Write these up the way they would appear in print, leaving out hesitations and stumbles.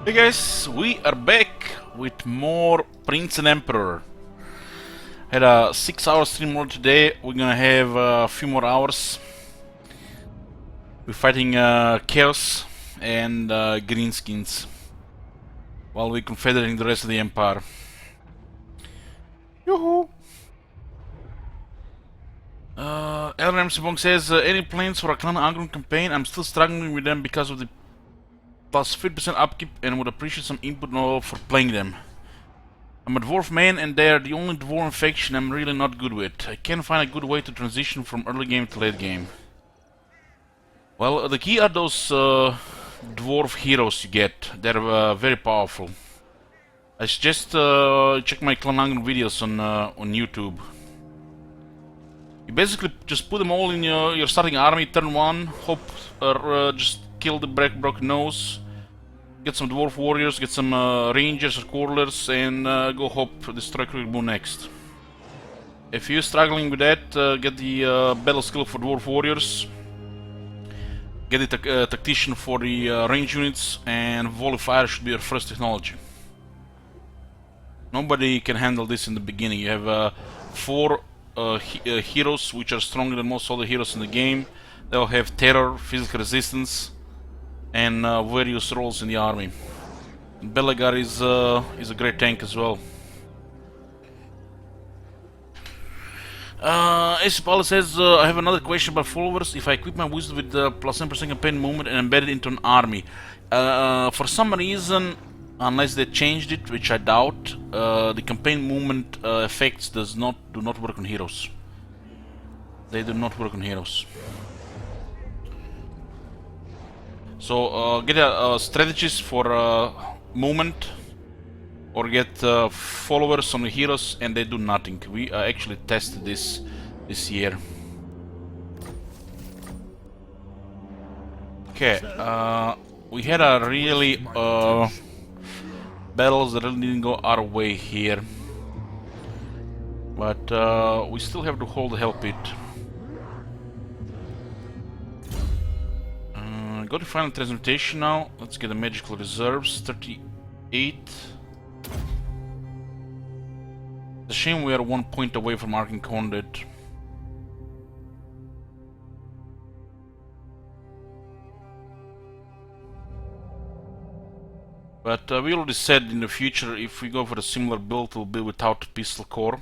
Hey guys, we are back with more Prince and Emperor. Had a 6-hour stream mode today. We're gonna have a few more hours. We're fighting Chaos and Greenskins while we're confederating the rest of the Empire. Yoo-hoo! Elram Sibong says, any plans for a Clan Angron campaign? I'm still struggling with them because of the plus 50% upkeep and would appreciate some input for playing them. I'm a dwarf main and they are the only dwarf faction I'm really not good with. I can't find a good way to transition from early game to late game. Well, the key are those dwarf heroes you get. They're very powerful. I suggest check my Clan Angron videos on YouTube. You basically just put them all in your starting army, turn 1, hope just kill the broken nose, get some dwarf warriors, get some rangers or quarrelers, and go hope destroy Krugbu next. If you're struggling with that, get the battle skill for dwarf warriors, get the tactician for the range units, and volley fire should be your first technology. Nobody can handle this in the beginning. You have 4 heroes which are stronger than most other heroes in the game. They'll have terror, physical resistance, and various roles in the army. Belagar is a great tank as well. Esipala says, I have another question about followers. If I equip my wisdom with the plus 10% campaign movement and embed it into an army, for some reason, unless they changed it, which I doubt, the campaign movement effects do not work on heroes. They do not work on heroes. So get a strategist for movement, or get followers on the heroes, and they do nothing. We actually tested this year. Okay, we had a really battles that really didn't go our way here, but we still have to hold the Hell Pit. Go to final transmutation now. Let's get the magical reserves. 38. It's a shame we are 1 point away from Arcane Conduit. But we already said in the future, if we go for a similar build, it will be without pistol core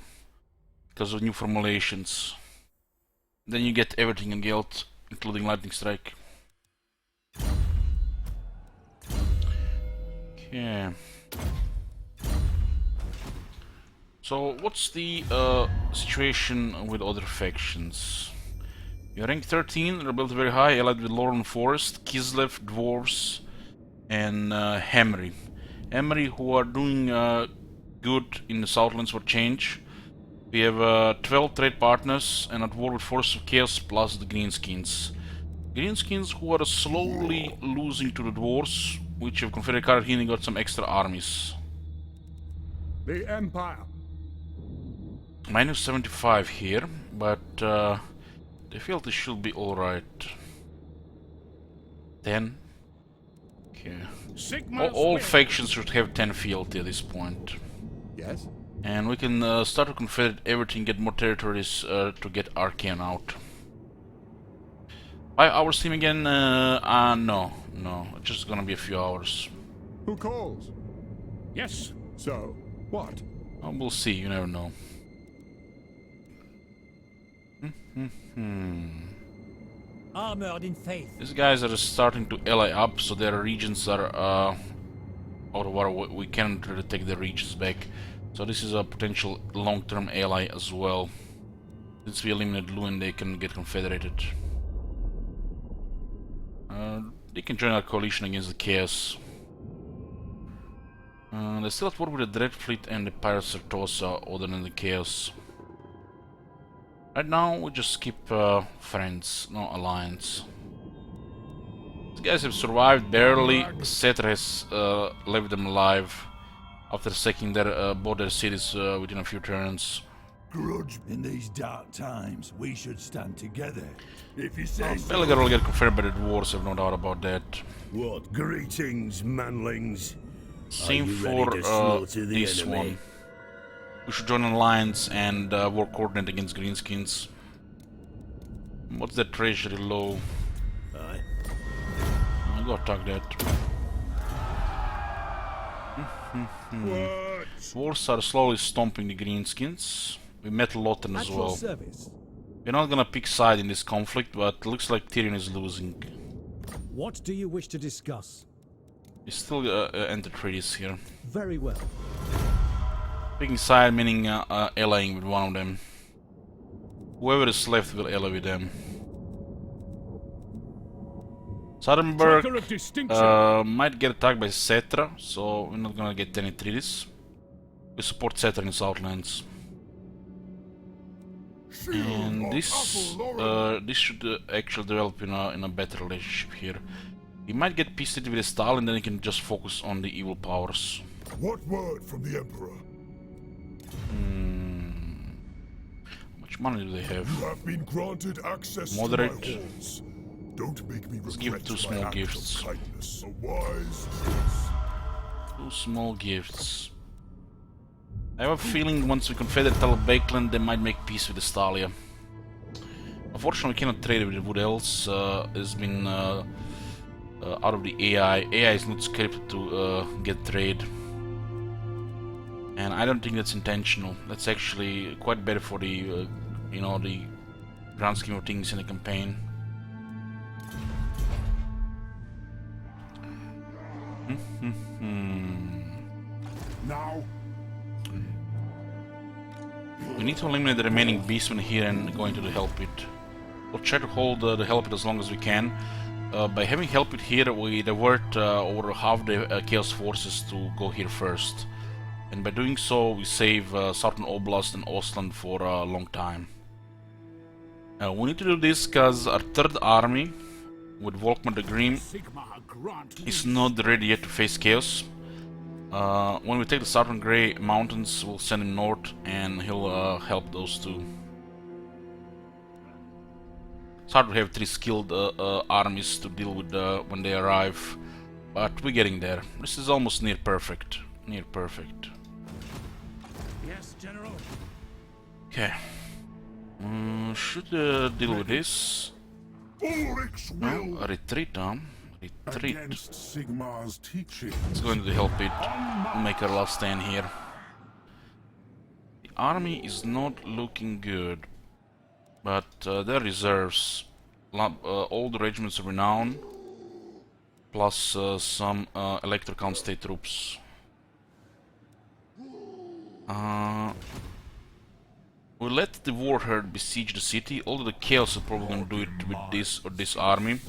because of new formulations. Then you get everything in Guild, including Lightning Strike. Okay. So what's the situation with other factions? You're rank 13, they're built very high, allied with Lauren Forest, Kislev, Dwarves, and Hamry. Hamry, who are doing good in the Southlands for change. We have 12 trade partners and at war with Forces of Chaos plus the Greenskins. Greenskins who are slowly losing to the Dwarves, which have Confederate Carahini got some extra armies. The Empire. Minus 75 here, but they feel this should be alright. 10. Okay. All factions should have 10 fealty at this point. Yes. And we can start to confederate everything, get more territories to get Arcane out. 5 hours team again? No, it's just gonna be a few hours. Who calls? Yes. So, what? We'll see, you never know. Armored in faith. These guys are starting to ally up, so their regions are out of war. We can't really take their regions back. So this is a potential long-term ally as well. Since we eliminated Luin, they can get confederated. They can join our coalition against the Chaos. They still at war with the Dread Fleet and the Pirates of Sartosa, other than the Chaos. Right now, we just keep friends, no alliance. These guys have survived barely. Setter has left them alive after sacking both their cities within a few turns. Grudge. In these dark times, we should stand together. If you say so. Belagar will get confirmed by the dwarves, I've no doubt about that. What? Greetings, manlings. Same you for ready to slaughter the this enemy? one. We should join an alliance and work coordinate against Greenskins. What's that treasury low? Aye. I'll go attack that. What? Wars are slowly stomping the Greenskins. We met Lothar as At your well. service. We're not gonna pick side in this conflict, but it looks like Tyrion is losing. What do you wish to discuss? We still enter treaties here. Very well. Picking side meaning allying with one of them. Whoever is left will ally with them. Southernburg Tracker of distinction. might get attacked by Cetra, so we're not gonna get any treaties. We support Cetra in Southlands. And this should actually develop in a better relationship here. We might get peace treaty with Stalin, then he can just focus on the evil powers. What word from the Emperor? How much money do they have? You have been granted access Moderate. to my halls. Don't make me Let's give regret 2 my small act gifts. of kindness. A wise choice. 2 small gifts. I have a feeling once we confederate Talabekland, they might make peace with Estalia. Unfortunately, we cannot trade with Wood Elves. It's been out of the AI. AI is not scripted to get trade. And I don't think that's intentional. That's actually quite better for the, you know, the grand scheme of things in the campaign. Now, We need to eliminate the remaining beastmen here and go into the Hell Pit. We'll try to hold the Hell Pit as long as we can. By having Hell Pit here, we divert over half the Chaos forces to go here first. And by doing so, we save Southern Oblast and Ostland for a long time. We need to do this because our 3rd army, with Volkmar the Grim, Sigmar grant is not ready yet to face Chaos. When we take the Southern Grey Mountains, we'll send him north and he'll help those two. It's hard to have 3 skilled armies to deal with when they arrive, but we're getting there. This is almost near perfect. Near perfect. Yes, General. Okay. Should deal with this. Ulrich's No, will a retreat, huh? Retreat. against Sigmar's teaching. Let's go into the Hell Pit. We'll make our last stand here. The army is not looking good, but their reserves, all the regiments of renown, plus some Electro-Count state troops. We'll let the Warherd besiege the city, although the Chaos is probably going to do it with this or this army.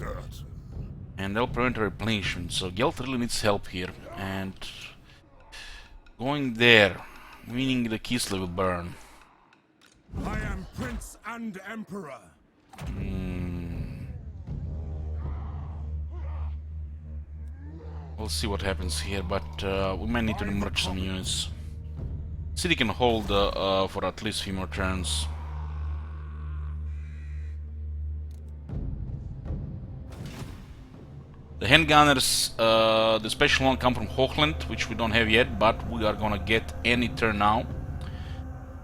And they'll prevent a replenishment, so Gelt really needs help here. And going there, meaning the Kislev will burn. I am Prince and Emperor. We'll see what happens here, but we might need to merge some units. City can hold for at least 3 more turns. The handgunners, the special one come from Hochland, which we don't have yet, but we are gonna get any turn now.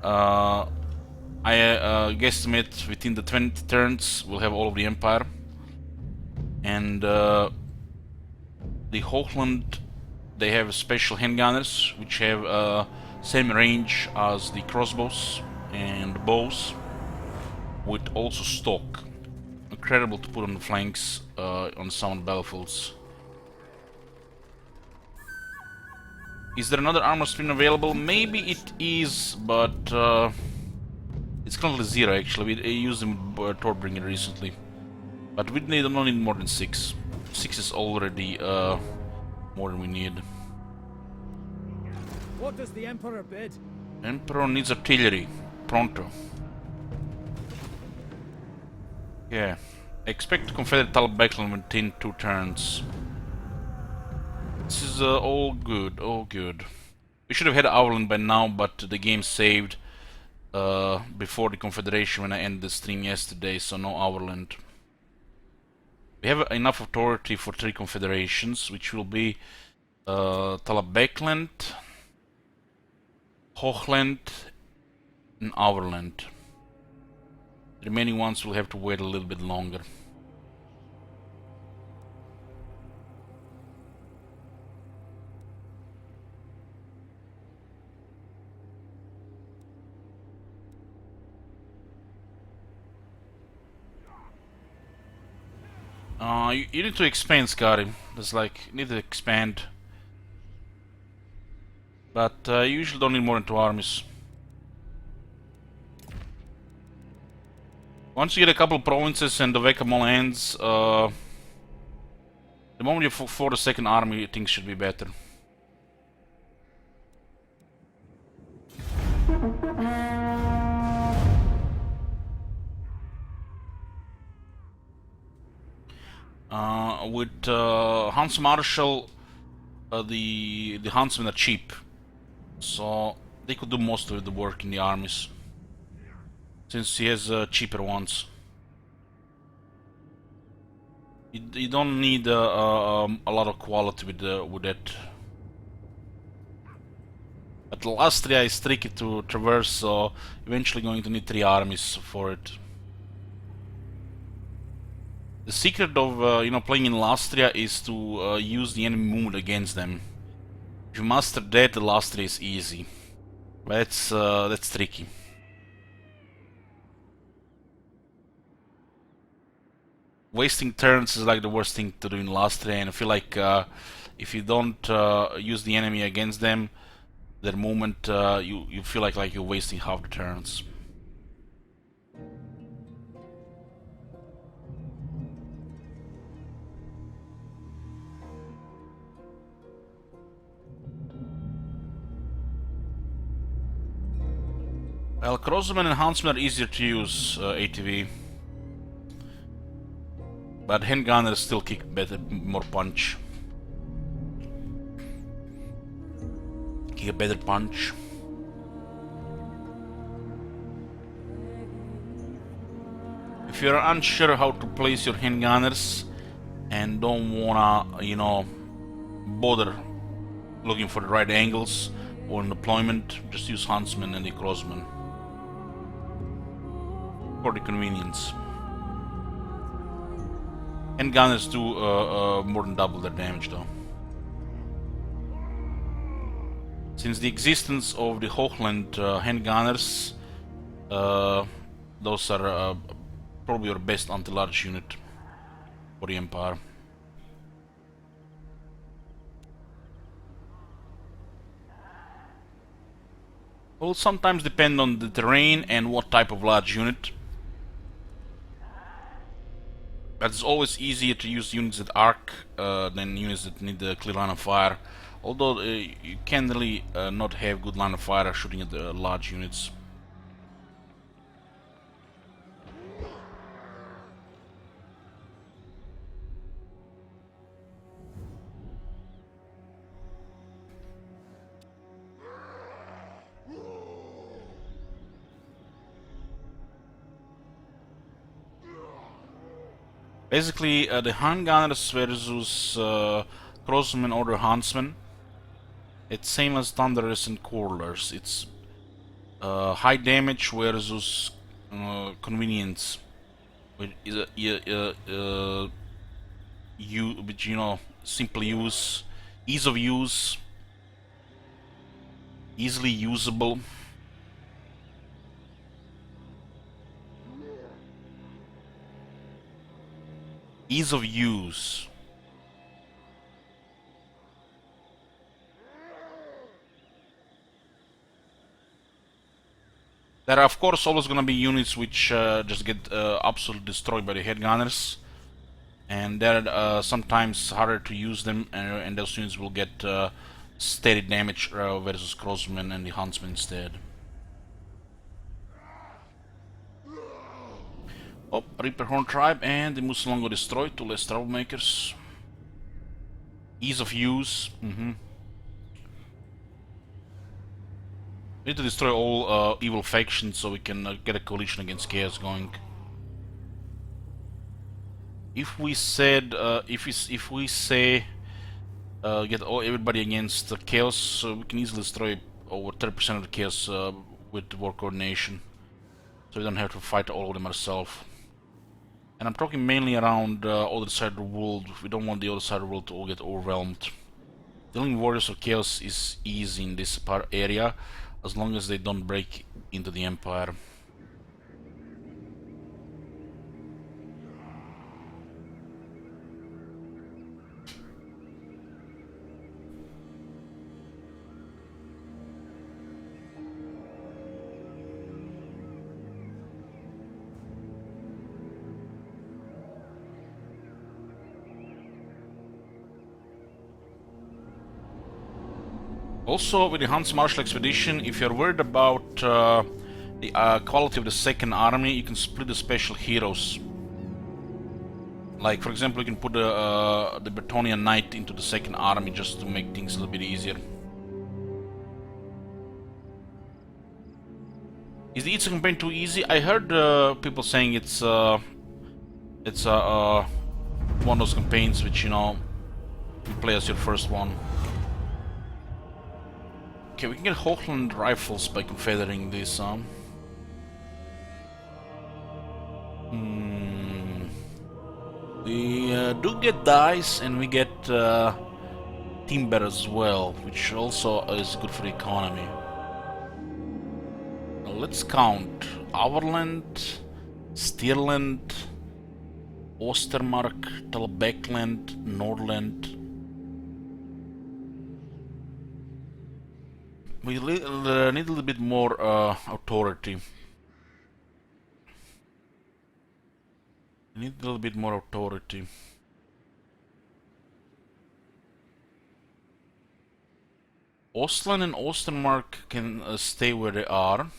I guesstimate within the 20 turns we'll have all of the Empire. And the Hochland, they have special handgunners, which have same range as the crossbows and bows, with also stock. Incredible to put on the flanks on some battlefields. Is there another armor stream available? Maybe it is, but it's currently 0 actually. We used them with Torbringer recently. But we don't need more than 6. 6 is already more than we need. What does the Emperor bid? Emperor needs artillery. Pronto. Yeah. Expect to confederate Talabekland within 2 turns. This is all good, all good. We should have had Outland by now, but the game saved before the Confederation when I ended the stream yesterday, so no Outland. We have enough authority for 3 confederations, which will be Talabekland, Hochland, and Auerland. The remaining ones will have to wait a little bit longer. You need to expand, Scotty. There's like, you need to expand. But you usually don't need more than 2 armies. Once you get a couple provinces and the whack-a-mole ends, the moment you for the second army, things should be better. With Hans Marshal, the Huntsmen are cheap, so they could do most of the work in the armies, since he has cheaper ones. You don't need a lot of quality with that. But Lastria is tricky to traverse, so eventually going to need 3 armies for it. The secret of playing in Lastria is to use the enemy movement against them. If you master that, the Lastria is easy. That's tricky. Wasting turns is like the worst thing to do in Lastria, and I feel like if you don't use the enemy against them, their movement, you feel like you're wasting half the turns. Well, Crossmen and Huntsmen are easier to use, ATV. But handgunners still kick better, more punch. Kick a better punch. If you're unsure how to place your handgunners and don't wanna, bother looking for the right angles or in deployment, just use Huntsmen and the Crossmen. For the convenience. Handgunners do more than double their damage though. Since the existence of the Hochland handgunners, those are probably your best anti-large unit for the Empire. Will sometimes depend on the terrain and what type of large unit. But it's always easier to use units that arc than units that need a clear line of fire. Although you can really not have good line of fire shooting at the large units. Basically, the handgunners versus Crossmen or the Huntsmen. It's same as Thunderers and Crawlers. It's high damage versus convenience. Which simple use, ease of use, easily usable. Ease of use. There are of course always gonna be units which just get absolutely destroyed by the headgunners, and they're sometimes harder to use them, and those units will get steady damage versus Crossmen and the Huntsmen instead. Oh, Reaper Horn Tribe and the Musalongo destroyed, 2 less troublemakers. Ease of use. We need to destroy all evil factions so we can get a coalition against Chaos going. If we said, if we say get everybody against the chaos, so we can easily destroy over 30% of the chaos with war coordination. So we don't have to fight all of them ourselves. And I'm talking mainly around other side of the world. We don't want the other side of the world to all get overwhelmed. Dealing warriors of chaos is easy in this area, as long as they don't break into the empire. Also, with the Hans Marshall expedition, if you're worried about the quality of the second army, you can split the special heroes. Like, for example, you can put the Bretonnian Knight into the second army just to make things a little bit easier. Is the Itza campaign too easy? I heard people saying it's one of those campaigns which, you know, you play as your first one. Okay, we can get Hochland rifles by confederating this. We do get dice and we get timber as well, which also is good for the economy. Now let's count: Overland, Stirland, Ostermark, Talbeckland, Nordland. We need a little bit more authority. We need a little bit more authority. Ostland and Ostermark can stay where they are.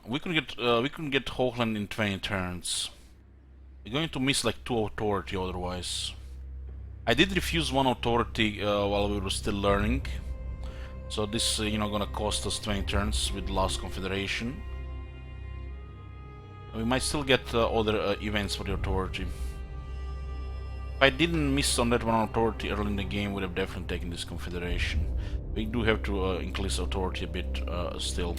We can get Hochland in 20 turns. We're going to miss like 2 authority otherwise. I did refuse 1 authority while we were still learning, so this you know, gonna cost us 20 turns with Last Confederation. We might still get other events for the authority. If I didn't miss on that 1 authority early in the game, would have definitely taken this Confederation. We do have to increase authority a bit still.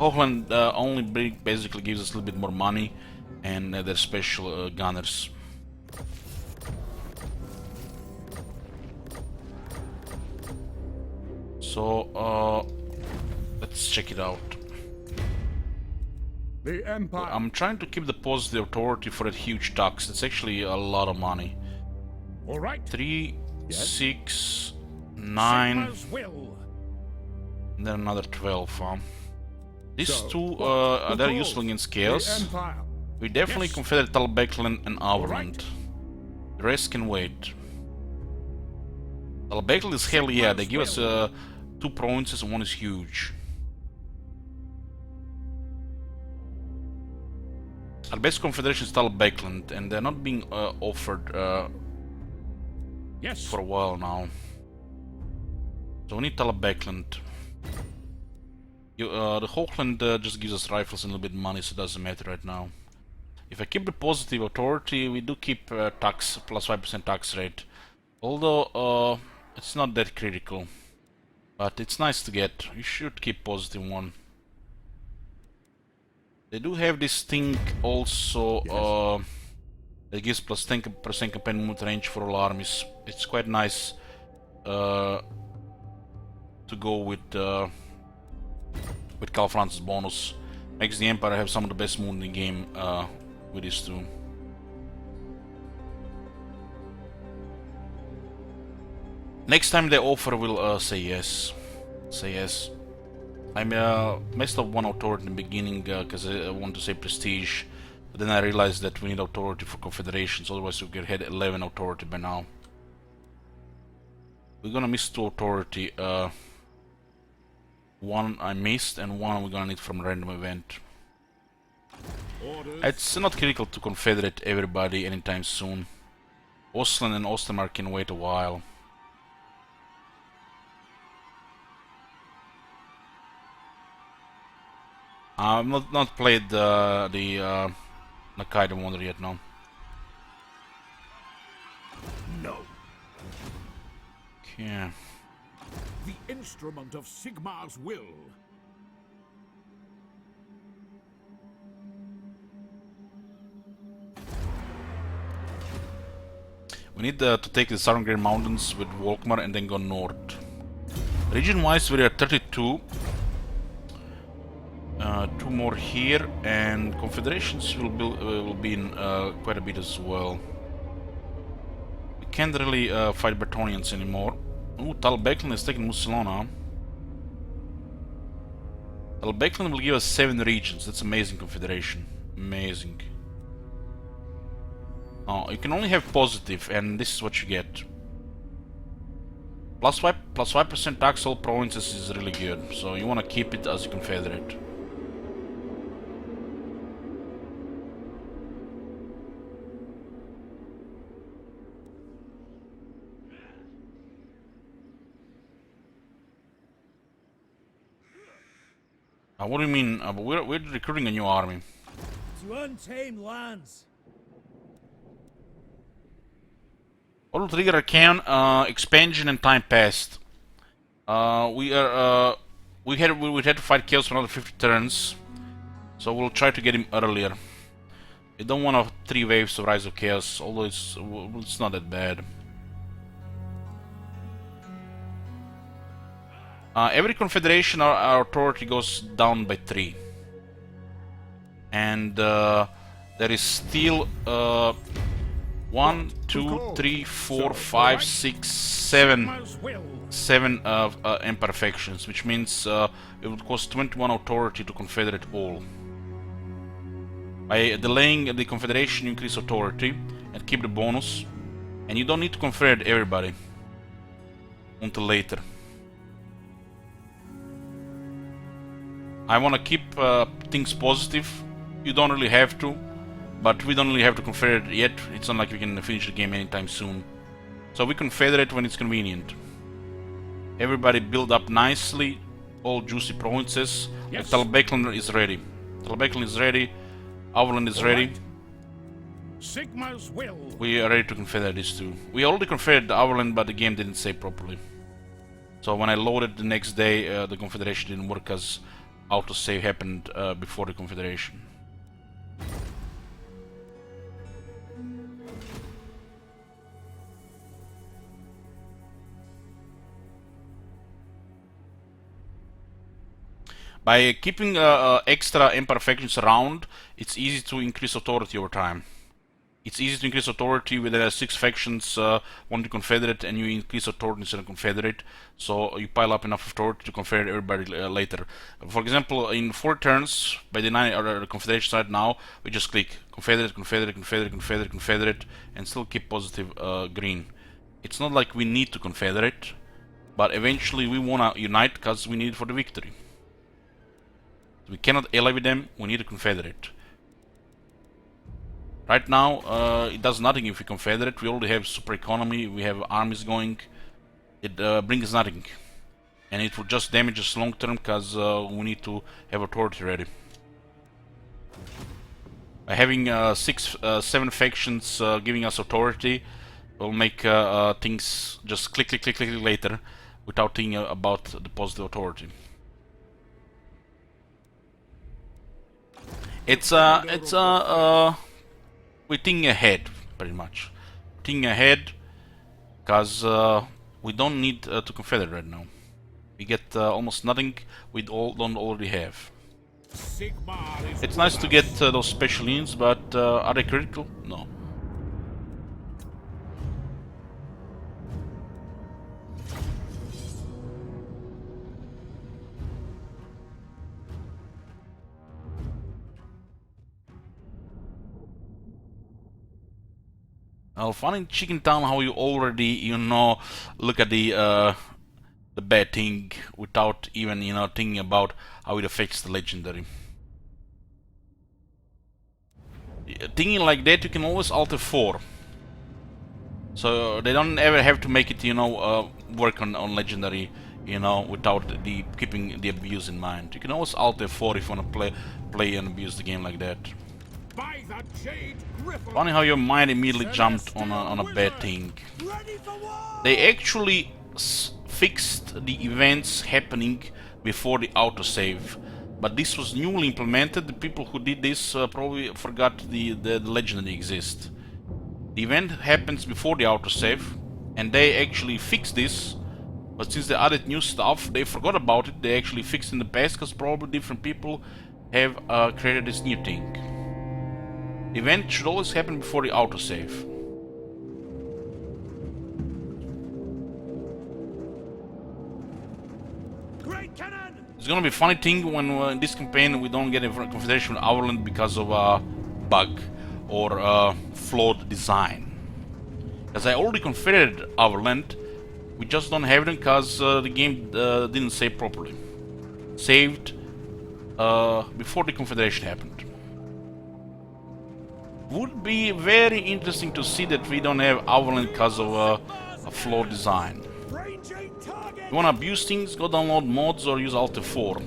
Hochland only basically gives us a little bit more money and their special gunners. So, let's check it out. The Empire. I'm trying to keep the positive authority for that huge tax. It's actually a lot of money. All right. 3, 6, 9, Sigma's will. and then another 12. These So, two, what? they're Who useful goes? against The chaos. Empire. We definitely Yes. confederate Talbeckland and Overland. right. The rest can wait. Talbeckland is hell yeah, they give us 2 provinces and 1 is huge. Our best confederation is Talbeckland, and they're not being offered Yes. for a while now. So we need Talbeckland. The Hochland just gives us rifles and a little bit of money, so it doesn't matter right now. If I keep the positive authority, we do keep tax, plus 5% tax rate. Although it's not that critical. But it's nice to get. You should keep positive 1. They do have this thing also that gives plus 10% campaign movement range for all armies. It's quite nice to go with Karl Franz's bonus. Makes the Empire have some of the best movement in the game with this too. Next time they offer, we'll say yes. Say yes. I messed up 1 authority in the beginning because I wanted to say prestige, but then I realized that we need authority for confederations, otherwise we could have 11 authority by now. We're gonna miss 2 authority. 1 I missed, and 1 we're gonna need from a random event. Orders. It's not critical to confederate everybody anytime soon. Ostland and Ostermark can wait a while. I've not played the Nakaido Wonder yet, no. No. Okay. The instrument of Sigmar's will. We need to take the Southern Grey Mountains with Volkmar and then go north. Region-wise, we're at 32. Two more here, and Confederations will be in quite a bit as well. We can't really fight Bretonnians anymore. Ooh, Talbeclan is taking Musilona. Talbeclan will give us 7 regions. That's amazing, Confederation. Amazing. Oh, you can only have positive, and this is what you get. Plus 5% tax all provinces is really good, so you want to keep it as a confederate. What do you mean? We're recruiting a new army. To untamed lands. What will trigger Arcane? Expansion and time passed. We had to fight Chaos for another 50 turns, so we'll try to get him earlier. We don't want 3 waves of Rise of Chaos, although it's not that bad. Every confederation our authority goes down by 3, and there is still 1, 2, 3, 4, 5, 6, 7 imperfections, which means it would cost 21 authority to confederate all. By delaying the confederation, you increase authority and keep the bonus, and you don't need to confederate everybody until later. I want to keep things positive. You don't really have to, but we don't really have to confederate yet. It's not like we can finish the game anytime soon. So we confederate when it's convenient. Everybody build up nicely, all juicy provinces. Yes. Talbeclan is ready. Talbeclan is ready. Auverland is ready. Sigmar's will. We are ready to confederate these two. We already confederated Auverland, but the game didn't save properly. So when I loaded the next day, the confederation didn't work as autosave happened before the confederation. By keeping extra imperfections around, it's easy to increase authority over time. It's easy to increase authority when there are 6 factions want to confederate, and you increase authority instead of confederate, so you pile up enough authority to confederate everybody later. For example, in 4 turns, by the confederation side now, we just click confederate, confederate, confederate, confederate, confederate, and still keep positive green. It's not like we need to confederate, but eventually we want to unite because we need it for the victory. We cannot ally with them, we need to confederate. Right now, it does nothing if we confederate. We already have super economy, we have armies going. It brings nothing. And it will just damage us long term because we need to have authority ready. By having 7 factions giving us authority, will make things just click, click, click, click later without thinking about the positive authority. We're thinking ahead, pretty much. Thinking ahead, because we don't need to confederate right now. We get almost nothing we don't already have. It's nice to get those special units, but are they critical? No. Fun in Chicken Town how you already, look at the bad thing without even, thinking about how it affects the legendary. Thinking like that, you can always alter 4. So they don't ever have to make it, work on legendary, without keeping the abuse in mind. You can always alter 4 if you want to play and abuse the game like that. By May the Jade Griffin. Funny how your mind immediately jumped on a bad thing. Ready for war! They actually fixed the events happening before the autosave, but this was newly implemented. The people who did this probably forgot the legend that exists. The event happens before the autosave, and they actually fixed this, but since they added new stuff, they forgot about it. They actually fixed in the past because probably different people have created this new thing. The event should always happen before the autosave. Great cannon! It's gonna be a funny thing when in this campaign we don't get a Confederation with Overland because of a bug or a flawed design. As I already configured Overland, we just don't have it because the game didn't save properly. Saved before the Confederation happened. Would be very interesting to see that we don't have Overland because of a flawed design. Ranging target! You wanna abuse things, go download mods or use Alt F4.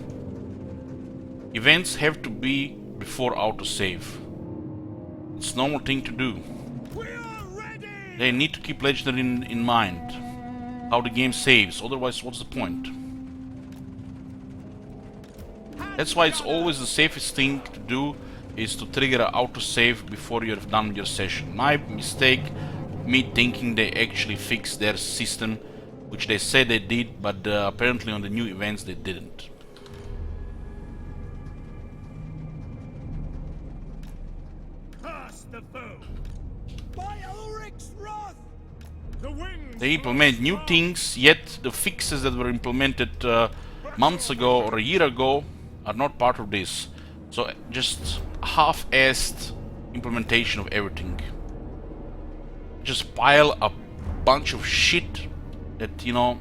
Events have to be before autosave. It's a normal thing to do. We are ready! They need to keep Legendary in mind. How the game saves, otherwise what's the point? That's why it's always the safest thing to do is to trigger an autosave before you're done with your session. My mistake, me thinking they actually fixed their system, which they said they did, but apparently on the new events they didn't. Past the foe! By Ulrich's wrath! The wings. They implement new things, yet the fixes that were implemented months ago or a year ago are not part of this. So just half-assed implementation of everything. Just pile a bunch of shit that, you know,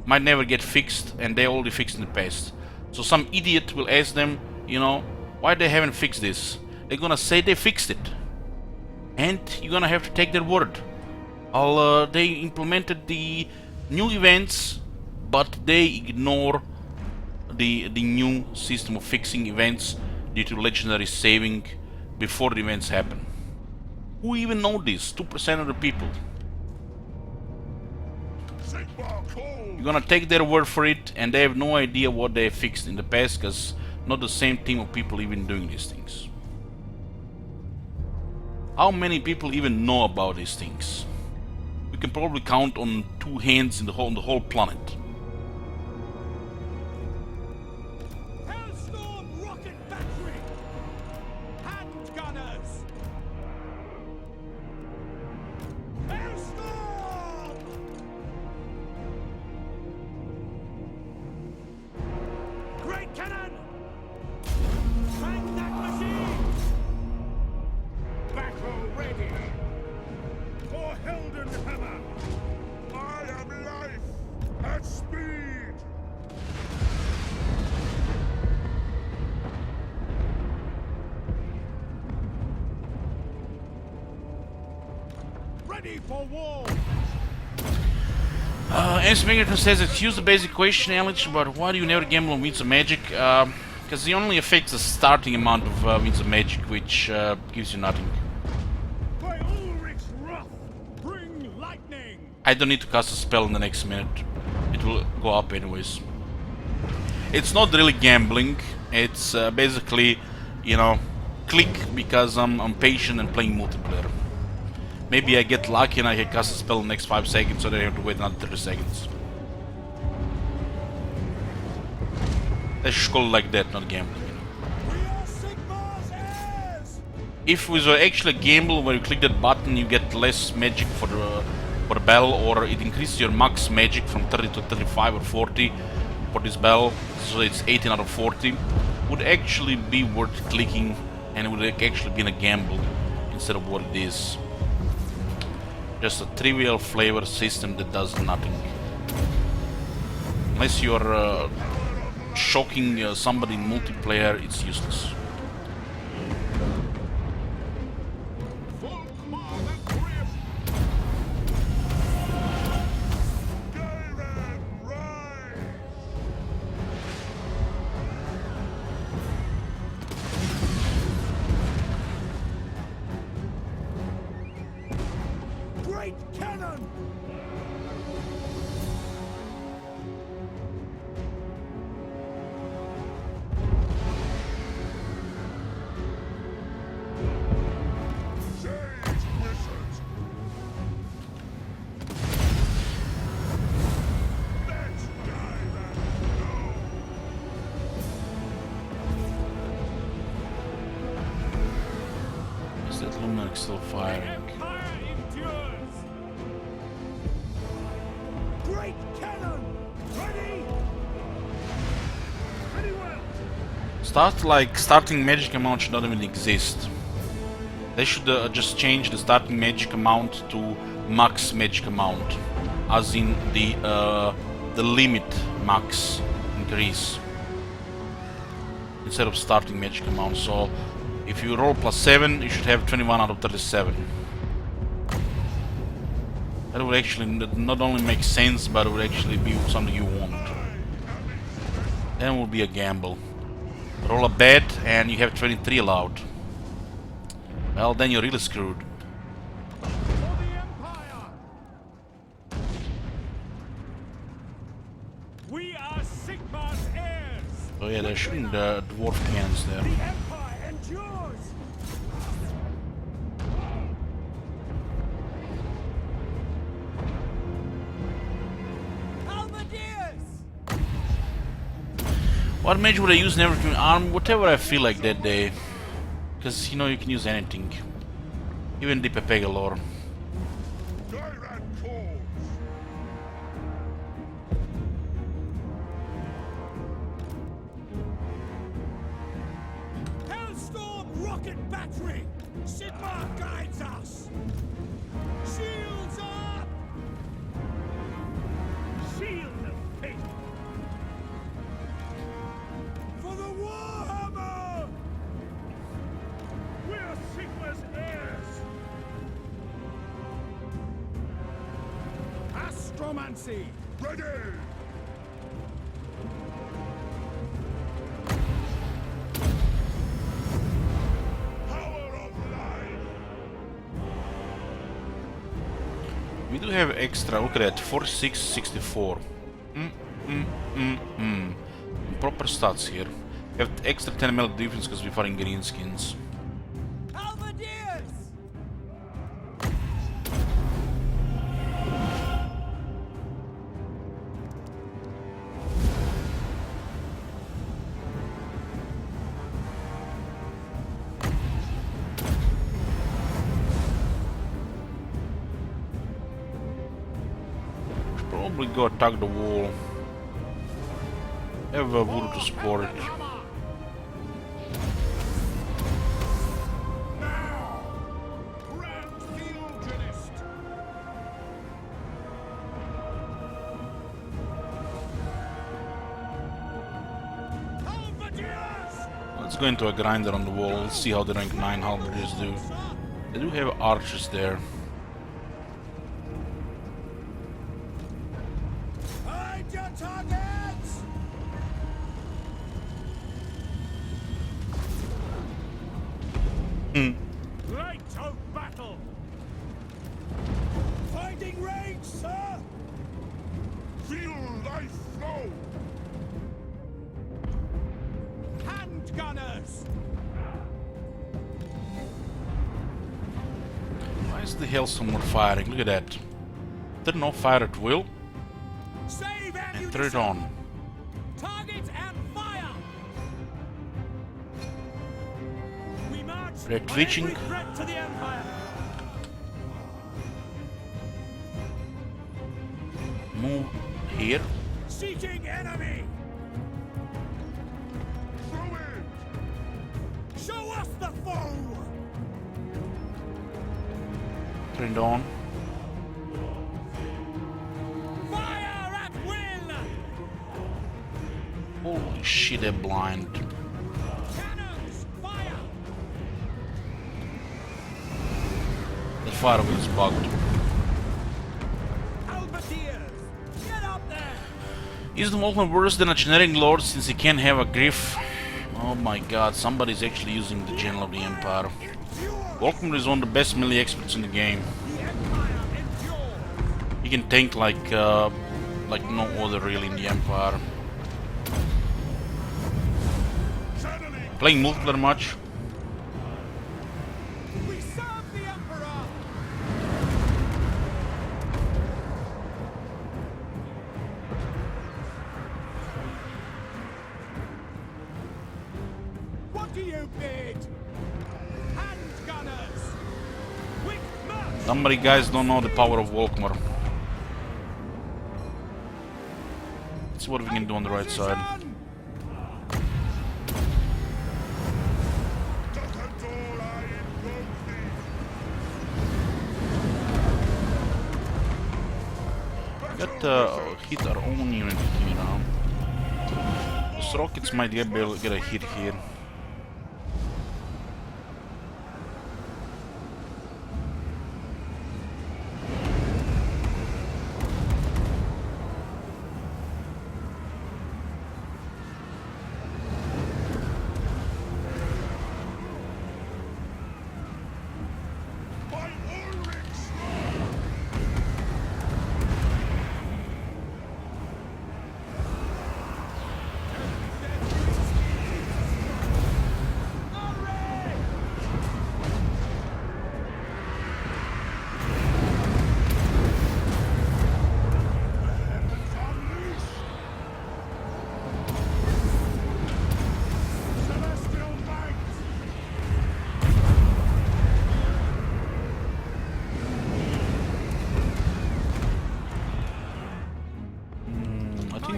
might never get fixed, and they already fixed in the past. So some idiot will ask them, you know, why they haven't fixed this. They're gonna say they fixed it, and you're gonna have to take their word. They implemented the new events, but they ignore the new system of fixing events due to legendary saving before the events happen. Who even know this? 2% of the people. You're gonna take their word for it, and they have no idea what they fixed in the past, because not the same team of people even doing these things. How many people even know about these things? We can probably count on two hands in the whole planet. Hellstorm rocket battery! Handgunners! Hellstorm! Great cannon! Bang that machine! Battle ready. For Heldenhammer. I am life at speed. Ready for war. Answer Megaton says, excuse the basic question, Alex, but why do you never gamble on Winds of Magic? Because it only affects the starting amount of Winds of Magic, which gives you nothing. By Ulrich's wrath, bring lightning. I don't need to cast a spell in the next minute. It will go up anyways. It's not really gambling. It's basically, you know, click because I'm patient and playing multiplayer. Maybe I get lucky and I can cast a spell in the next 5 seconds, so then I have to wait another 30 seconds. Let's just call it like that, not gambling. You know? We are Sigmar's heirs! If it was actually a gamble where you click that button, you get less magic for the bell, or it increases your max magic from 30 to 35 or 40 for this bell, so it's 18 out of 40, would actually be worth clicking, and it would actually be a gamble instead of what it is. Just a trivial flavor system that does nothing. Unless you're shocking somebody in multiplayer, it's useless. Great cannon! Sage wizards! Let's dive and go! Is that Luminarch still firing? Empire endures! Great cannon! Ready! Very well! Starting magic amount should not even exist. They should just change the starting magic amount to max magic amount, as in the limit max increase instead of starting magic amount. So if you roll +7, you should have 21 out of 37. That would actually not only make sense, but it would actually be something you want. Then it will be a gamble. Roll a bad and you have 23 allowed. Well, then you're really screwed. For the Empire! We are Sigmar's heirs! Oh yeah, they're shooting the dwarf cannons there. The Empire endures! Halberdiers! What mage would I use in everything? Arm, whatever I feel like that day. Because, you know, you can use anything. Even the Pepegalore. Tyrant calls! Hellstorm rocket battery! Sigmar guides us! Shields up! Shield of faith! For the Warhammer! We're Sigmar's heirs! Astromancy! Ready! Power of life! We do have extra, look at that, 46, 64. Proper stats here. We have extra 10 mil defense because we're fighting greenskins. Halberdiers! Should probably go attack the wall. Have a voodoo to support it. Now! Grand Fusionist! Halberdiers! Let's go into a grinder on the wall. Let's see how the rank 9 halberdiers do. They do have archers there. Find your targets! Light of battle! Finding range, sir! Feel life flow! Handgunners! Why is the Hellstorm more firing? Look at that. Did no fire at will Save and throw it on. Target and fire! We march They're on twitching. every threat to the Empire! Move here. Seeking enemy! Throw it! Show us the foe! Turn it on. Fire at will! Holy shit, they're blind. Cannons, fire! The fire wheel's bugged. Halberdiers, get up there! Is the Wolfman worse than a generic lord since he can't have a griff? Oh my god, somebody's actually using the General of the Empire. Endure! Wolfman is one of the best melee experts in the game. The Empire can tank like no other really in the Empire. Playing multiplayer much? We serve the Emperor! What do you bid? Hand gunners! Quick march! Somebody guys don't know the power of Volkmar. Let's see what we can do on the right side. Hit our own unit here now. Those rockets might get a hit here.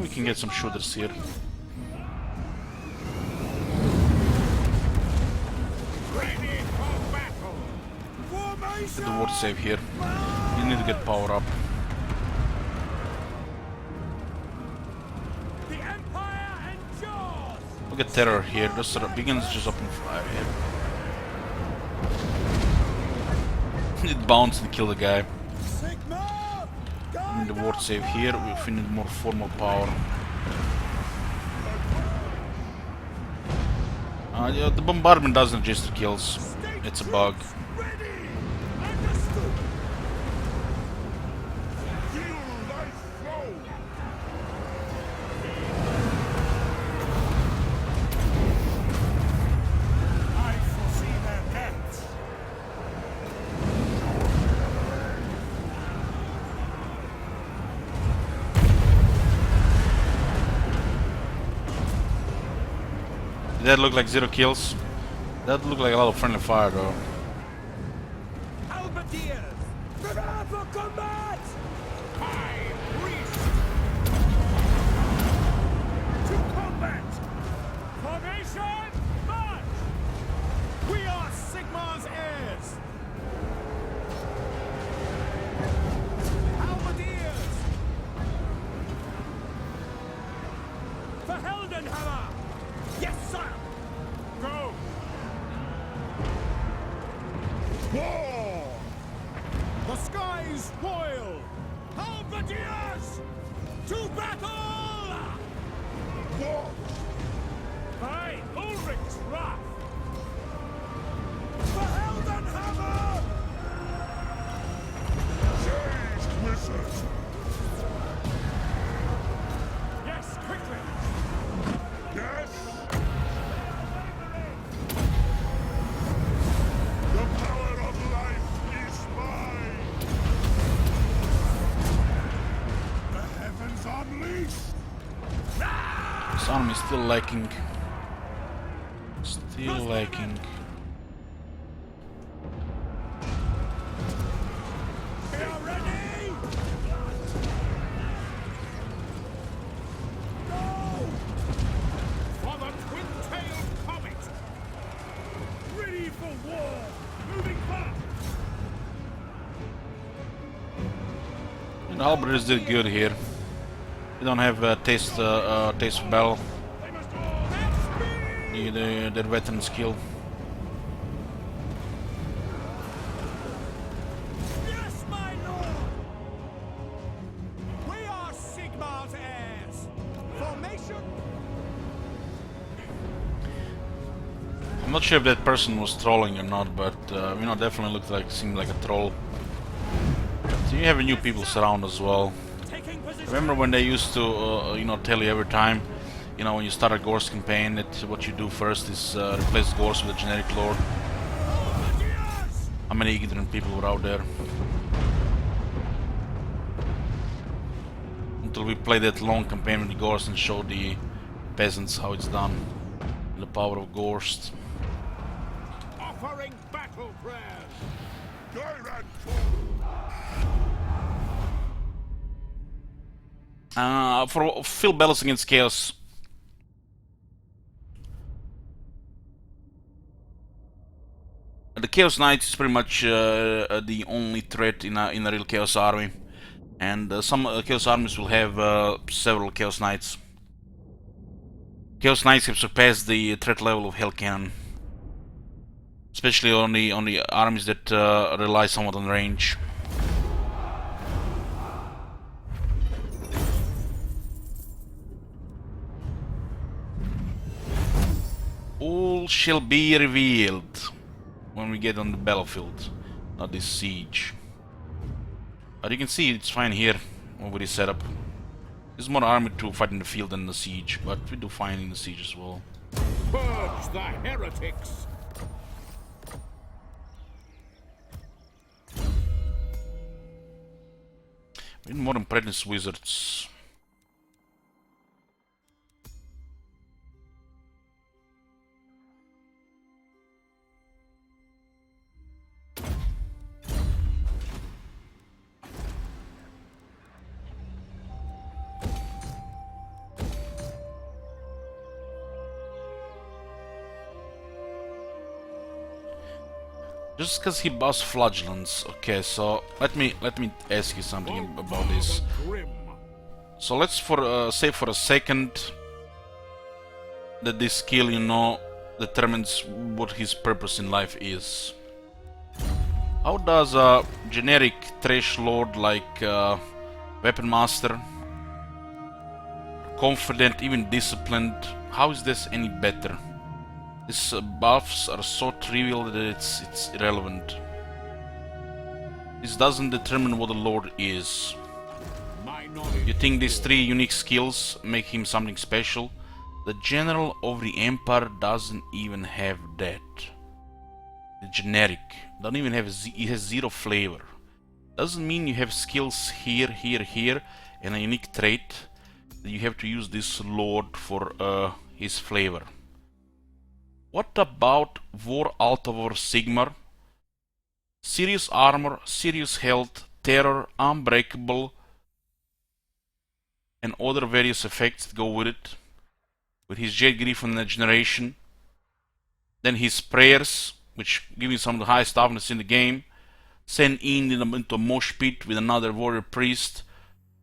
We can get some shooters here. Get the ward save here. You need to get power up. The Empire endures! Look at terror here. Those beacons just open fire here. It bounced and killed the guy. Sigma! We need the ward save here. We need more formal power. Yeah, the bombardment doesn't register kills. It's a bug. Ready! Understood! I foresee their deaths. Did that look like 0 kills? That looked like a lot of friendly fire though. Halberdiers! Prepare for combat! High priest! To combat! Formation, march! We are Sigmar's heirs! Halberdiers! For Heldenhammer! Yes, sir! Go! War! The skies boil! Halberdiers! To battle! War! By Ulrich's wrath! For Heldenhammer! Changed wizards. Yes, quickly! Yes. The power of life is mine. The heavens unleashed. This army is still lacking. Still lacking. We are ready! Go! For the twin-tailed comet! Ready for war! Moving fast! And the Halberdiers did good here. They don't have taste of battle. They must all have speed! Their veteran skill. Yes, my lord! We are Sigmar's heirs! Formation! I'm not sure if that person was trolling or not, but definitely seemed like a troll. But So you have new people surround as well. Taking position. Remember when they used to, you know, tell you every time, you know, when you start a Gorse campaign, that what you do first is replace Gorse with a generic lord. How many ignorant people were out there? Until we play that long campaign with the Gorse and show the peasants how it's done. The power of Gorse. Offering battle prayers. For Phil Bellis against Chaos. The Chaos Knight is pretty much the only threat in a real Chaos army, and some Chaos armies will have several Chaos Knights. Chaos Knights have surpassed the threat level of Hell Cannon, especially on the armies that rely somewhat on range. All shall be revealed when we get on the battlefield, not this siege. But you can see it's fine here over this setup. There's more army to fight in the field than the siege, but we do fine in the siege as well. Purge the heretics. We need more apprentice wizards. Just because he buffs flagellants. Okay, so let me ask you something about this. Grim. So let's say for a second that this skill, you know, determines what his purpose in life is. How does a generic trash lord like Weapon Master, confident, even disciplined, how is this any better? These buffs are so trivial that it's irrelevant. This doesn't determine what a lord is. My knowledge. You think these three unique skills make him something special? The General of the Empire doesn't even have that. The generic doesn't even have it has zero flavor. Doesn't mean you have skills here, here, and a unique trait that you have to use this lord for his flavor. What about War Altovor Sigmar? Serious armor, serious health, terror, unbreakable, and other various effects that go with it. With his Jade Griffin generation. Then his prayers, which give you some of the highest toughness in the game. Send in into a mosh pit with another warrior priest.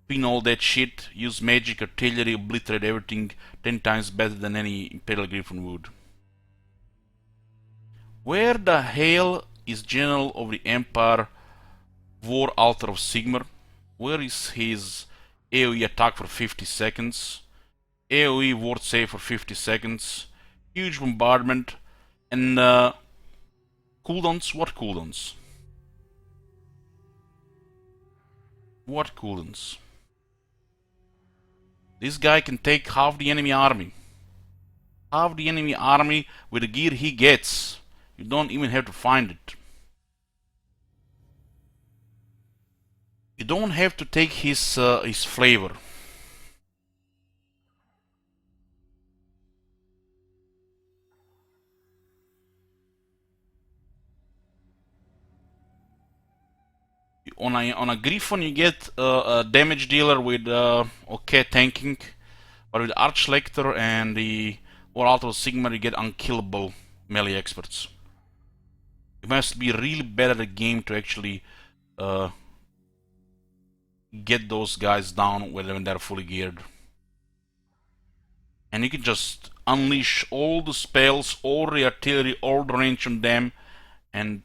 Pin all that shit, use magic, artillery, obliterate everything 10 times better than any Imperial Griffin would. Where the hell is General of the Empire War Altar of Sigmar? Where is his AoE attack for 50 seconds? AoE ward save for 50 seconds? Huge bombardment? And cooldowns? What cooldowns? What cooldowns? This guy can take half the enemy army. Half the enemy army with the gear he gets. You don't even have to find it. You don't have to take his flavor. On a Griffon you get a damage dealer with okay tanking, but with Archlector and the War Altar of Sigmar you get unkillable melee experts. You must be really bad at the game to actually get those guys down when they're fully geared. And you can just unleash all the spells, all the artillery, all the range on them, and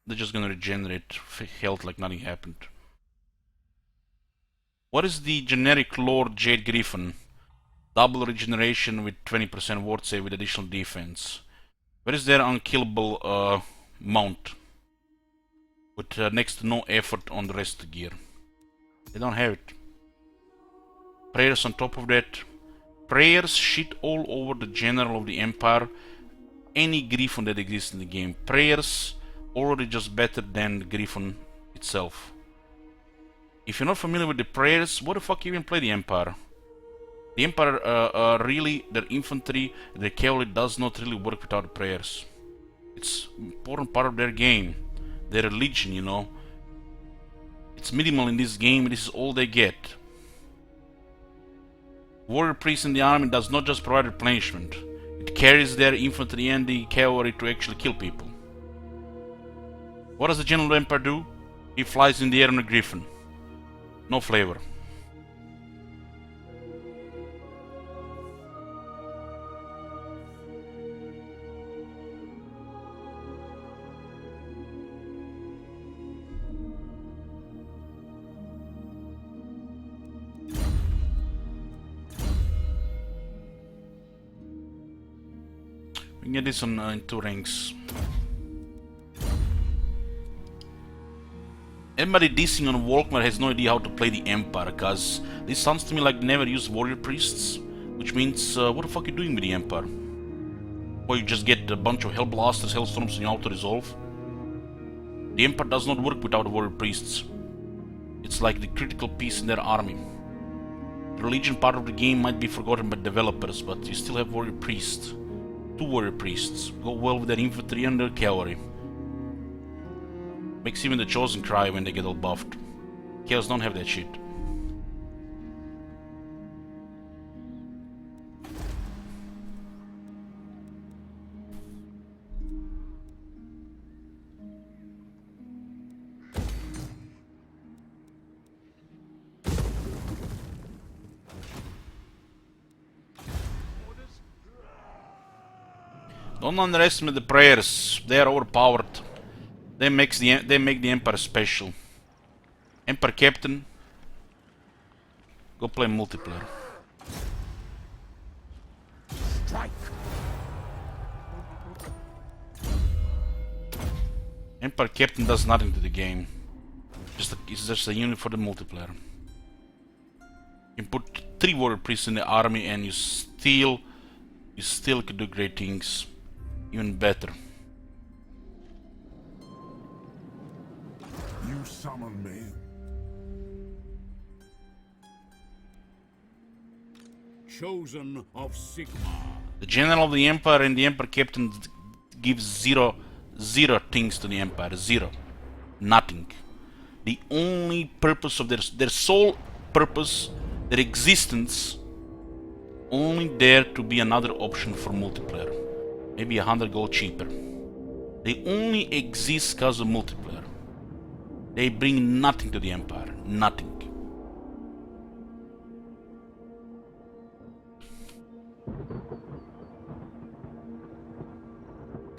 they're just gonna regenerate health like nothing happened. What is the generic Lord Jade Griffin? Double regeneration with 20% ward save with additional defense. Where is their unkillable mount? with next to no effort on the rest of the gear. They don't have it. Prayers on top of that. Prayers shit all over the general of the Empire. Any Griffon that exists in the game. Prayers already just better than the Griffon itself. If you're not familiar with the prayers, what the fuck you even play the Empire? The Empire really, their infantry, their cavalry does not really work without the prayers. It's an important part of their game. Their religion, you know. It's minimal in this game, this is all they get. Warrior priest in the army does not just provide replenishment. It carries their infantry and the cavalry to actually kill people. What does the General of the Empire do? He flies in the air on a griffin. No flavor. We can get this on in 2 ranks. Everybody dissing on Volkmar has no idea how to play the Empire, cause this sounds to me like they never use warrior priests, which means what the fuck are you doing with the Empire? Or you just get a bunch of Hellblasters, Hellstorms and you auto-resolve? The Empire does not work without warrior priests. It's like the critical piece in their army. The religion part of the game might be forgotten by developers, but you still have warrior priests. 2 warrior priests. Go well with their infantry and their cavalry. Makes even the Chosen cry when they get all buffed. Chaos don't have that shit. Don't underestimate the prayers. They are overpowered. They make the Empire special. Empire Captain, go play multiplayer. Strike. Empire Captain does nothing to the game. It's just a unit for the multiplayer. You can put 3 warrior priests in the army and you still could do great things. Even better. You summon me. Chosen of Sigma. The General of the Empire and the Emperor Captain gives zero things to the Empire. Zero. Nothing. The only purpose of their sole purpose, their existence, only there to be another option for multiplayer. Maybe 100 gold cheaper. They only exist because of multiplayer. They bring nothing to the Empire. Nothing.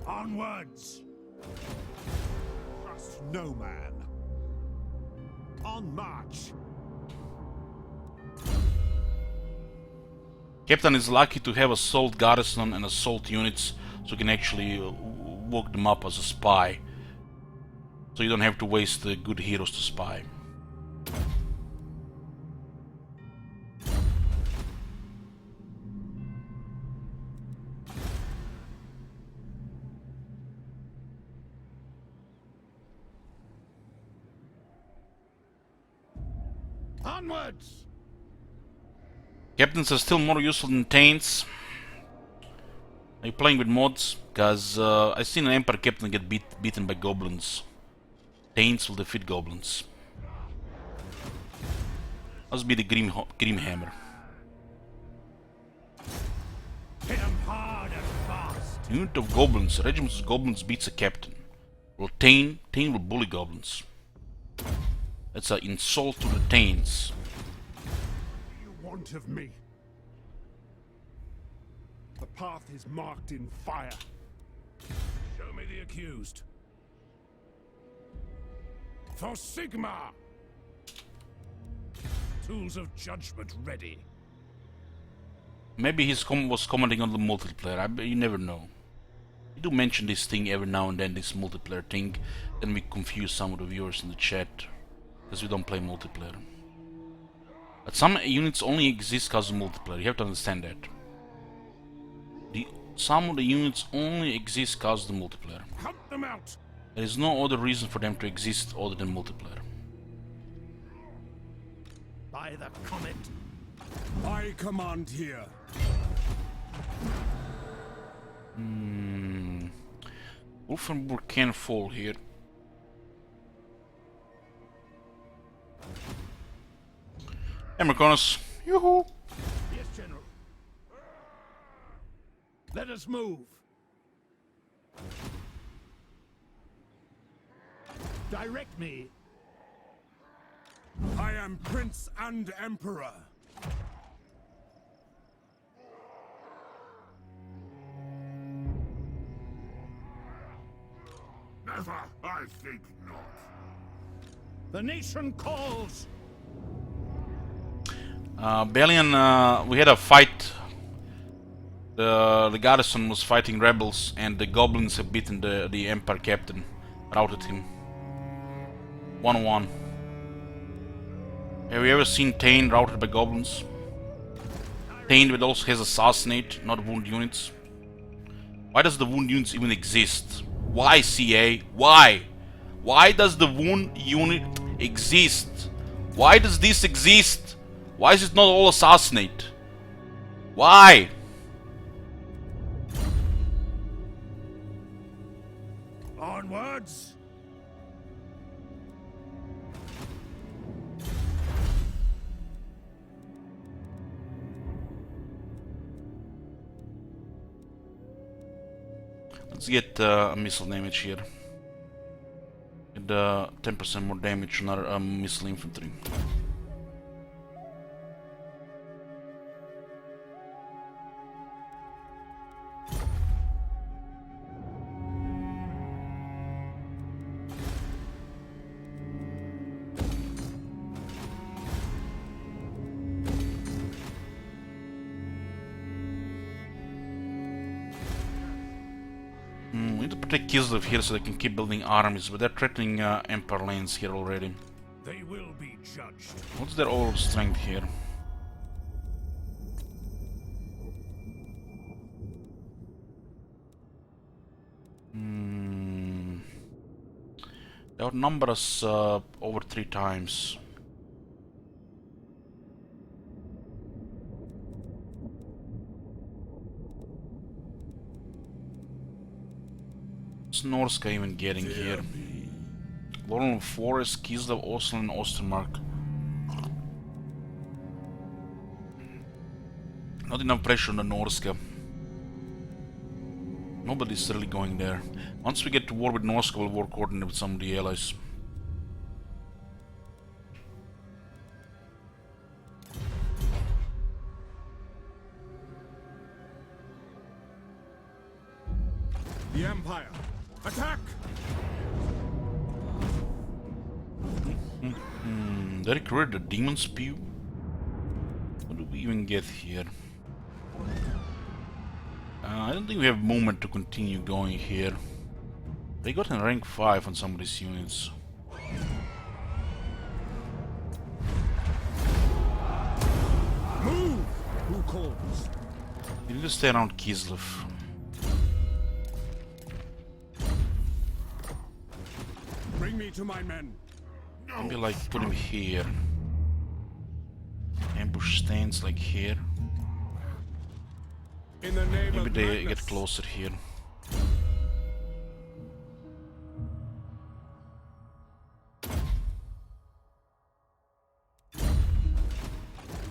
Onwards! Trust no man. On march! Captain is lucky to have assault garrison and assault units, so you can actually walk them up as a spy. So you don't have to waste good heroes to spy. Onwards! Captains are still more useful than Taints. Are you playing with mods? Because I've seen an Emperor Captain get beaten by goblins. Taints will defeat goblins. Must be the Grim Hammer. Hit 'em hard and fast! Unit of goblins. Regiments of goblins beats a captain. Well, Tain will bully goblins. That's an insult to the Taints. What do you want of me? The path is marked in fire. Show me the accused. For Sigma! Tools of judgment ready. Maybe he was commenting on the multiplayer. You never know. I do mention this thing every now and then, this multiplayer thing, and we confuse some of the viewers in the chat, because we don't play multiplayer. But some units only exist because of multiplayer, you have to understand that. Some of the units only exist because of the multiplayer. Hunt them out. There is no other reason for them to exist other than multiplayer. By the comet. I command here. Wolfenburg can fall here. Americanus. Yoo-hoo! Yes, General. Let us move. Direct me. I am Prince and Emperor. Never, I think not. The nation calls. Balian, we had a fight. The garrison was fighting rebels, and the goblins have beaten the Empire captain, routed him. 1-1. Have you ever seen Tain routed by goblins? Tain that also has assassinate, not wound units. Why does the wound units even exist? Why, CA? Why? Why does the wound unit exist? Why does this exist? Why is it not all assassinate? Why? Onwards. Let's get a missile damage here. Get 10% more damage on our missile infantry. We need to protect Kislev here so they can keep building armies, but they're threatening Empire lands here already. They will be judged. What's their overall strength here? They outnumber us over 3 times. What's Norska even getting here? Laurel Forest, Kislev, Oslo, and Ostermark. Not enough pressure on the Norska. Nobody's really going there. Once we get to war with Norska, we'll war coordinate with some of the allies. The Empire. Attack! They recruited a demon spew? What do we even get here? I don't think we have movement to continue going here. They got in rank 5 on some of these units. Move! Who calls? We need to stay around Kislev. Bring me to my men. Maybe like put him here. Ambush stands like here. In the name Maybe of they madness. get closer here.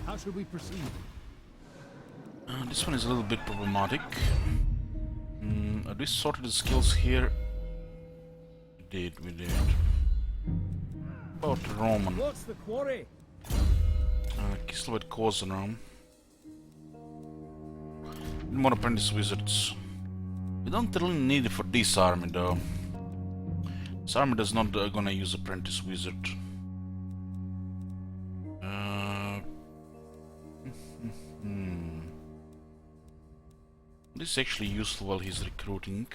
How should we proceed? This one is a little bit problematic. Are we sorted the skills here? We did. About Roman. What's the quarry? Kislev at Kozaram. More apprentice wizards. We don't really need it for this army though. This army is not gonna use apprentice wizard. This is actually useful while he's recruiting.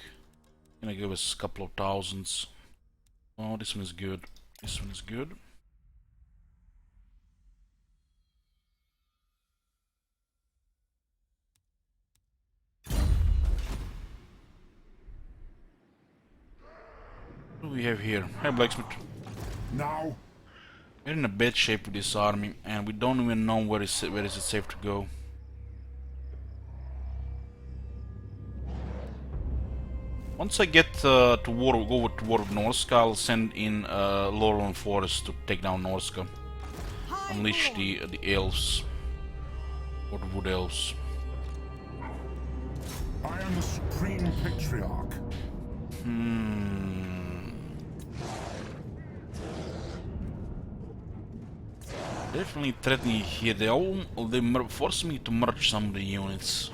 Gonna give us a couple of thousands. Oh, this one is good. This one is good. What do we have here? Hi, Blacksmith. Now, We're in a bad shape with this army, and we don't even know where is it safe to go. Once I get to war, go to war with Norska, I'll send in Laurel and Forest to take down Norska. Unleash the elves. Or the wood elves. I am the Supreme Patriarch. Definitely threatening here. They force me to merge some of the units.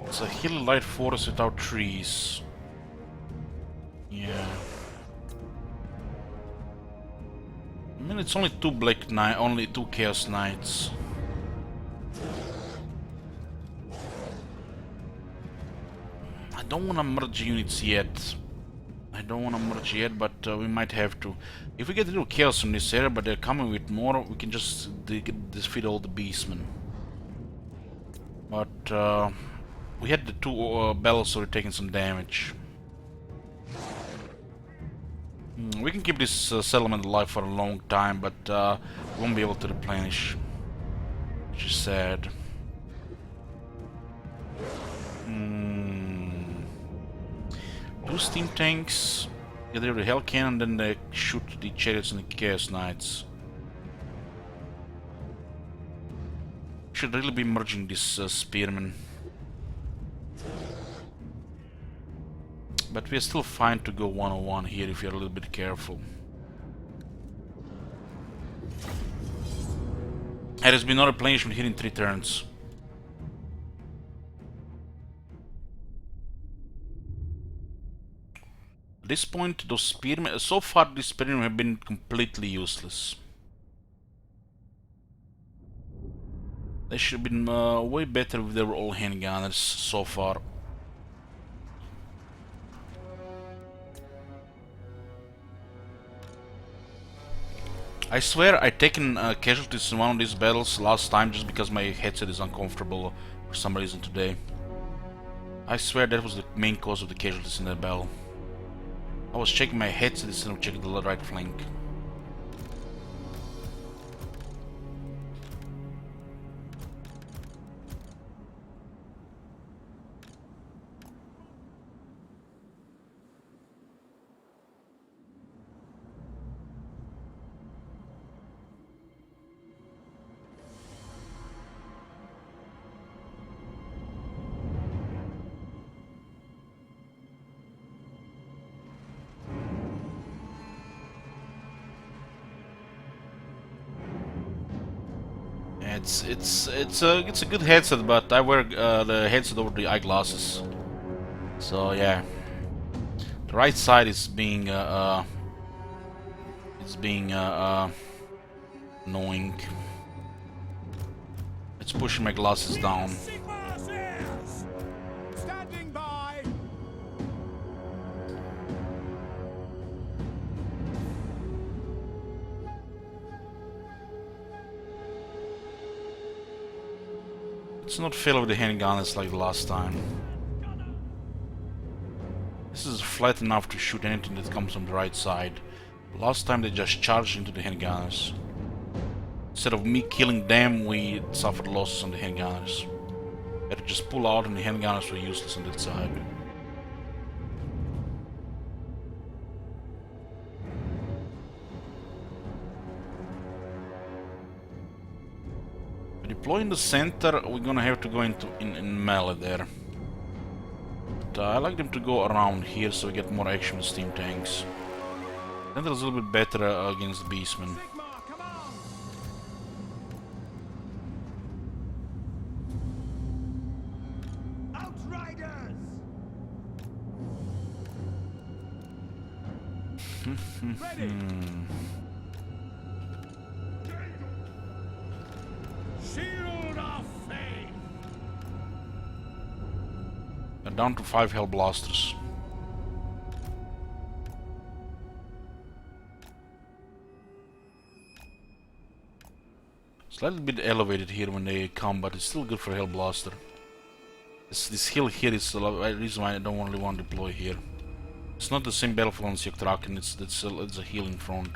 It's a hilly light forest without trees. Yeah. I mean, it's only only two Chaos Knights. I don't want to merge units yet. But we might have to. If we get a little chaos in this area, but they're coming with more, we can just defeat all the beastmen. But we had the two battles already taking some damage. We can keep this settlement alive for a long time, but we won't be able to replenish, which is sad. Two steam tanks, get rid of the Hell Cannon, then they shoot the chariots and the Chaos Knights. Should really be merging this spearmen. But we're still fine to go 101 here if you're a little bit careful. There has been no replenishment here in 3 turns. At this point, those spearmen, so far these spearmen have been completely useless. They should have been way better if they were all handgunners so far. I swear I'd taken casualties in one of these battles last time just because my headset is uncomfortable for some reason today. I swear that was the main cause of the casualties in that battle. I was checking my headset instead of checking the right flank. It's a good headset, but I wear the headset over the eyeglasses. So yeah, the right side is being annoying. It's pushing my glasses down. Standing by. Let's not fail with the handgunners like the last time. This is flat enough to shoot anything that comes from the right side. Last time they just charged into the handgunners. Instead of me killing them, we suffered losses on the handgunners. Had to just pull out and the handgunners were useless on that side. To deploy in the center, we're gonna have to go in melee there. But I like them to go around here so we get more action with steam tanks. Center is a little bit better against the beastmen. Sigmar, come on. Outriders. Ready. Shield of faith. Down to 5 Hell Blasters. Slightly bit elevated here when they come, but it's still good for Hell Blaster. This hill here is the reason why I don't really want to deploy here. It's not the same battlefield on Siegtraken, it's a hill in front.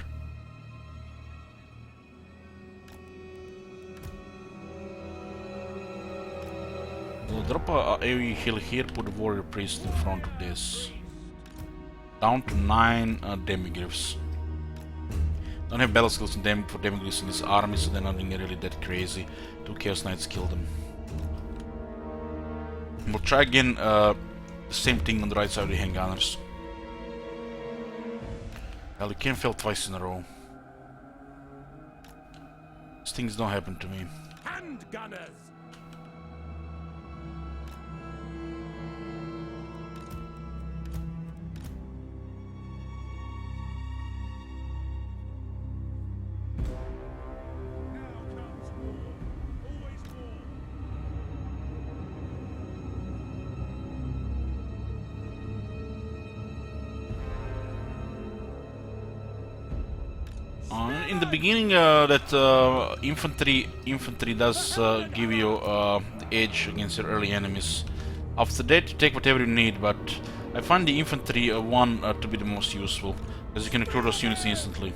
We'll drop a AoE hill here, put a warrior priest in front of this. Down to 9 demiglyphs. Don't have battle skills for demiglyphs in this army, so they're nothing really that crazy. 2 Chaos Knights kill them. We'll try again the same thing on the right side of the handgunners. Well, you can't fail twice in a row. These things don't happen to me. Handgunners! In the beginning, that infantry does give you the edge against your early enemies. After that, you take whatever you need, but I find the infantry one to be the most useful, because you can recruit those units instantly.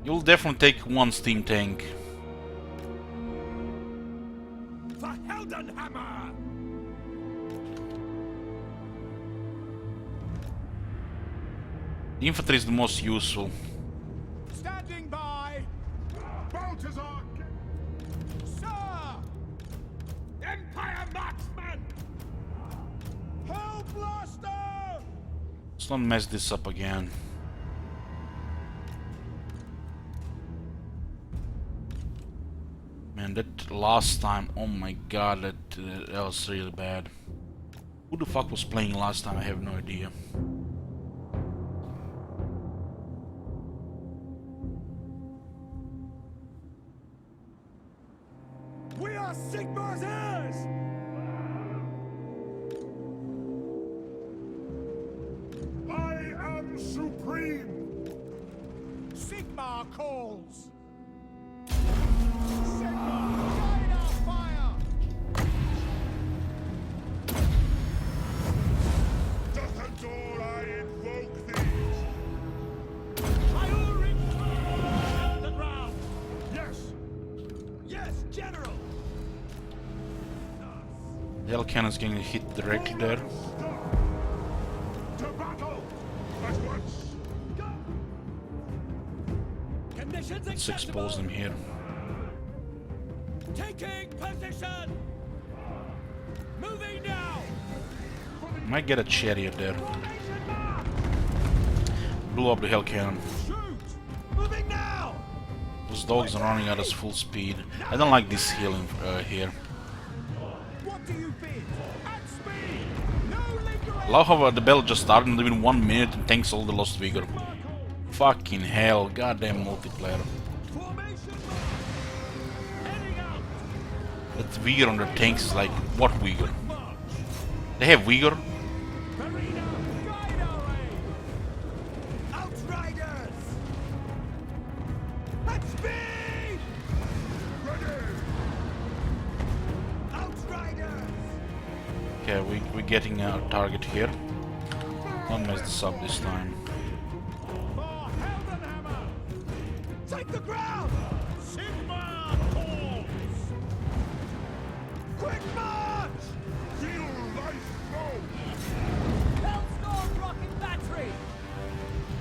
You'll definitely take one steam tank. For Heldenhammer! The infantry is the most useful. Standing by! Balthazar! Sir! Empire marksman! Hellblaster! Let's not mess this up again. Man, that last time, oh my god, that was really bad. Who the fuck was playing last time? I have no idea. We are Sigmar's heirs! I am supreme! Sigmar calls! Sigmar, guide our fire! Doth adore I invoke thee! I will return the ground! Yes! Yes, General! The Hell Cannon's getting hit directly there. To battle! At once! Conditions Let's expose them here. Taking position! Moving now! Might get a chariot there. Blew up the Hell Cannon. Shoot! Moving now! Those dogs are running at us full speed. I don't like this healing here. What do you bid? At speed! No lingering! Love how the battle just started and within 1 minute and tanks all the lost vigor. Fucking hell, goddamn multiplayer. Formation! Heading out! That vigor on their tanks is like, what vigor? March! They have vigor? Marina, guide our aid! Outriders! At speed! Ready! Outriders! Okay, we're getting a target here. Don't mess this up this time. For Heldenhammer! Take the ground! Sigmar calls! Quick march! Feel life flow! Hellstorm rocket battery!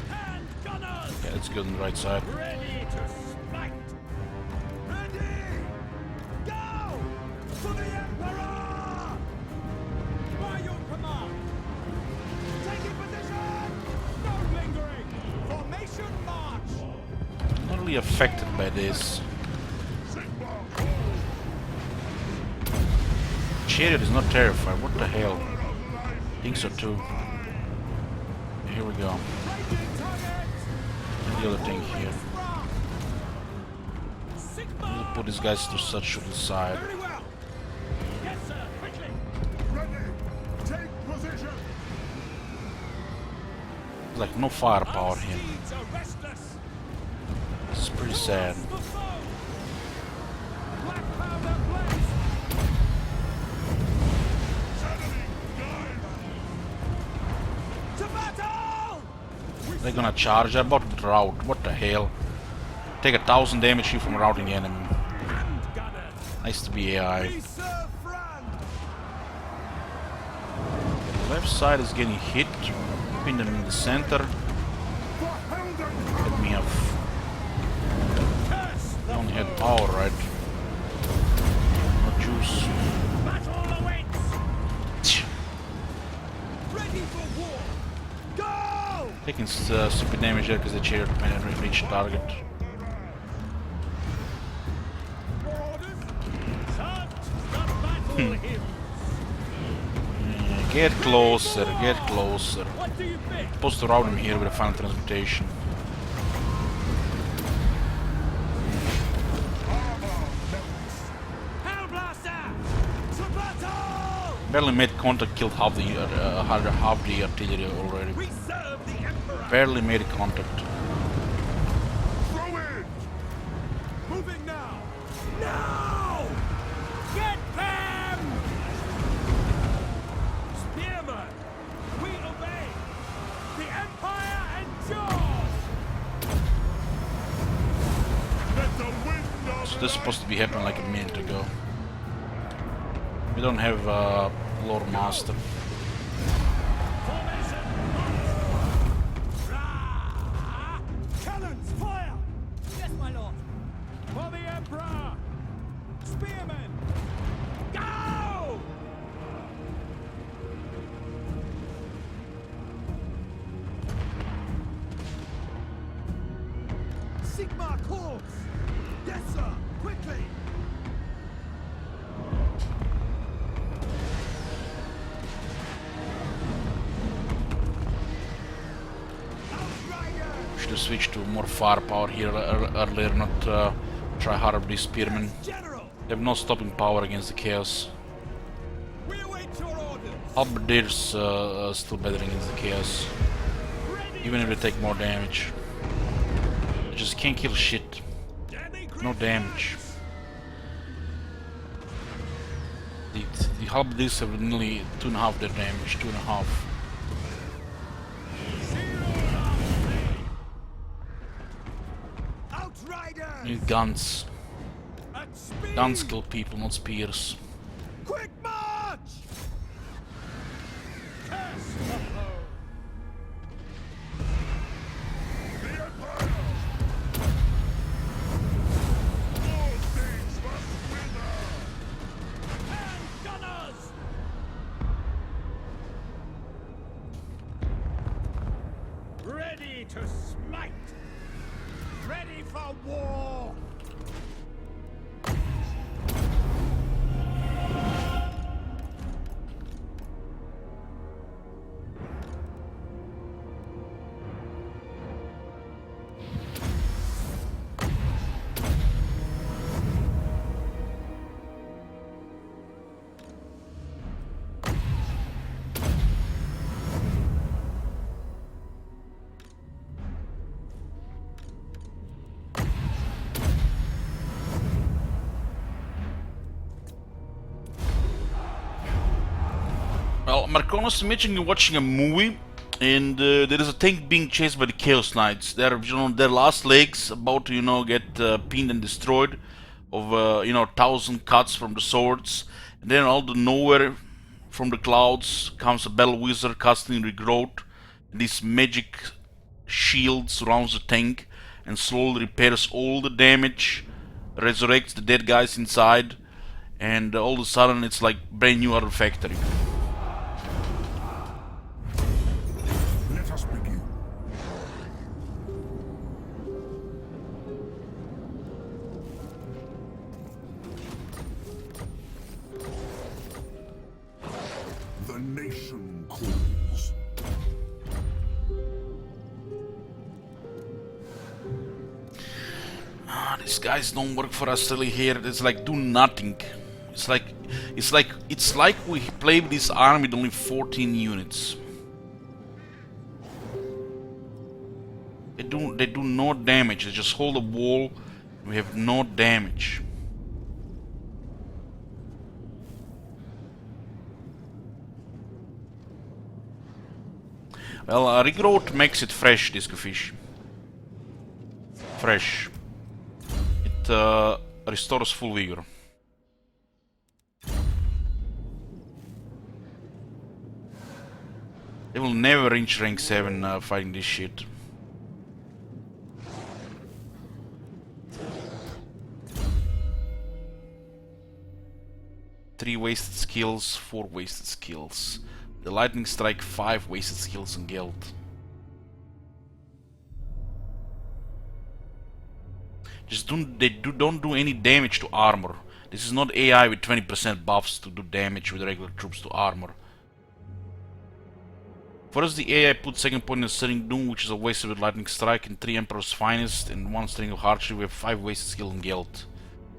Hand gunners! Yeah, let's go on the right side. Ready to smite! Ready! Go! For the Emperor! By your command! Taking position! No lingering! Formation march! Not really affected by this. Sigmar! Chariot is not terrified, what the hell? Think so too. Here we go. Raiding target! And the other thing here. Sprung! We'll Sigmar! put these guys to such to the side. Very well! Yes, sir! There's like no firepower Our here. steeds are restless. This is pretty sad. Towards the foe. Black powder blaze. To battle! They're gonna charge. They're about to rout. What the hell? Take 1,000 damage here from routing the enemy. Hand gunners. Nice to be AI. We serve France. The left side is getting hit. Pin them in the center. Let me have. Curse They the only had foe. power, right? No juice. Battle awaits. Ready for war. Go! Taking stupid damage there because they cheered and reached target. Orders. Chant the battle hymns. Get closer, get closer. What do you think? Supposed to route him here with a final transmutation. Hellblaster! To battle! Barely made contact, killed half the artillery already. We serve the Emperor! Barely made contact. Throw it! Moving now! Now! Get them! Spearmen! We obey! The Empire endures! Let the wind of So this is supposed to be happening like a minute ago. We don't have Lord Master. Formation! Rah! Cannons, fire! Yes, my lord! For the Emperor! Spearmen! Go! Sigma Corps! Yes, sir! Quickly! Should have switched to more firepower here earlier, not try hard with these spearmen. General! They have no stopping power against the chaos. We await your orders! Halberdiers still better against the chaos, Ready! even if they take more damage. They just can't kill shit. No damage. The halberdiers have nearly 2.5 their damage, 2.5. Outriders! Need guns. At speed! Guns kill people, not spears. Quick march! Curse the foe! the Empire! All things must wither! Hand gunners! Ready to smite! Ready for war! Well, Marconis, imagine you're watching a movie and there is a tank being chased by the Chaos Knights. They're, their last legs about to, get pinned and destroyed of, 1,000 cuts from the swords. And then out of nowhere, from the clouds, comes a battle wizard casting regrowth. And this magic shield surrounds the tank and slowly repairs all the damage, resurrects the dead guys inside, and all of a sudden it's like brand new out of the factory. Let us begin. The nation calls. These guys don't work for us really here. It's like do nothing. It's like we play with this army with only 14 units. They do no damage. They just hold a wall. We have no damage. Well, regrowth makes it fresh, disco fish. Fresh. It restores full vigor. They will never reach rank 7 fighting this shit. Three wasted skills, 4 wasted skills. The lightning strike, 5 wasted skills on guild. Just don't do any damage to armor. This is not AI with 20% buffs to do damage with regular troops to armor. For us, the AI put second point in Stirring Doom, which is a wasted with lightning strike, and 3 Emperor's Finest, and 1 string of archery. We have 5 wasted skill on guild.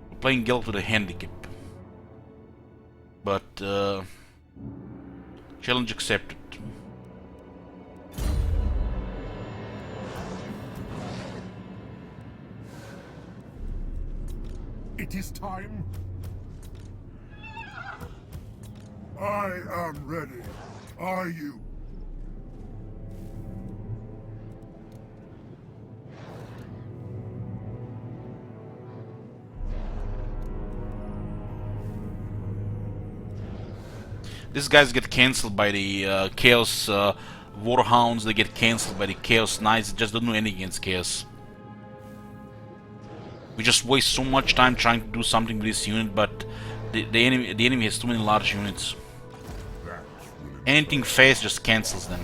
We're playing guild with a handicap. But challenge accepted. It is time. I am ready. Are you? These guys get cancelled by the Chaos Warhounds, they get cancelled by the Chaos Knights, they just don't do anything against Chaos. We just waste so much time trying to do something with this unit, but the enemy has too many large units. Anything fast just cancels them.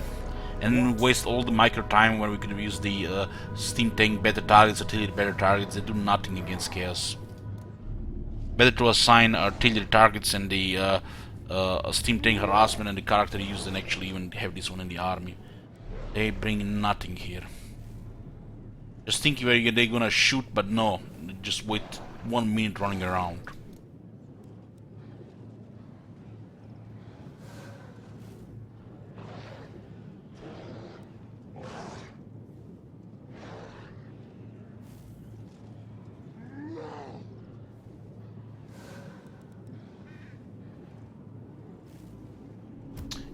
And then we waste all the micro time where we could have used the steam tank better targets, artillery better targets. They do nothing against Chaos. Better to assign artillery targets and the steam tank harassment and the character used than actually even have this one in the army. They bring nothing here. Just think where they're gonna shoot, but no, just wait 1 minute running around.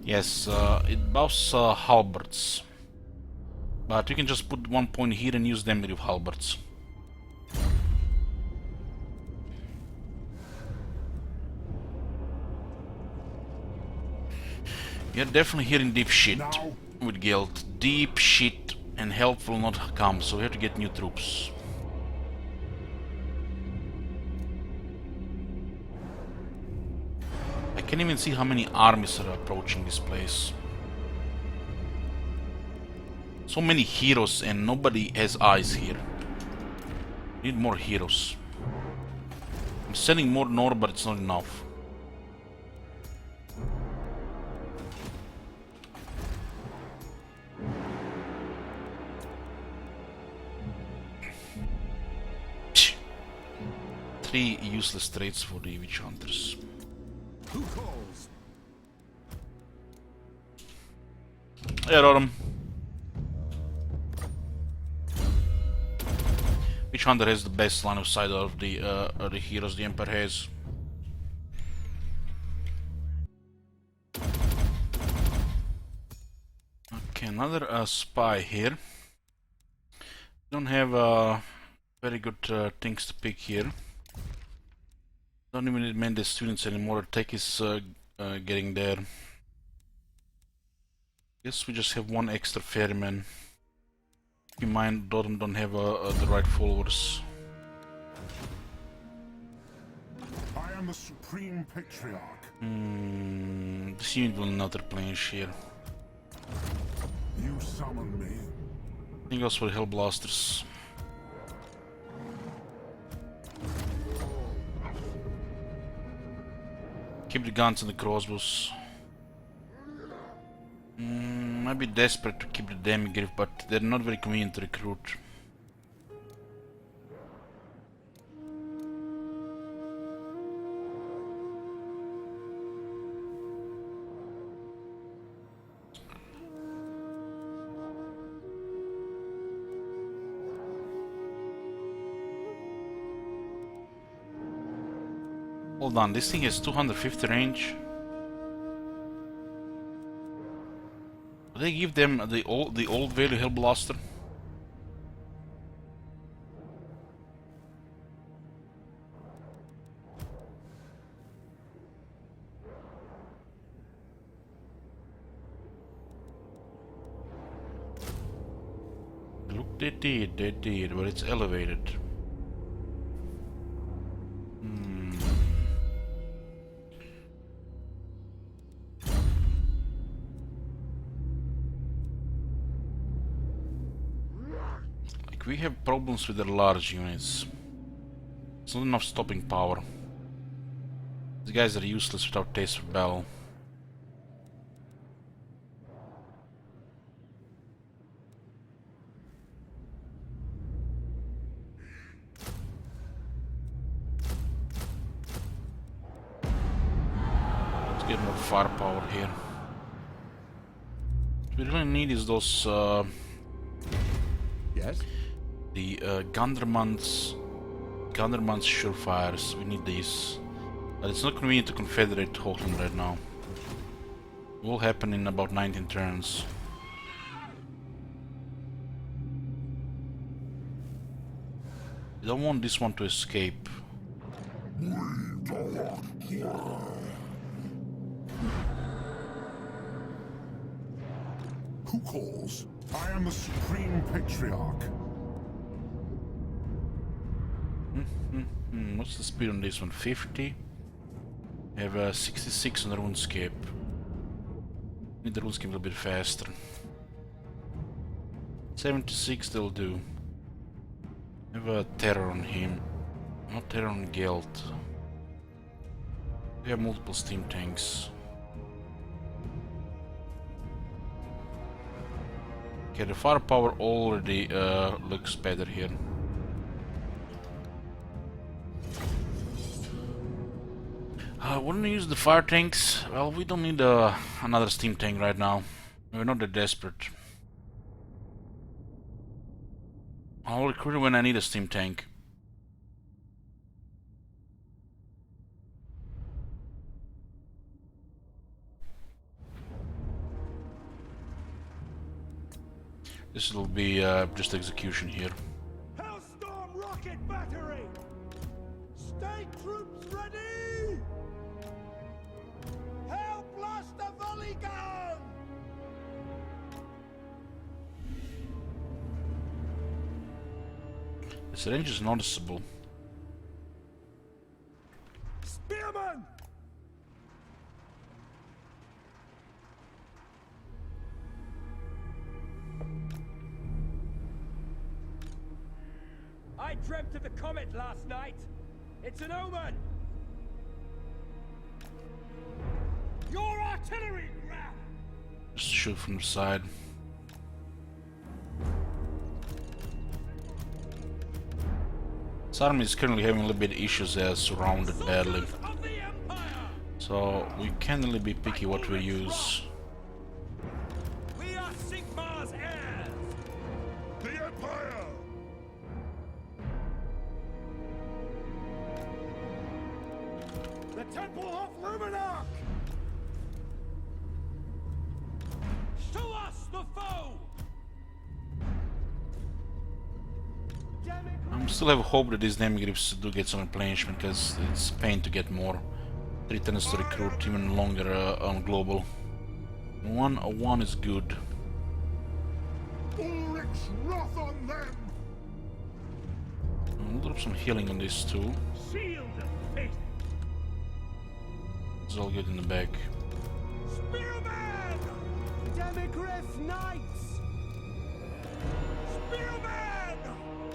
Yes, it buffs halberds. But you can just put 1 point here and use them with halberds. You're definitely hearing deep shit with guild. Deep shit, and help will not come, so we have to get new troops. I can't even see how many armies are approaching this place. So many heroes and nobody has eyes here. Need more heroes. I'm sending more north, but it's not enough. Three useless traits for the witch hunters. Who calls? Yeah, Roram. Witch hunter has the best line of sight out of the heroes the Emperor has. Okay, another spy here. Don't have very good things to pick here. Don't even need Mendes students anymore. Tech is getting there. Guess we just have 1 extra ferryman. Keep in mind, Dodom don't have the right followers. I am the Supreme Patriarch. This unit will not replenish here. You summon me. I think also for Hellblasters. Keep the guns and the crossbows. Might be desperate to keep the Demigriff, but they're not very convenient to recruit. Hold on, this thing has 250 range. Do they give them the old value Hellblaster? Look, they did, but it's elevated. Like, we have problems with the large units. It's not enough stopping power. These guys are useless without taste of battle. Get more firepower here. What we really need is those Yes? the Gunderman's surefires. We need these. But it's not convenient to confederate Hoagland right now. It will happen in about 19 turns. You don't want this one to escape. Who calls? I am the Supreme Patriarch. What's the speed on this one? 50? I have 66 on the RuneScape. Need the RuneScape a little bit faster. 76 they'll do. I have a terror on him. Not terror on Gelt. We have multiple steam tanks. Okay, the firepower already looks better here. Wouldn't we use the fire tanks? Well, we don't need another steam tank right now. We're not that desperate. I'll recruit when I need a steam tank. This will be just execution here. Hellstorm rocket battery! Stay troops ready! Hell blaster volley gun! This range is noticeable. Spearman! I dreamt of the comet last night. It's an omen. Your artillery, Graf! Just shoot from the side. This army is currently having a little bit of issues as surrounded badly. Of the Empire! So we can't really be picky what we use. We are Sigmar's heirs! The Empire! The Temple of Luminarch! To us, the foe! I still have hope that these name grips do get some replenishment, because it's pain to get more. 3 turns to recruit even longer on global. 101 is good. Ulrich's wrath on them! We'll drop some healing on this too. Shield of Faith! It's all good in the back. Spearman! Demigriff Knights! Spearman!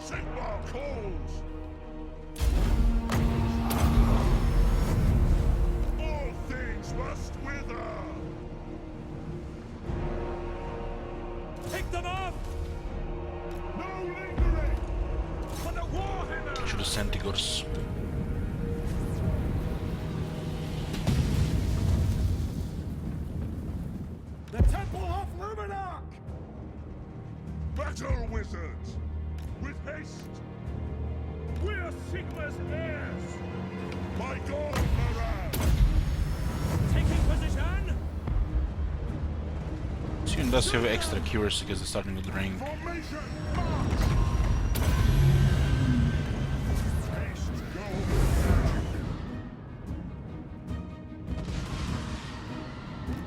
Sigmar calls! All things must wither! Pick them up! No lingering! For the Warhammer! Should have Centigors. The Temple of Luminarch! Battle wizards! With haste! We're Sigma's heirs! My God, Moran! Taking position. Soon does have extra accuracy because it's starting to drain. Formation, march! Haste, go!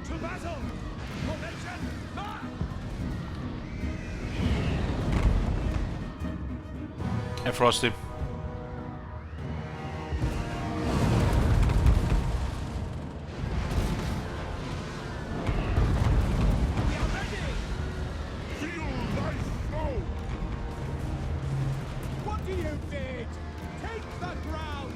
To battle. Formation. March. Hey Frosty. We are ready. Feel life flow! What do you bid? Take the ground!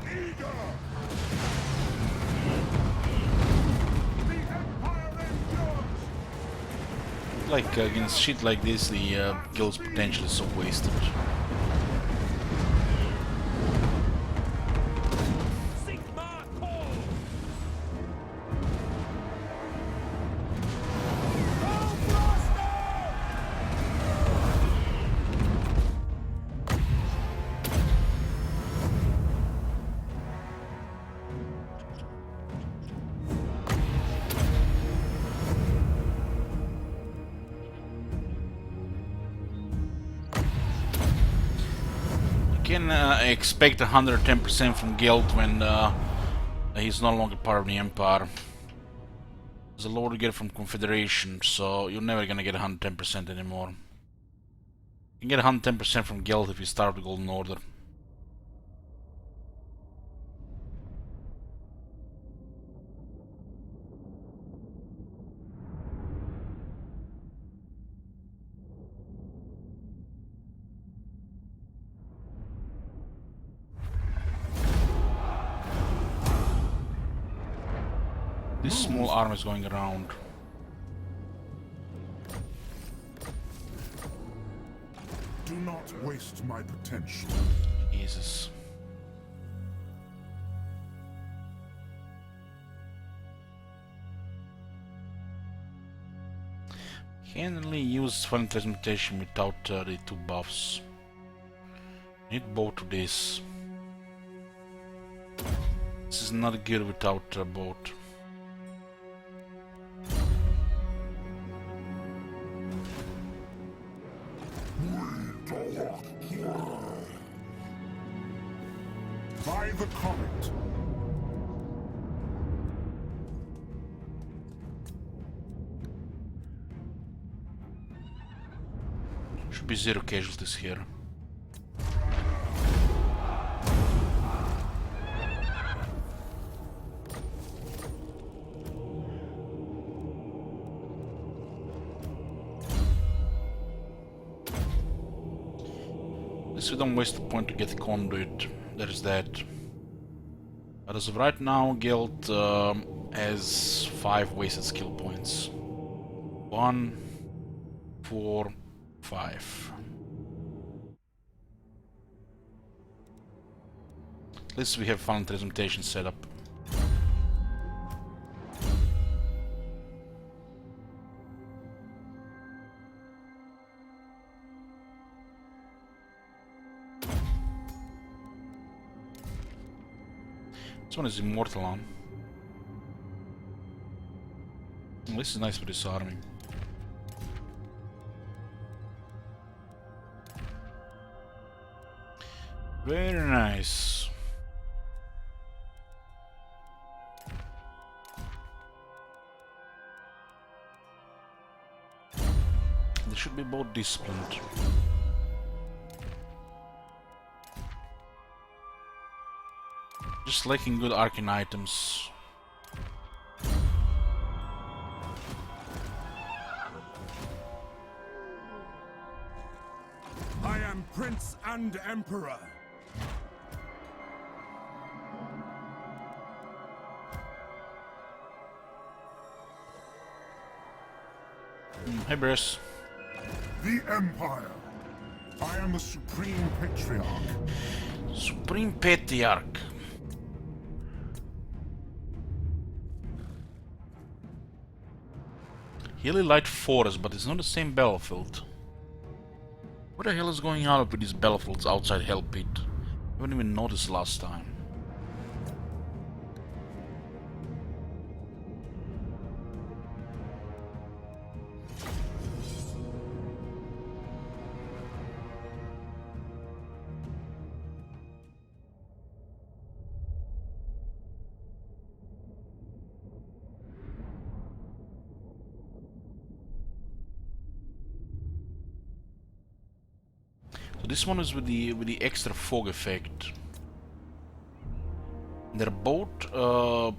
Eager! The Empire endures! Like against shit like this, the guild's potential is so wasted. Sigma calls. You can expect 110% from guild when he's no longer part of the Empire. There's a lot to get from Confederation, so you're never gonna get 110% anymore. You can get 110% from guild if you start the Golden Order. This small arm is going around. Do not waste my potential. Jesus. Can't really use Final Transmutation without the two buffs. Need both of these. This is not good without both. By the comet. Should be 0 casualties here. At least we don't waste the point to get the conduit. There's that. But as of right now, guild has 5 wasted skill points. 1, 4, 5. At least we have Final Transmutation set up. This one is immortal on. Well, this is nice for disarming. Very nice. They should be both disciplined. Just lacking good arcane items. I am Prince and Emperor. Hey, Bruce. The Empire. I am the Supreme Patriarch. Supreme Patriarch. Hilly Light Forest, but it's not the same battlefield. What the hell is going on with these battlefields outside Hell Pit? I haven't even noticed last time. So this one is with the extra fog effect. They're both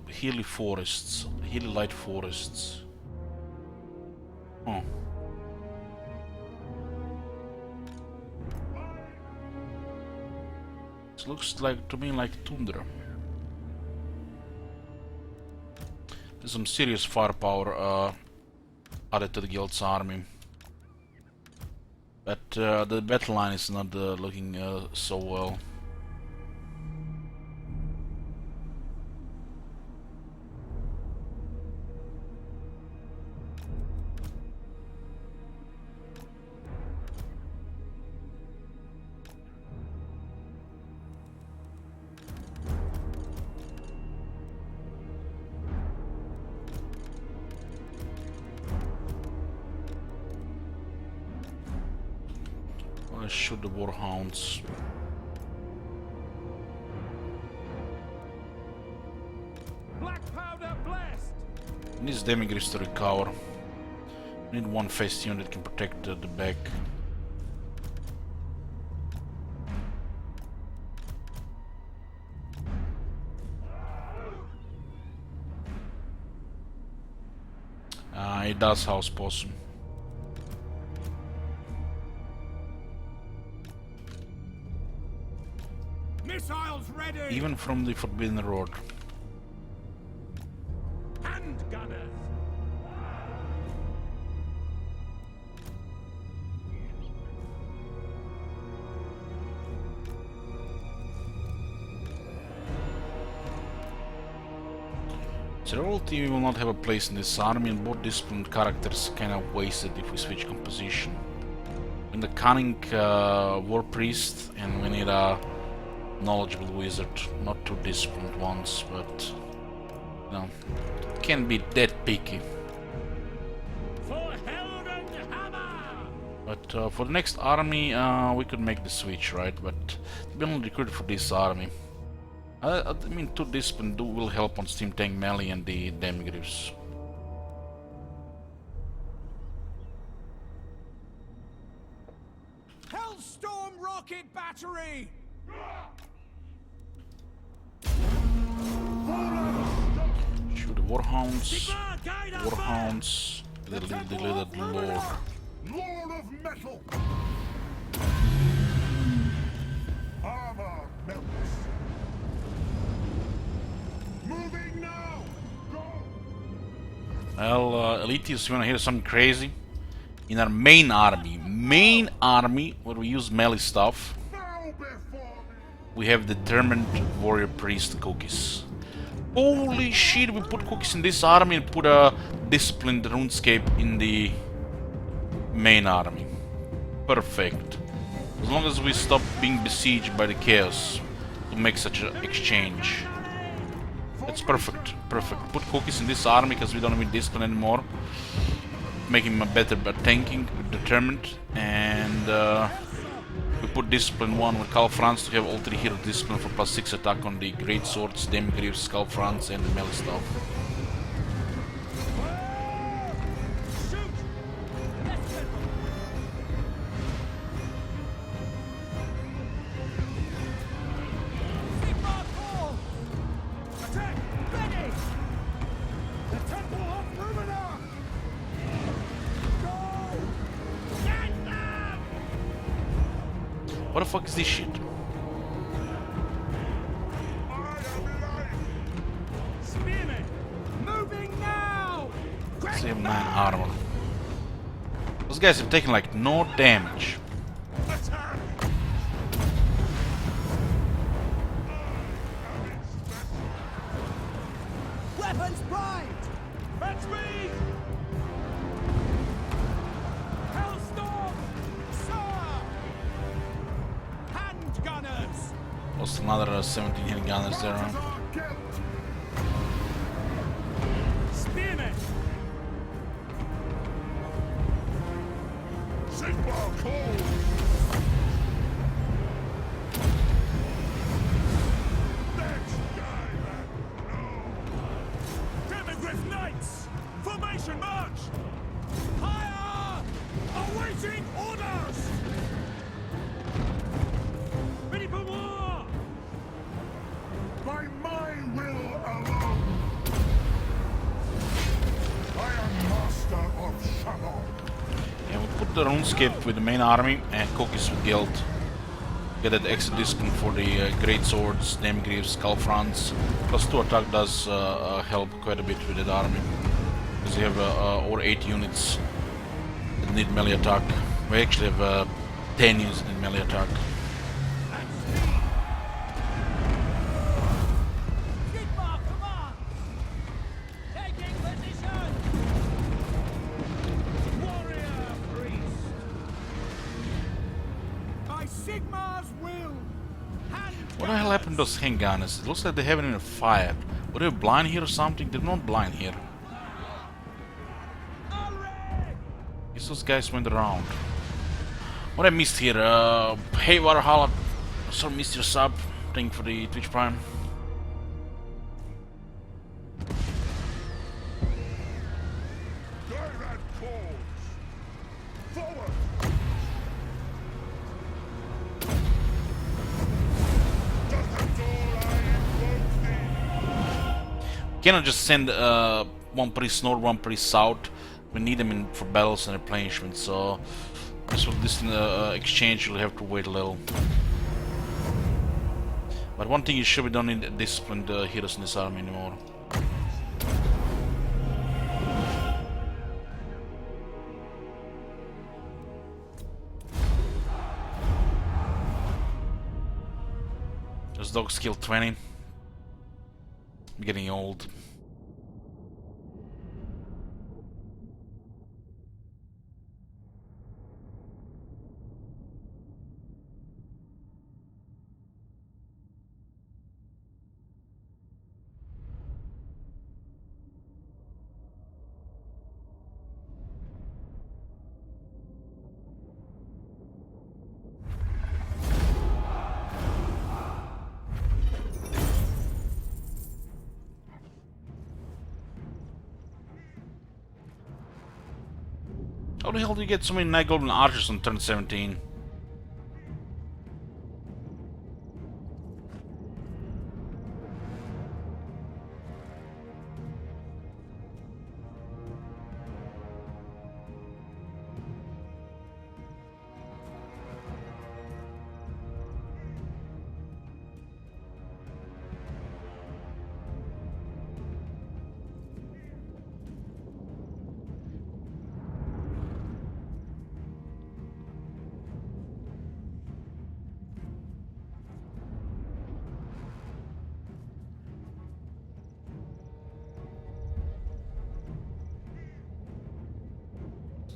hilly forests, hilly light forests. Oh. This looks like to me like tundra. There's some serious firepower added to the guild's army. But the battle line is not looking so well. Let's shoot the warhounds. Black powder blast! Needs demigriffs to recover. Need one fast unit that can protect the back. It does house possum. Missiles ready! Even from the Forbidden Road. Hand gunners! Serality will not have a place in this army, and both disciplined characters kinda wasted if we switch composition. In the cunning war priest, and we need a knowledgeable wizard, not two disciplined ones, but you know, can't be that picky. For Heldenhammer! But for the next army, we could make the switch, right? But we only recruited for this army. I mean, two discipline will help on Steam Tank Melee and the Demigriffs. Hellstorm rocket battery! Shoot the Warhounds. Warhounds. The Lord. Lord of Metal! Armor melts. Moving now! Go! Well, Elitius, you wanna hear something crazy? In our main army, where we use melee stuff, Bow before me! we have determined warrior priest cookies. Holy shit, we put cookies in this army and put a disciplined RuneScape in the main army. Perfect. As long as we stop being besieged by the chaos to make such an exchange. That's perfect, perfect. Put cookies in this army because we don't need discipline anymore. Make him a better at tanking, determined, and we put discipline 1 with Calfrance to have all 3 hero discipline for +6 attack on the great swords, Demigriffs, Calfrance, and the melee stuff. Attack! Ready! The Temple of Rumina! Go! Get them! What the fuck is this shit? Spearmen! Moving now! They have 9 armor. Those guys have taken like no damage. Attack! Weapons primed! That's me! Lost another 17 handgunners there. Huh? Spearmen! Sigmar close! Next guy, man! Demogryph Knights! Formation march! Higher! Awaiting orders! Ready for war! By my will alone! I am master of Shamon! Yeah, we'll put the RuneScape with the main army and Cookies with Guild. Get that extra discount for the Great Swords, Namegreaves, Skullfronts. Plus 2 attack does help quite a bit with that army. Because you have over 8 units that need melee attack. We actually have 10 units that need melee attack. Sigmar, come on! Taking position! Warrior priest! By Sigmar's will! What the hell happened to those handgunners? It looks like they haven't even fired. Were they blind here or something? They're not blind here. Guess those guys went around. What I missed here? Hey Waterhala, sorry missed your sub. Thank you for the Twitch Prime. Direct cause! Forward! Duckador, I invoke thee! Cannot just send one priest north, one priest south. We need them in for battles and replenishment, so this exchange you'll have to wait a little. But one thing is sure, we don't need disciplined heroes in this army anymore. Those dogs killed 20. I'm getting old. How the hell do you get so many Night Golden Archers on turn 17?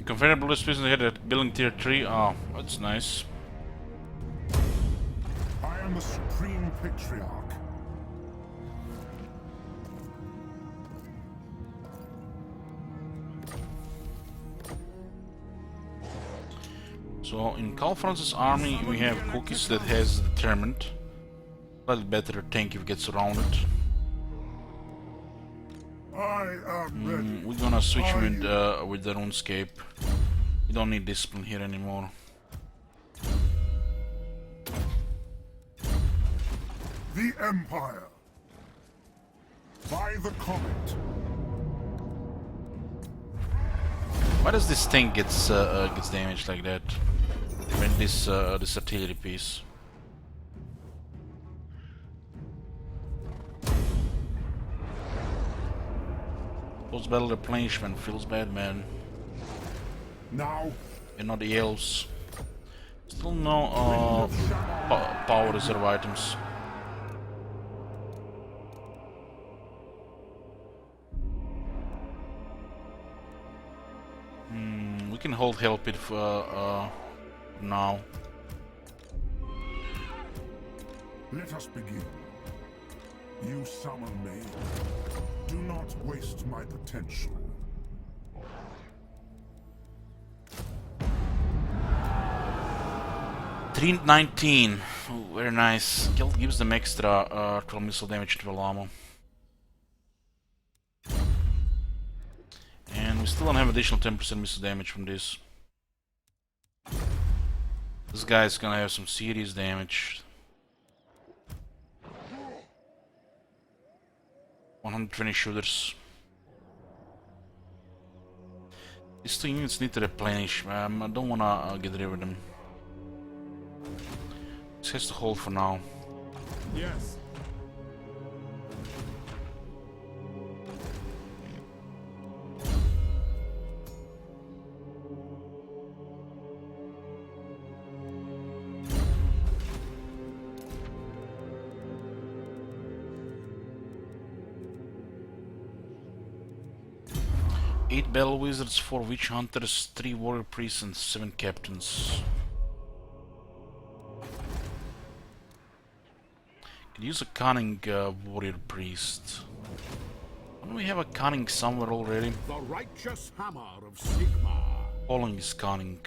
Confederate Blue Prison had a building tier 3. Oh, that's nice. I am the Supreme Patriarch. So in Karl Franz's army we have Cookies that has Determined. Slightly better tank if it gets surrounded. I am ready. We're gonna switch with the RuneScape. You don't need Discipline here anymore. The Empire. By the comet. Why does this tank gets damaged like that? When this artillery piece. Post battle replenishment feels bad, man. Now, And not the elves. Still no power reserve items. We can hold help it for now. Let us begin. You summon me. Do not waste my potential. $319. Ooh, very nice. Guild gives them extra 12 missile damage to 12 ammo. And we still don't have additional 10% missile damage from this. This guy's gonna have some serious damage. 120 shooters. These two units need to replenish. I don't wanna get rid of them. This has to hold for now. Yes. Eight battle wizards, 4 witch hunters, 3 warrior priests, and 7 captains. Could use a cunning warrior priest. Don't we have a cunning somewhere already? The righteous hammer of Sigmar. Falling is cunning.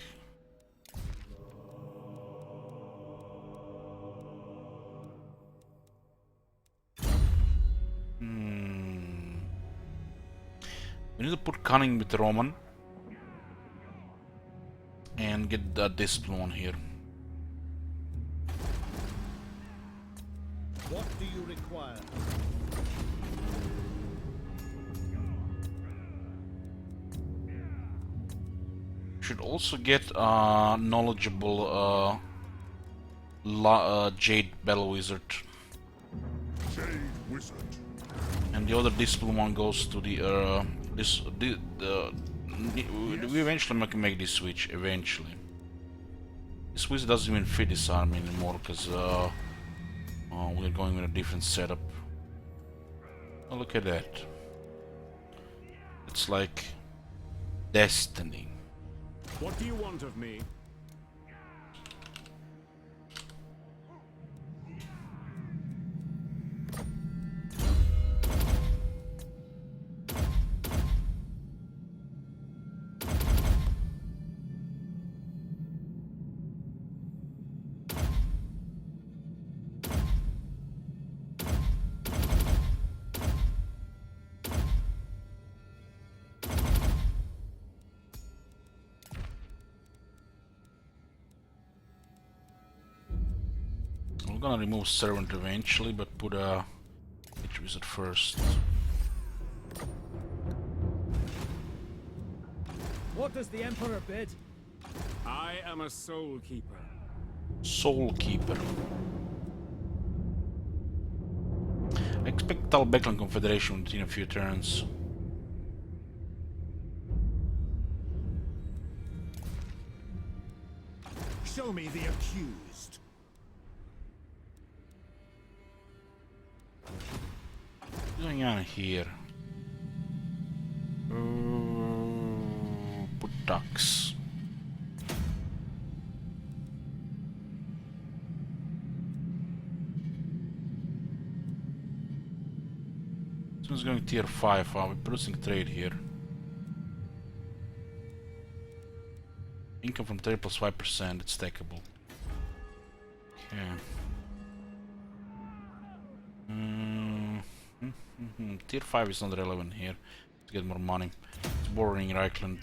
We need to put cunning with Roman and get that discipline one here. What do you require? Should also get knowledgeable Jade Battle Wizard. Jade Wizard. And the other discipline one goes to the we eventually can make this switch eventually. This wizard doesn't even fit this army anymore because we're going with a different setup. Oh, look at that. It's like destiny. What do you want of me? I'm gonna remove servant eventually, but put a witch wizard first. What does the Emperor bid? I am a soul keeper. Soul Keeper. I expect Tal Backland Confederation within a few turns. Show me the accused. What's going on here? Put ducks. This one's going tier 5. We're producing trade here. Income from trade plus 5%. It's stackable. Okay. Tier 5 is not relevant here to get more money. It's borrowing Reichland.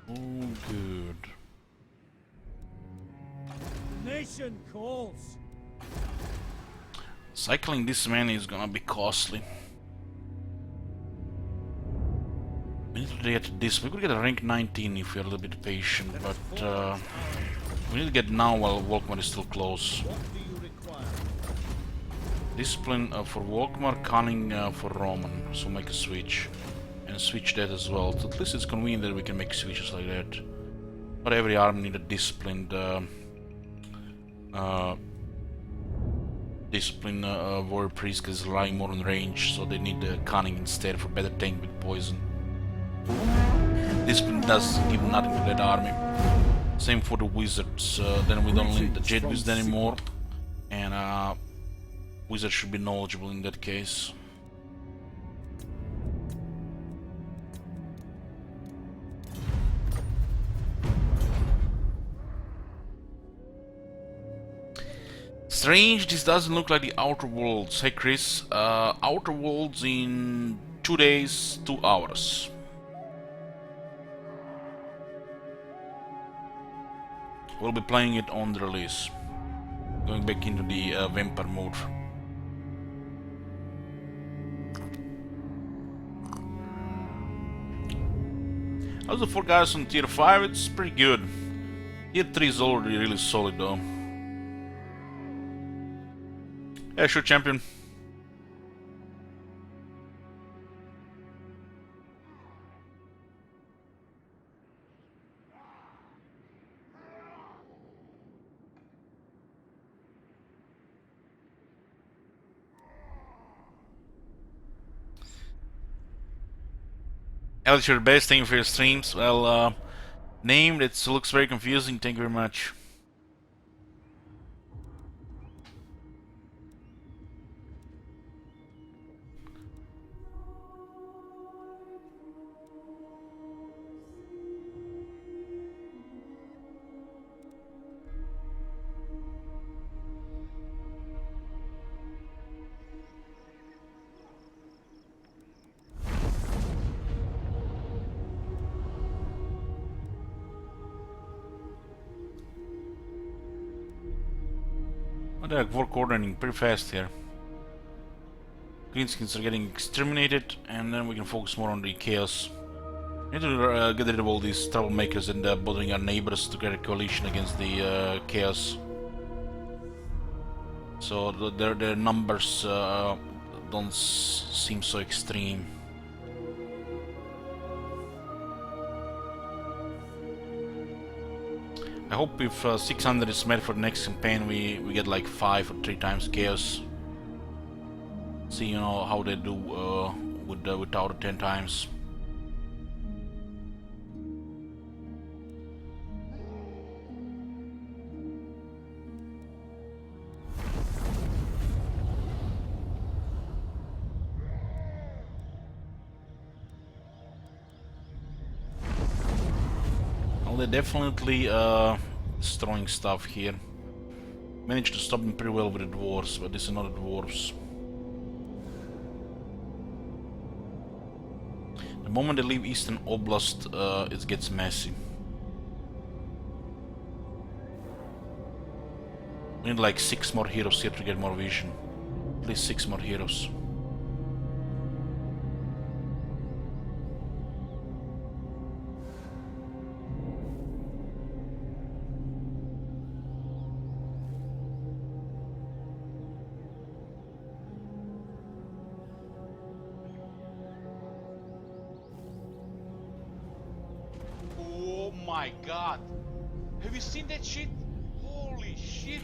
Oh, good. Nation calls. Cycling this man is gonna be costly. We need to get this. We could get a rank 19 if we're a little bit patient, but we need to get now while Volkmar is still close. What do you require? Discipline for Volkmar, cunning for Roman. So make a switch. And switch that as well. So at least it's convenient that we can make switches like that. Not every army need a disciplined warrior priest because it's relying more on range, so they need cunning instead for better tank with poison. Discipline does give nothing to that army. Same for the wizards. Then we don't need the jet wizard anymore, and wizards should be knowledgeable in that case. Strange, this doesn't look like the Outer Worlds. Hey Chris, Outer Worlds in 2 days, 2 hours. We'll be playing it on the release. Going back into the vampire mode. How's the 4 guys on tier 5? It's pretty good. Tier 3 is already really solid though. Yeah, sure, champion. Alex, your best, thank you for your streams. Well, name that looks very confusing, thank you very much. They're work coordinating pretty fast here. Greenskins are getting exterminated, and then we can focus more on the chaos. We need to get rid of all these troublemakers and bothering our neighbors to get a coalition against the chaos. So their numbers don't seem so extreme. I hope if 600 is met for the next campaign, we get like 5 or 3 times chaos. See, you know how they do with Tower 10 times. Well, they're definitely destroying stuff here. Managed to stop them pretty well with the dwarves, but this is not the dwarves. The moment they leave Eastern Oblast, it gets messy. We need like 6 more heroes here to get more vision. At least 6 more heroes. Oh my god! Have you seen that shit? Holy shit!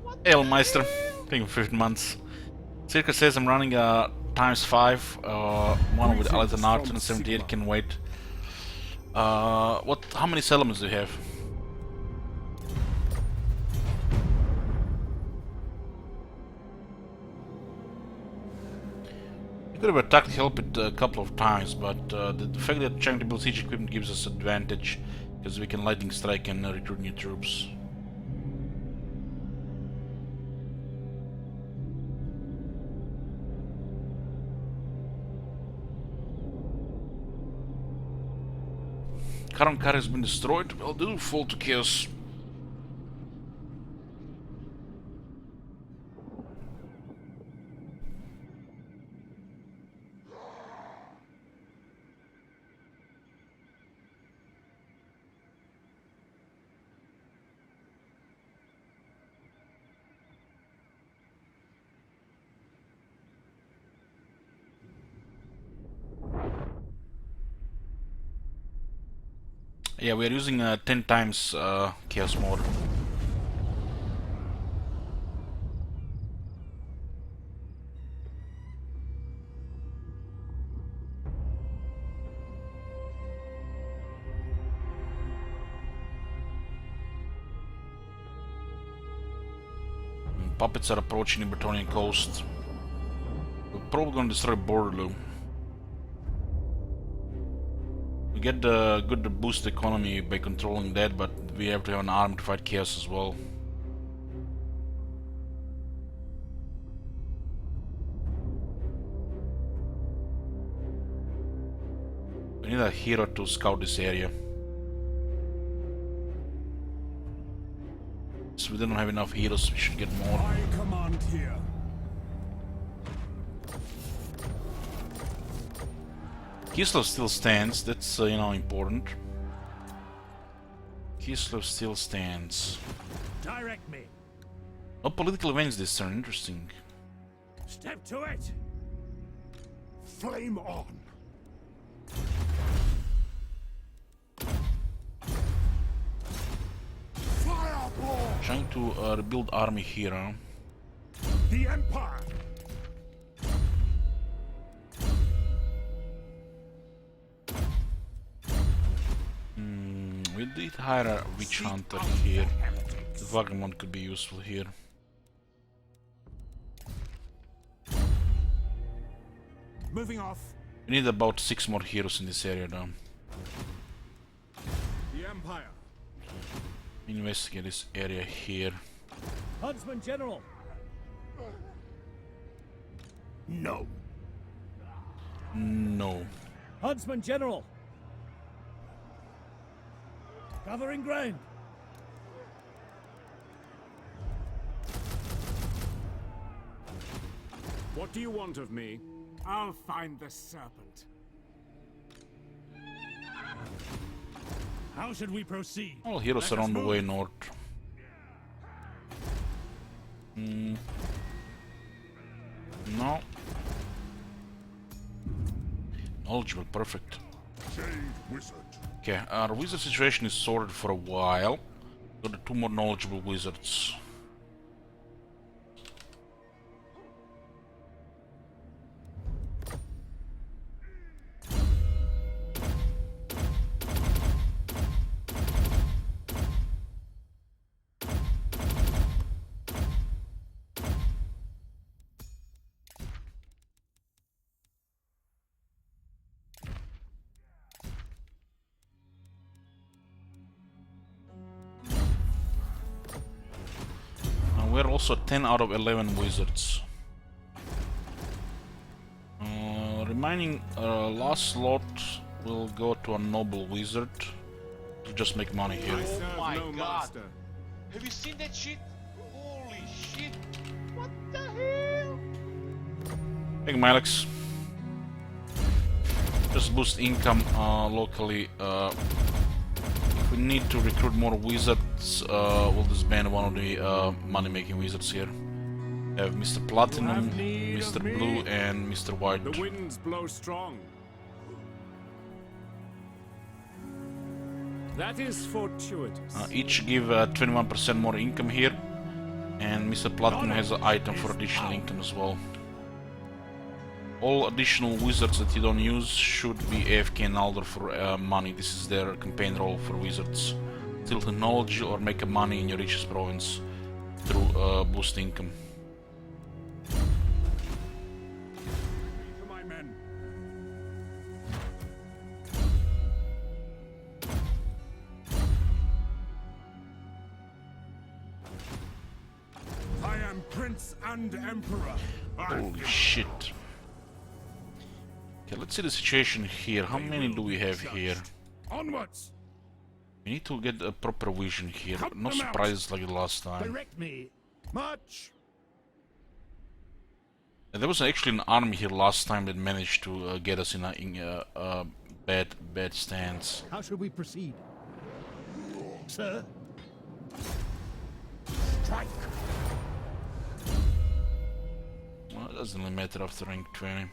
What the Elmeister, hell? thank you for 15 months. Circa says I'm running a ×5, one with Alexander Narton, 78 can wait. How many settlements do you have? You could have attacked help it a couple of times, but the fact that trying to build siege equipment gives us advantage, because we can lightning strike and recruit new troops. Karankar has been destroyed. Well, they will fall to chaos. Yeah, we are using 10 times chaos mode. puppets are approaching the Bretonian coast. We're probably gonna destroy Bordeloo. We get the good to boost the economy by controlling that, but we have to have an army to fight chaos as well. We need a hero to scout this area. So we don't have enough heroes, we should get more. I command here. Kislev still stands, that's you know, important. Kislev still stands. Direct me. No political events this turn, interesting. Step to it. Flame on. Fireball. Trying to rebuild army here, huh? The Empire. We did hire a witch hunter here. The vagabond could be useful here. Moving off. We need about 6 more heroes in this area though. The Empire. Investigate this area here. Huntsman General. No. No. Huntsman General. Covering ground. What do you want of me? I'll find the serpent. How should we proceed? All heroes are on the way north. No. Knowledgeable, perfect. Jade Wizard. Okay, our wizard situation is sorted for a while. Got the 2 more knowledgeable wizards. We're also 10 out of 11 wizards. Remaining last slot will go to a noble wizard to just make money here. I serve my no God. master. Have you seen that shit? Holy shit! What the hell? Thank you, Alex. Just boost income locally. If we need to recruit more wizards, we'll disband one of the money-making wizards here. We have Mr. Platinum, need Mr. of me? Blue, and Mr. White. The winds blow strong. That is fortuitous. Each give 21% more income here, and Mr. Platinum has an item for additional income as well. All additional wizards that you don't use should be AFK and Alder for money. This is their campaign role for wizards. Tilt knowledge or make a money in your richest province through boost income. To my men. I am Prince and Emperor. Holy shit. Okay, let's see the situation here. How many do we have here? Onwards. We need to get a proper vision here. Cut No them out. surprises like the last time. Direct me. March. And there was actually an army here last time that managed to get us in a bad stance. How should we proceed? Sir? Strike. Well, it doesn't really matter after rank 20.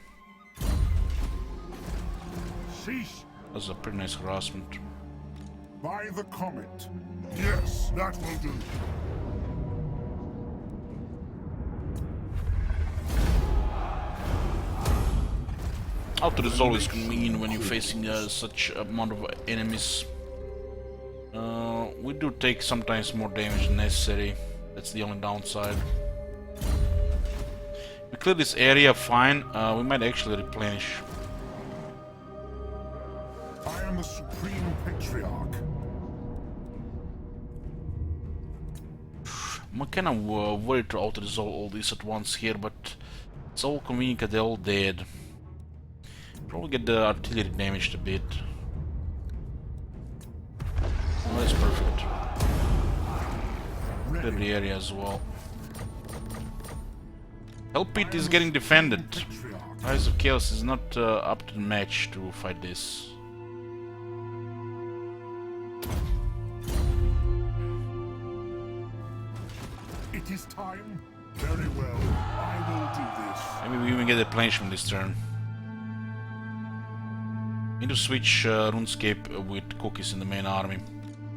Sheesh. That's a pretty nice harassment. By the comet. Yes, that will do. Auto is always convenient when you're facing such amount of enemies. We do take sometimes more damage than necessary. That's the only downside. We clear this area fine. We might actually replenish. I am the Supreme Patriarch. I'm kind of worried to auto-resolve all this at once here, but it's all convenient that they're all dead. Probably get the artillery damaged a bit. Oh, that's perfect. Clear the area as well. Hell Pit is getting defended. Rise of Chaos is not up to the match to fight this. It is time. Very well. I will do this. Maybe we even get a replenishment this turn. Need to switch RuneScape with cookies in the main army.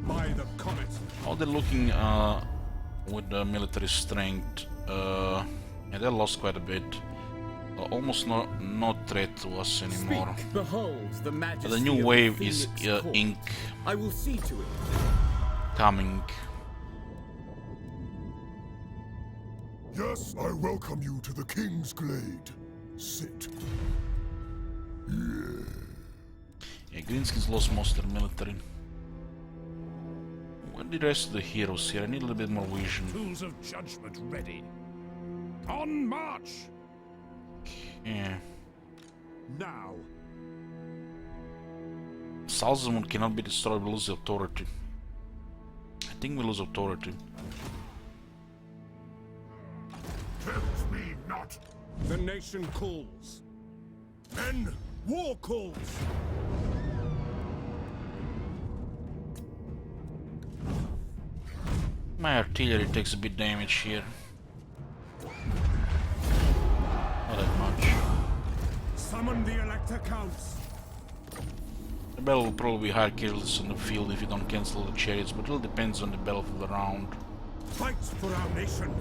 By the comet. Oh, they're looking with the military strength. Yeah, they lost quite a bit. Almost no threat to us anymore. Speak. Behold the majesty The new of wave the is Phoenix Court. ink I will see to it. coming. Yes, I welcome you to the King's Glade. Sit. Yeah, Greenskins lost most of their military. Where are the rest of the heroes here? I need a little bit more vision. Tools of judgment ready. On march! Yeah. Now. Salzamund cannot be destroyed, we lose authority. I think we lose authority. Tempt me not. The nation calls. Men, war calls. My artillery takes a bit damage here. Not that much. Summon the Elector Counts. The battle will probably be higher casualties on the field if you don't cancel the chariots, but it all depends on the battle of the round. Fight for our nation.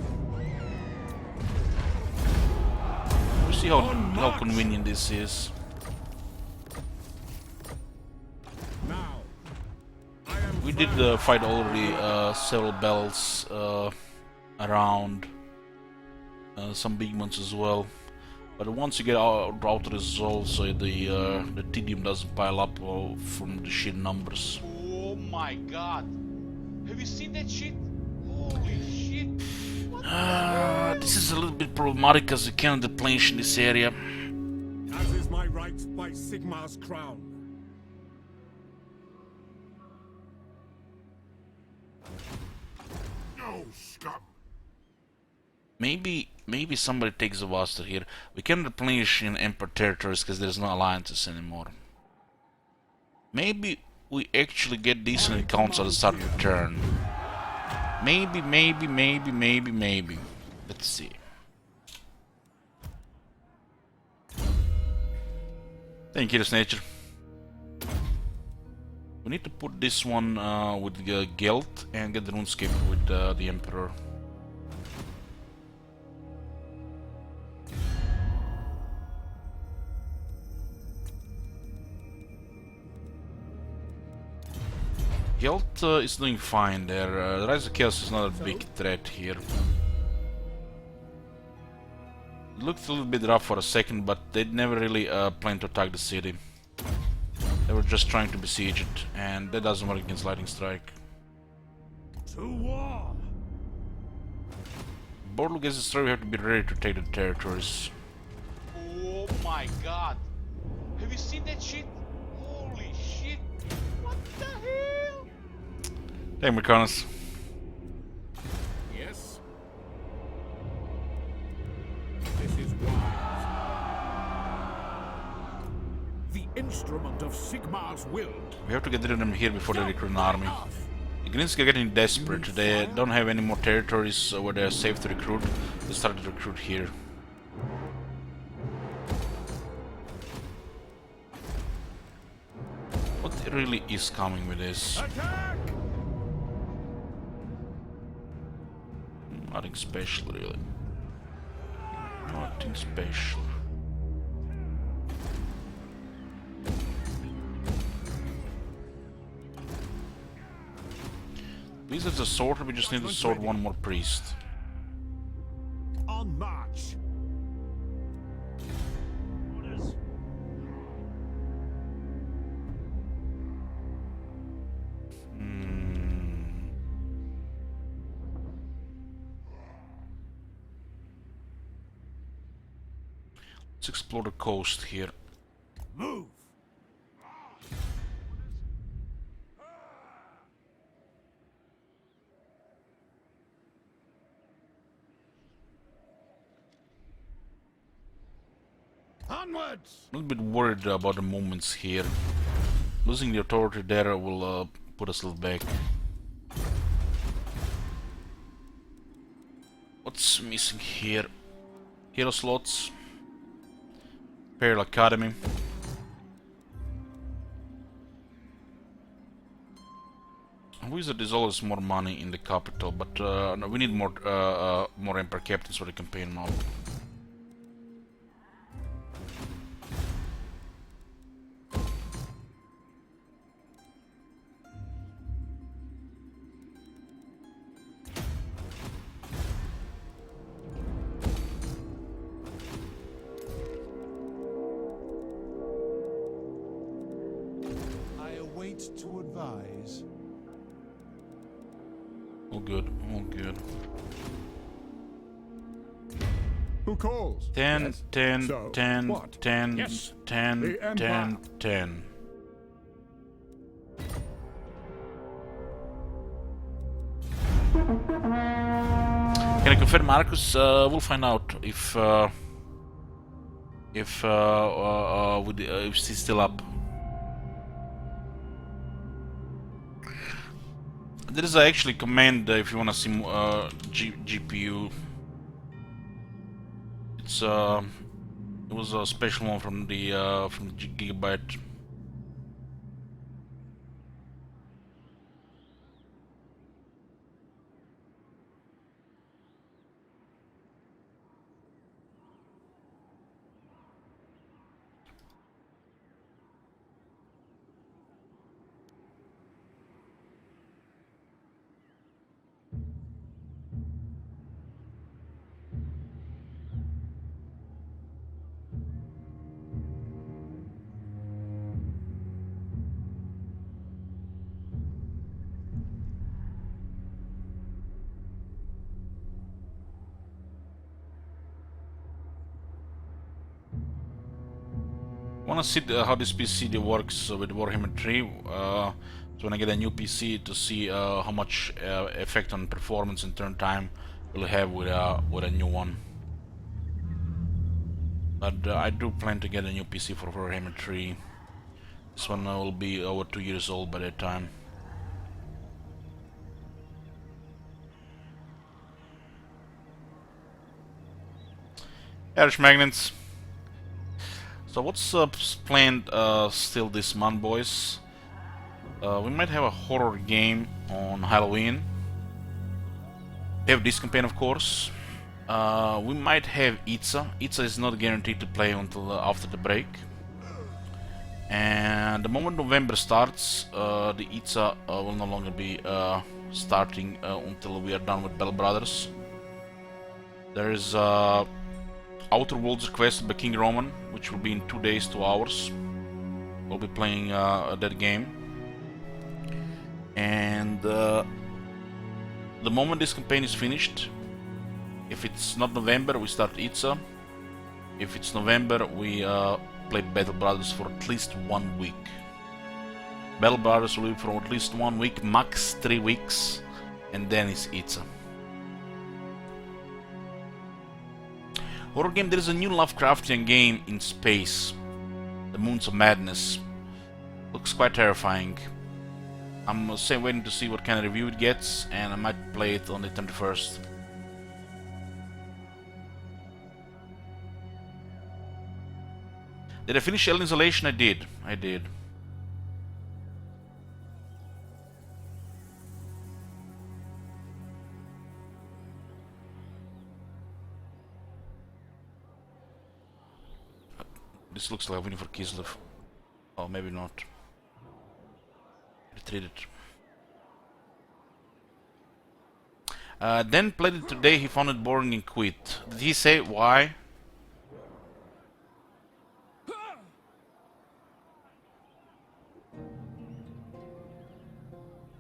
We see how convenient this is. Now. I am We did fight already several battles around some big ones as well. But once you get out of resolve, so the tedium doesn't pile up from the sheer numbers. Oh my god. Have you seen that shit? Holy shit. This is a little bit problematic as you cannot replenish in this area. As is my right by Sigmar's crown. No, scum. Maybe somebody takes a Vaster here. We can replenish in Emperor territories because there's no alliances anymore. Maybe we actually get decent accounts at the start of the turn. Maybe. Let's see. Thank you, Nature. We need to put this one with Gelt and get the RuneScape with the Emperor. Gelt is doing fine there. The Rise of Chaos is not a big threat here. It looked a little bit rough for a second, but they never really planned to attack the city. They were just trying to besiege it, and that doesn't work against Lightning Strike. To war! Borlu gets destroyed, we have to be ready to take the territories. Oh my god. Have you seen that shit? Holy shit. What the hell? Hey, Mercanus. Yes? This is wise. The instrument of Sigmar's will. We have to get rid of them here before they recruit an army. The Greens are getting desperate. They don't have any more territories where they are safe to recruit. They started to recruit here. What really is coming with this? Attack! Nothing special, really. Nothing special. Wizard's a sorter, we just need to sort one more priest. On march! Let's explore the coast here. Move! Onwards! A little bit worried about the movements here. Losing the authority there will put us a little back. What's missing here? Hero slots. Imperial Academy. Wizard is always more money in the capital, but no, we need more Emperor captains for the campaign now. I await to advise. All good, all good. Who calls? 10, Yes. 10, So, 10, what? 10, Yes. 10, The 10, Empire. 10. Can I confirm, Marcus? We'll find out if she's still up. There is actually command if you wanna see GPU. It's it was a special one from the Gigabyte. Wanna see how this PC works with Warhammer 3. So when I get a new PC to see how much effect on performance and turn time will have with a new one. But I do plan to get a new PC for Warhammer 3. This one will be over 2 years old by that time. Irish Magnets. So what's planned still this month, boys? We might have a horror game on Halloween. We have this campaign, of course. We might have Itza. Itza is not guaranteed to play until after the break. And the moment November starts, the Itza will no longer be starting until we are done with Bell Brothers. There is Outer Worlds requested by King Roman, which will be in 2 days, 2 hours. We'll be playing that game. And the moment this campaign is finished, if it's not November, we start Itza. If it's November, we play Battle Brothers for at least 1 week. Battle Brothers will be for at least 1 week, max 3 weeks, and then it's Itza. Horror game, there is a new Lovecraftian game in space. The Moons of Madness. Looks quite terrifying. I'm waiting to see what kind of review it gets, and I might play it on the 21st. Did I finish Alien Isolation? I did. I did. This looks like a win for Kislev. Oh, maybe not. Retreated. Then played it today, he found it boring and quit. Did he say why?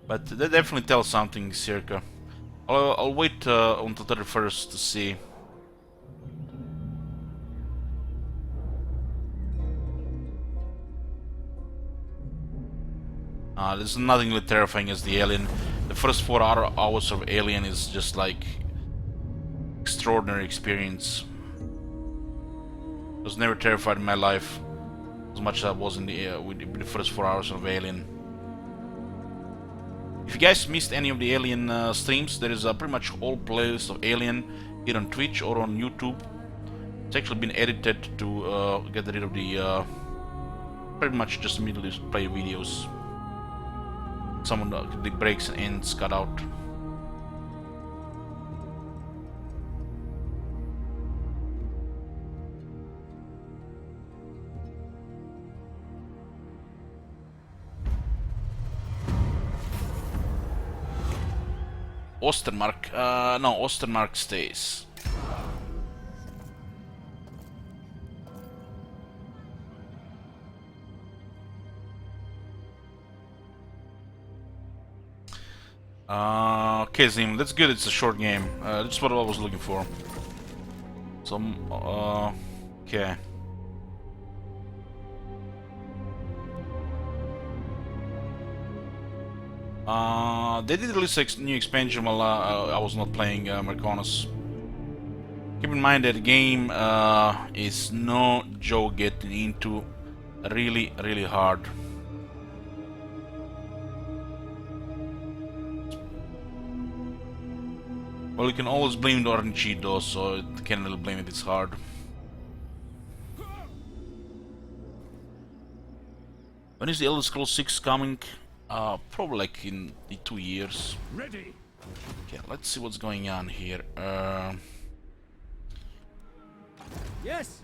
But that definitely tells something, Circa. I'll wait until 31st to see. There's nothing really terrifying as the Alien. The first 4 hours of Alien is just like extraordinary experience. I was never terrified in my life as much as I was in the with the first 4 hours of Alien. If you guys missed any of the Alien streams, there is pretty much whole playlist of Alien here on Twitch or on YouTube. It's actually been edited to get rid of the pretty much just immediately play videos. Some of the breaks and ends cut out. Ostermark, no, Ostermark stays. Okay, Zim, that's good. It's a short game. That's what I was looking for. Some, okay. They did release a new expansion while I was not playing Merconis. Keep in mind that the game is no joke getting into. Really, really hard. Well, you can always blame the RNG though, so you can't really blame it, it's hard. When is the Elder Scrolls 6 coming? Probably like in the 2 years. Ready. Okay, let's see what's going on here. Yes.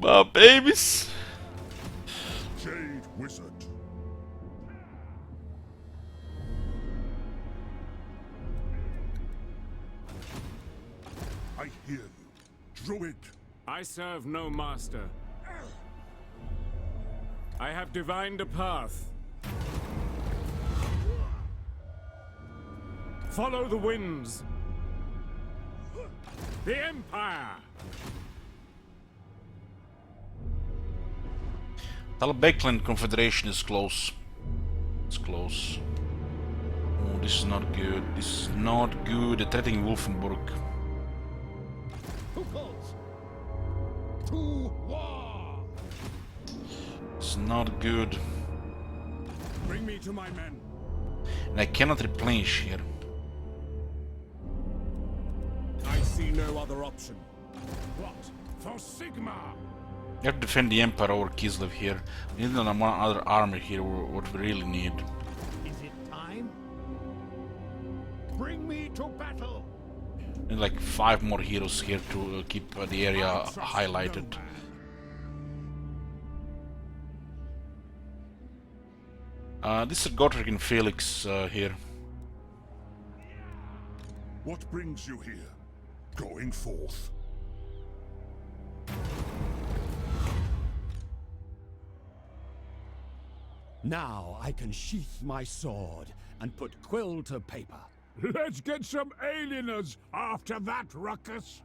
My babies. Jade Wizard. I hear you. Druid. I serve no master. I have divined a path. Follow the winds. The Empire. Talbeckland Confederation is close. It's close. Oh, this is not good. This is not good. They're threatening Wolfenburg. Who calls? To war. It's not good. Bring me to my men. And I cannot replenish here. I see no other option. What? For Sigma! We have to defend the Empire over Kislev here. We need one other army here, what we really need. Is it time? Bring me to battle. We need like 5 more heroes here to keep the area highlighted. This is Gottrick and Felix here. What brings you here? Going forth. Now I can sheath my sword and put quill to paper. Let's get some alieners after that ruckus.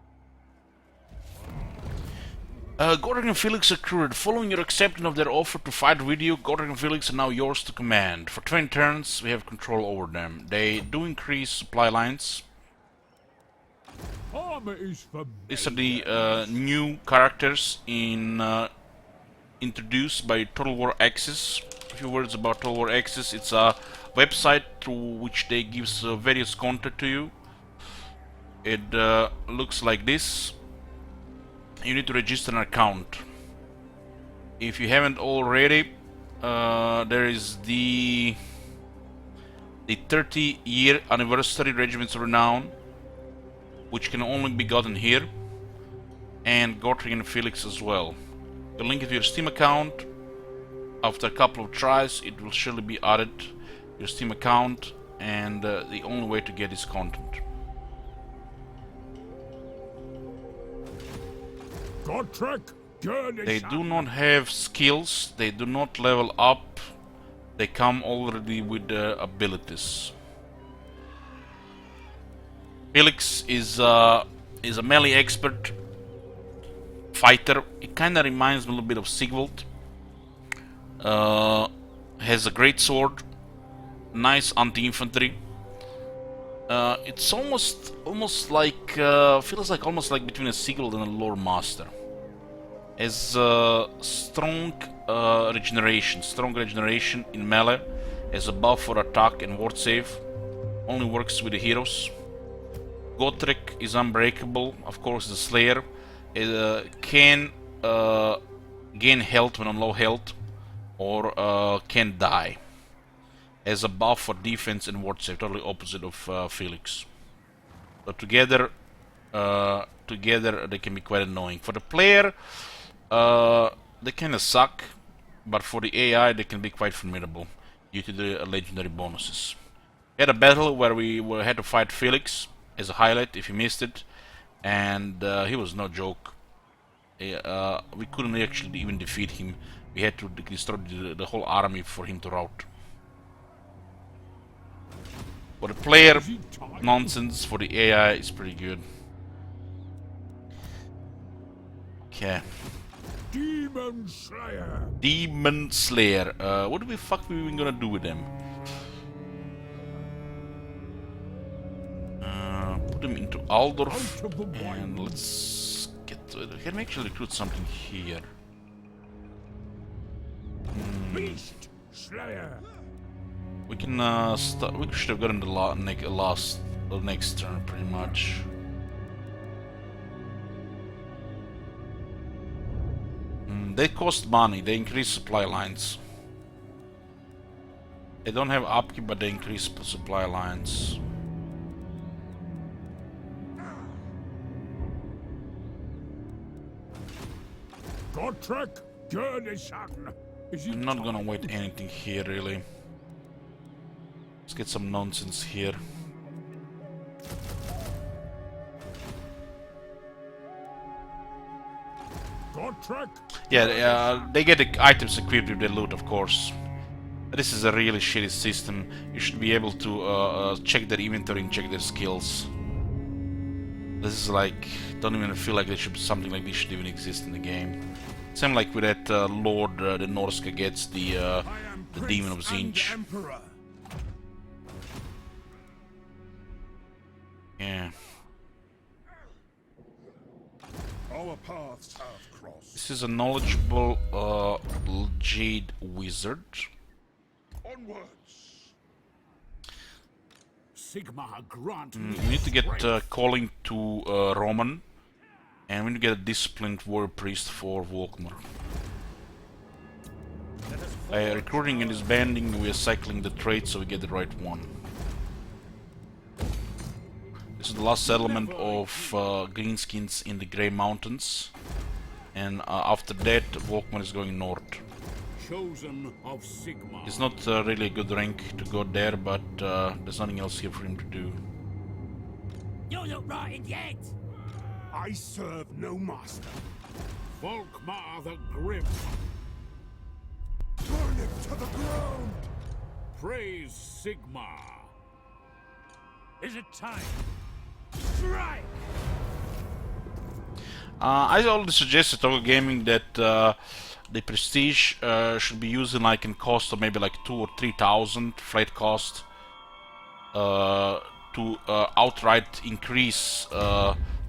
Gottrick and Felix accrued. Following your acceptance of their offer to fight with you, Gottrick and Felix are now yours to command. For 20 turns, we have control over them. They do increase supply lines. Armor is for These are the new characters introduced by Total War Axis. A few words about Total War Axis. It's a website through which they give various content to you. It looks like this. You need to register an account. If you haven't already, there is the 30-year anniversary Regiments of Renown, which can only be gotten here, and Gottrick and Felix as well. You link it to your Steam account. After a couple of tries, it will surely be added to your Steam account, and the only way to get this content. Gottrick, They do not have skills, they do not level up, they come already with abilities. Felix is is a melee expert fighter. It kind of reminds me a little bit of Sigvald. Has a great sword, nice anti-infantry. It's almost like feels like almost like between a Sigvald and a lore master. Has strong regeneration in melee. Has a buff for attack and ward save. Only works with the heroes. Gotrek is unbreakable. Of course, the Slayer can gain health when on low health, or can die. As a buff for defense and ward save, totally opposite of Felix. So together they can be quite annoying. For the player, they kind of suck, but for the AI, they can be quite formidable due to the legendary bonuses. We had a battle where we had to fight Felix as a highlight if you missed it, and he was no joke. We couldn't actually even defeat him. We had to destroy the whole army for him to rout. For the player, nonsense. For the AI, it's pretty good. Okay. Demon Slayer. Demon Slayer. What the fuck are we even gonna do with them? Put them into Aldorf, and let's get to it. We can actually recruit something here. Beast Slayer. We can start. We should have gotten the next turn, pretty much. They cost money. They increase supply lines. They don't have upkeep, but they increase supply lines. Gotrek Gurnishan. I'm not gonna wait anything here, really. Let's get some nonsense here. Gotrek. Yeah, they get the items equipped with their loot, of course. This is a really shitty system. You should be able to check their inventory and check their skills. This is like, don't even feel like there should be something like this should even exist in the game. Same like with that Lord, the Norska gets the Demon of Zinch. Yeah. Our paths have crossed. This is a knowledgeable Jade Wizard. Onwards. Sigma grant We need to get calling to Roman, and we need to get a disciplined warrior priest for Volkmar. By recruiting and disbanding, we are cycling the traits so we get the right one. This is the last settlement of Greenskins in the Grey Mountains, and after that, Volkmar is going north. chosen of Sigma. It's not really a good rank to go there, but there's nothing else here for him to do. You're not rotted yet! I serve no master. Volkmar the Grim. Burn it to the ground. Praise Sigma. Is it time? Strike! I already suggested to Gaming that the prestige should be used in like in cost of maybe like 2,000 or 3,000 flight cost to outright increase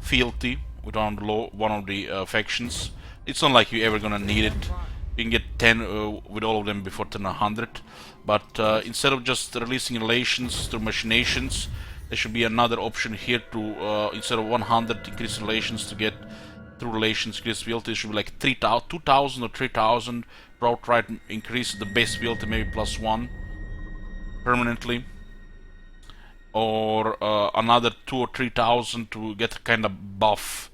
fealty with one of the factions. It's not like you're ever gonna need it. You can get 10 with all of them before turn 100, but instead of just releasing relations through machinations, there should be another option here to instead of 100 increase relations to get through relations increase fealty. It should be like 2,000 or 3,000 to outright increase the base fealty, maybe +1 permanently, or another 2,000 or 3,000 to get a kind of buff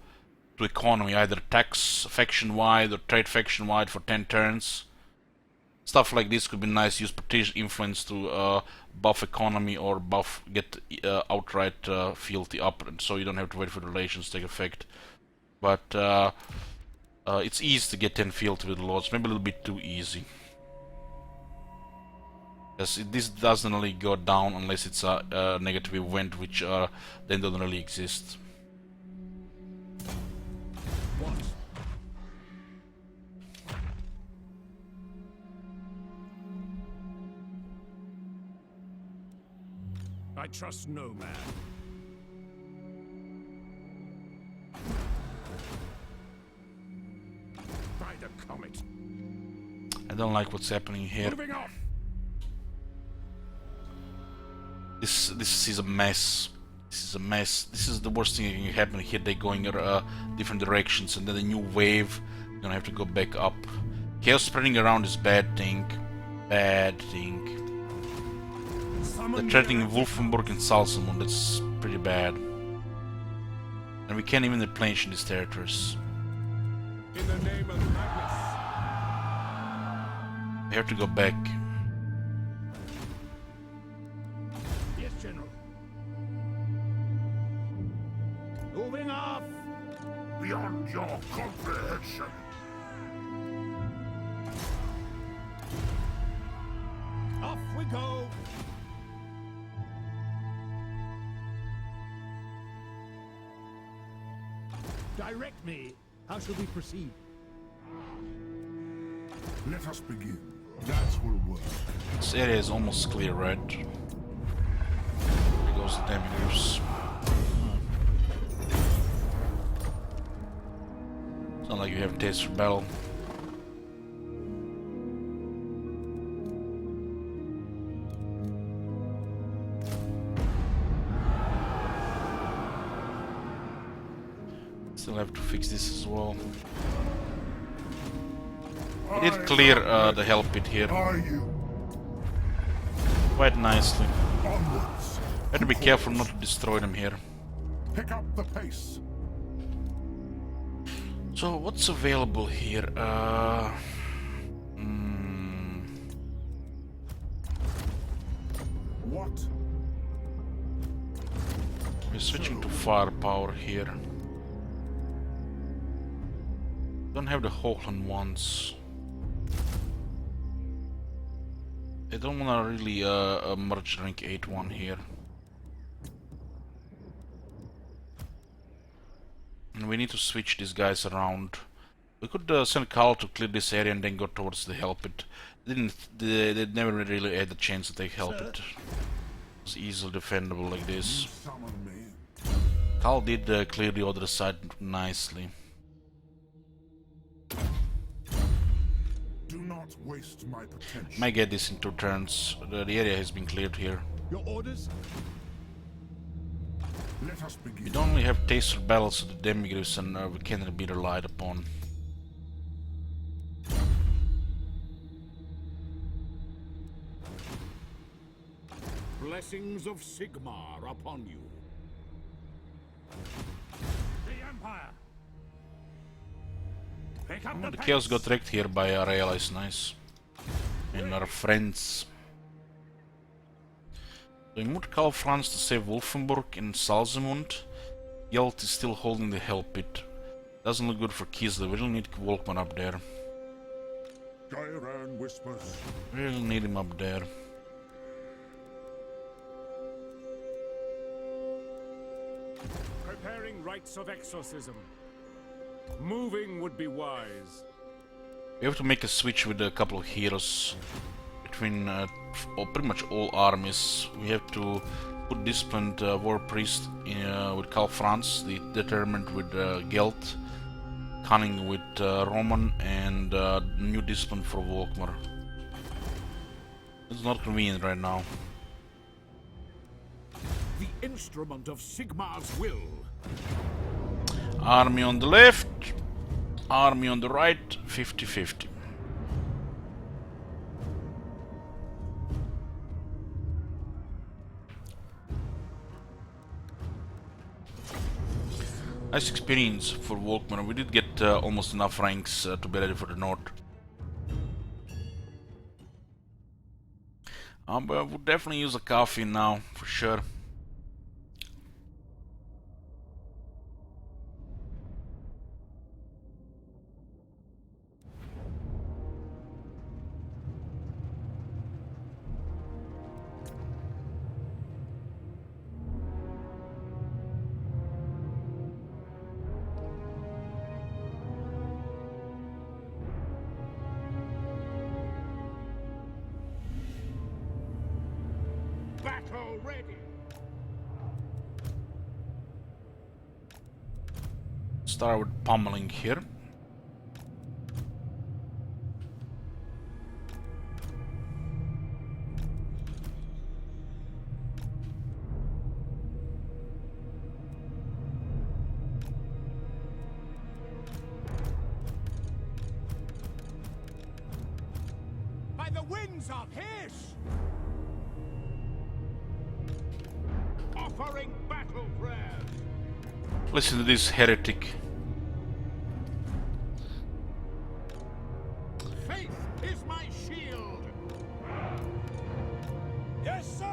to economy, either tax faction wide or trade faction wide for 10 turns. Stuff like this could be nice. Use prestigious influence to buff economy or buff get outright fealty up, and so you don't have to wait for the relations to take effect. But it's easy to get 10 fealty with the lords, maybe a little bit too easy. Yes, this doesn't really go down unless it's a negative event, which then don't really exist. trust no man. By the comet. I don't like what's happening here. Moving off. This is a mess. This is a mess. This is the worst thing that can happen here. They're going different directions, and then a new wave. You're gonna have to go back up. Chaos spreading around is bad thing. Bad thing. They're threatening Wolfenburg and Salzamund. That's pretty bad. And we can't even replenish in these territories. In the name of Magnus. We have to go back. Yes, General. Moving off. Beyond your comprehension. Off we go. Direct me. How shall we proceed? Let us begin. That will work. This area is almost clear, right? There goes the demigods. It's not like you have taste for battle. Still have to fix this as well. We did clear the hell pit here Are you quite nicely. onwards? Better be careful not to destroy them here. Pick up the pace. So what's available here? What? We're switching to firepower here. Don't have the Hochland ones. I don't wanna really merge rank 8 one here. And we need to switch these guys around. We could send Carl to clear this area and then go towards the hell pit. They never really had the chance to take hell pit. It's easily defendable like this. Summon me. Carl did clear the other side nicely. Do not waste my potential. Might get this in 2 turns. The area has been cleared here. Your orders? Let us begin. We don't really have taste for battles with the demigods, and we cannot be relied upon. Blessings of Sigmar upon you. The Empire. Pick up The chaos got wrecked here by our allies, nice. And our friends. So we moved Karl Franz to save Wolfenburg and Salzamund. Yelt is still holding the hell pit. Doesn't look good for Kislev. We really need Volkman up there. Gairan whispers. We really need him up there. Preparing rites of exorcism. Moving would be wise. We have to make a switch with a couple of heroes between pretty much all armies. We have to put disciplined war priest in, with Karl Franz, the determined with Gelt, cunning with Roman, and new discipline for Volkmar. It's not convenient right now. The instrument of Sigmar's will. Army on the left, army on the right, 50-50. Nice experience for Volkmar. We did get almost enough ranks to be ready for the north. But we'll definitely use a coffee now, for sure. Battle ready. start with pummeling here. By the winds of Hiss! Offering battle prayers! Listen to this heretic. Faith is my shield! Yes, sir!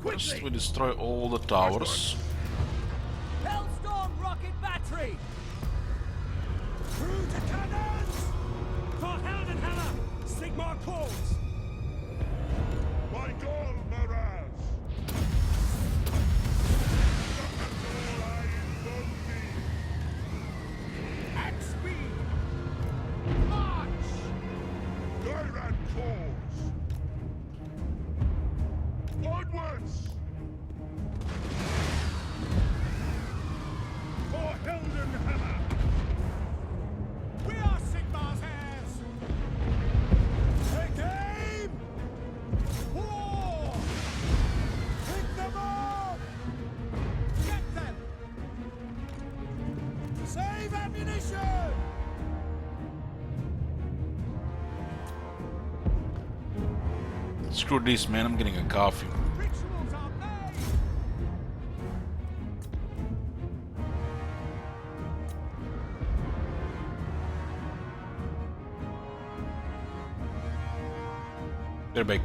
First we destroy all the towers. Hellstorm rocket battery! Through to cannons! For Heldenhammer! Sigmar calls! By God, Maraz! At speed! March! Tyrant calls! Onwards! For Heldenhammer! We are Sigmar's heirs! Take aim! War! Pick them up! Get them! Save ammunition! Screw this, man, I'm getting a coffee. Rituals are made! They're back.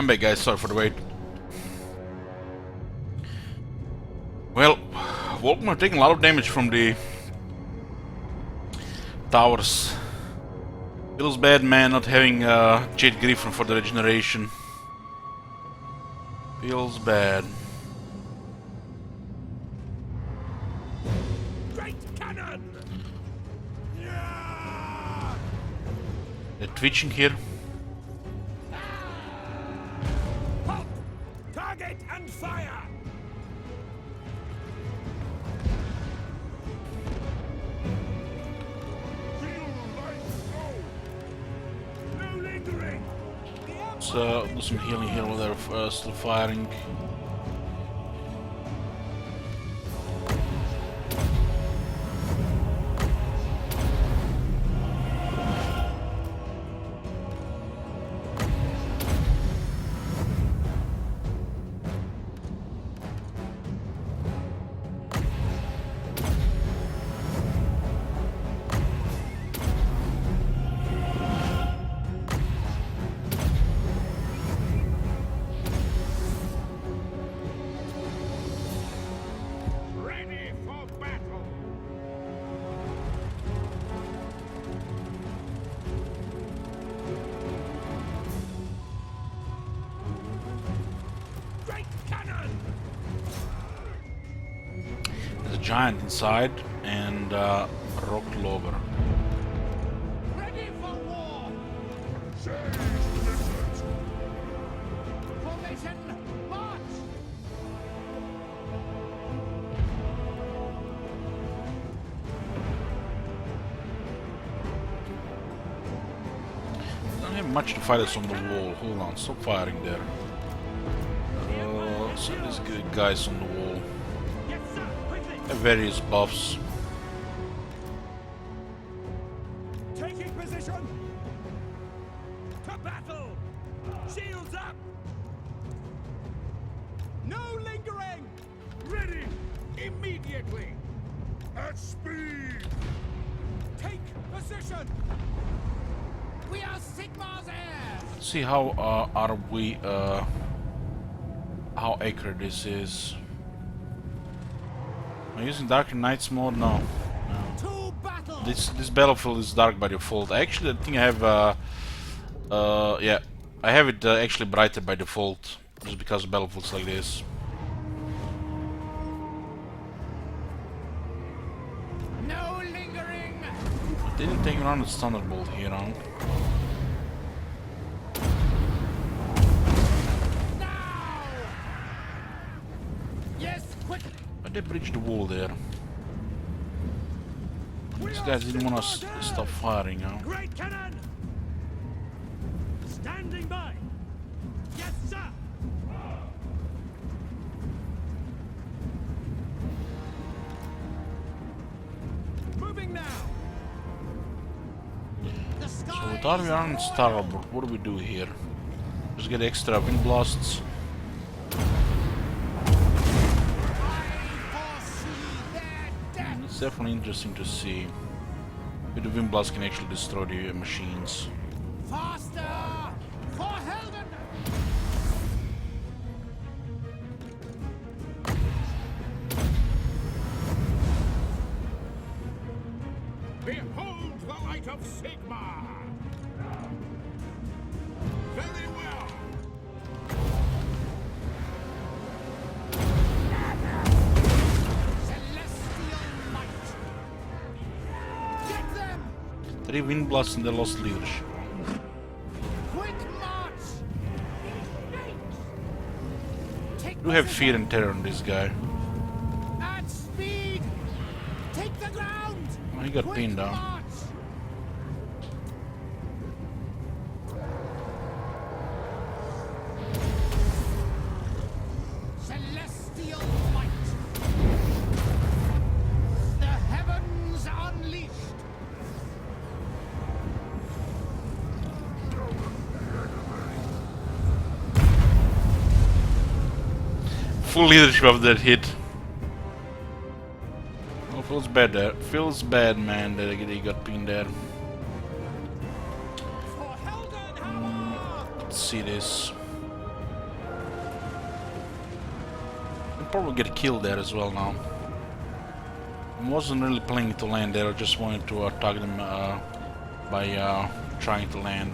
I'm back, guys. Sorry for the wait. Well, Vulcan are taking a lot of damage from the towers. Feels bad, man, not having Jade Griffin for the regeneration. Feels bad. Great cannon! They're twitching here. Halt! Target and fire! No lingering! Let's do some healing here while they're still firing. Ready for battle! Great cannon! There's a giant inside and rock lover. Ready for war! Formation, march! Don't have much to fight us on the wall. Hold on, stop firing there. So these good guys on the wall Yes, sir! Quickly! have various buffs. Taking position! To battle! Shields up! No lingering! Ready! Immediately! At speed! Take position! We are Sigmar's heirs! Let's see how are we how accurate this is. Am I using Dark Knight's mode? No. To battle! This battlefield is dark by default. Actually, I think I have yeah, I have it actually brighter by default, just because of battlefields like this. No lingering! Didn't take around its Thunderbolt here, huh? Now! Yes, quickly! But they breached the wall there. These guys didn't want us to stop firing, huh? Great cannon! Standing by! Yes, sir! Moving now! The So sky with our on Starboard, what do we do here? Just get extra wind blasts. It's definitely interesting to see if the wind blast can actually destroy the machines. Faster! For Helden! Behold the light of Sigmar! Very well! Celestial might! Get them! 3 wind blasts and they lost leadership. Quick march! Take Do have position. fear and terror on this guy. At speed! Take the ground! Oh, he got Quick pinned down. march! Celestial might! The heavens unleashed! Full leadership of that hit. Oh, feels bad there. Feels bad, man, that he got pinned there. For Helden Hammer! Let's see this. probably get killed there as well now. I wasn't really planning to land there, I just wanted to target them by trying to land.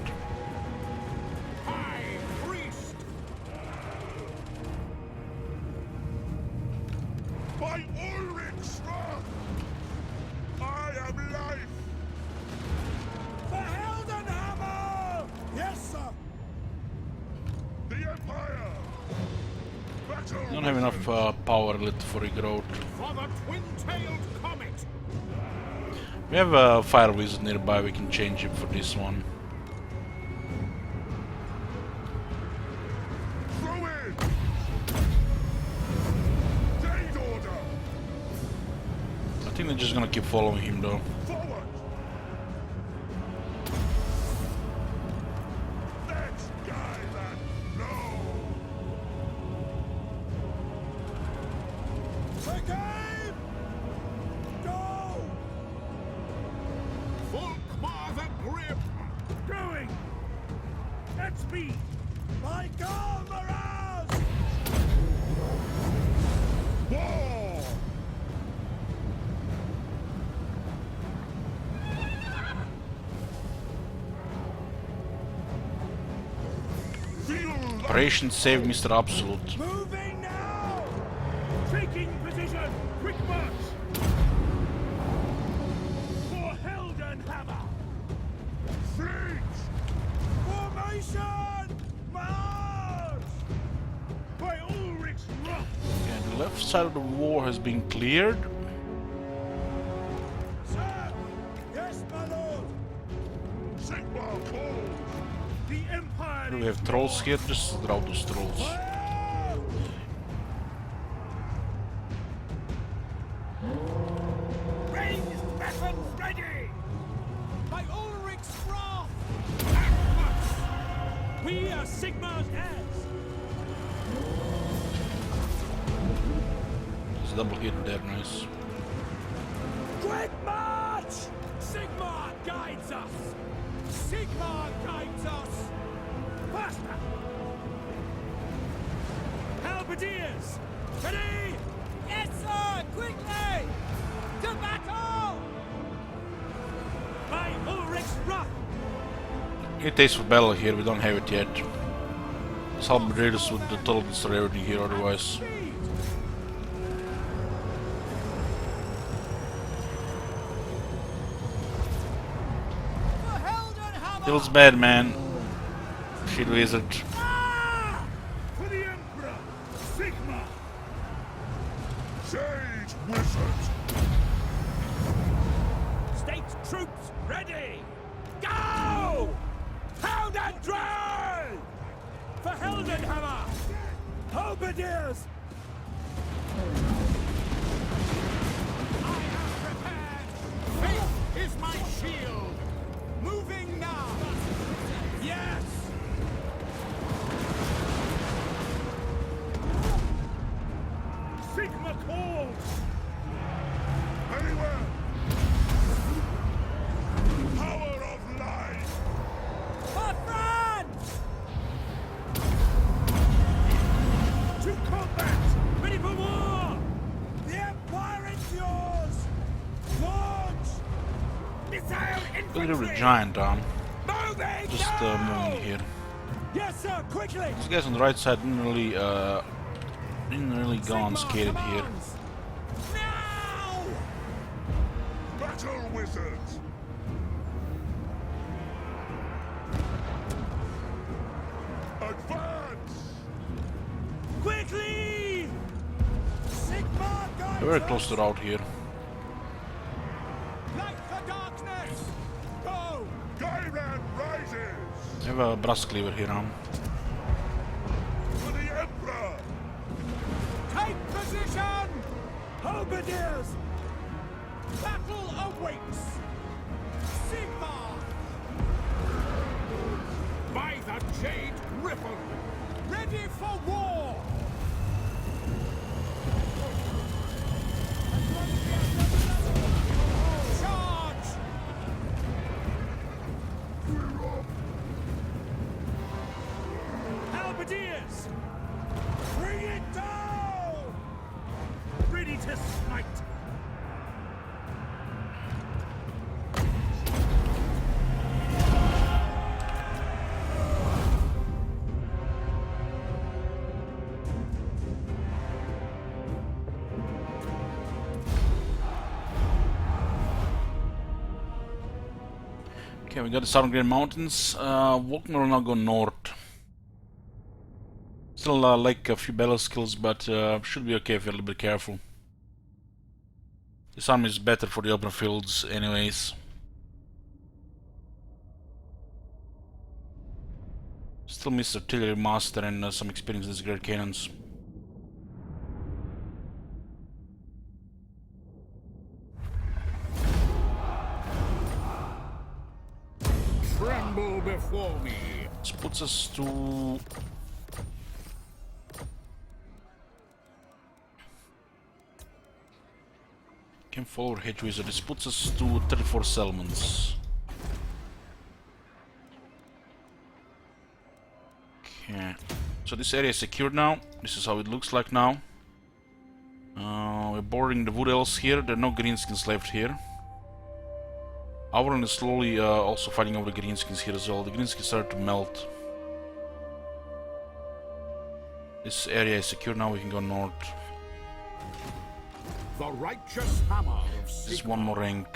High priest! By Ulrich's wrath, I am life. For Heldenhammer! Yes, sir! The Empire. Battle Don't have enough power left for regrowth. For the twin-tailed comet! We have a fire wizard nearby, we can change it for this one. Throw in. Date order. I think they're just gonna keep following him though. Forward. Let's guy that no. Take aim! Go! Volkmar the Grim! Going! At speed! By God, Mirage! War. Feel Operation Save Mr. Absolute. Moving now! Taking position! Quick march! For Heldenhammer! fleet. Formation! March! By Ulrich's wrath! And the left side of the war has been cleared. Sir! Yes, my lord! Sigmar calls. The Empire We have trolls here, just draw those trolls. Fire! Ranged weapons ready! By Ulrich's wrath! We are Sigmar's heirs! It's double hit there, nice. Quick march! Sigmar guides us! Sigmar guides us! Faster! Halberdiers! Ready! Yes, sir! Quickly! To battle! By Ulrich's wrath! It takes for battle here, we don't have it yet. This halberdiers would totally destroy everything here otherwise. Speed! For Heldenhammer! Feels bad, man. Shit wizard. Ah! For the Emperor! Sigmar! Sage wizard. State troops ready! Go! Hound and drive! For Heldenhammer! Halberdiers! I am prepared! Faith is my shield! Moving now! Yes! Sigma calls! Anywhere. Power of life. For France! To combat! Ready for war! The Empire is yours! Launch! Missile Look at the infantry! giant Moving just now! moving here. Yes, sir, quickly! These guys on the right side didn't really go unscathed Sigmar here. commands! Now! Battle wizards. Advance. Quickly! Sigmar guides We're very us! close to the route here. Light the darkness! Go! Gairan rises. We have a brass cleaver here now. For the Emperor. Take position! Halberdiers! Battle awaits! Sigmar! By the Jade Griffin! Ready for war! Charge! Halberdiers! Bring it down! Okay, we got the Southern Green Mountains. Walkner will now go north. Still like a few battle skills, but should be okay if you're a little bit careful. This army is better for the open fields anyways. Still miss artillery master and some experience with these great cannons. Tremble before me. This puts us to... Can follow Hedge Wizard. This puts us to 34 settlements. Okay. So this area is secured now. This is how it looks like now. We're boarding the Wood Elves here. There are no greenskins left here. Auron is slowly also fighting over the greenskins here as well. The greenskins start to melt. This area is secure now. We can go north. The righteous hammer of This is one more rank.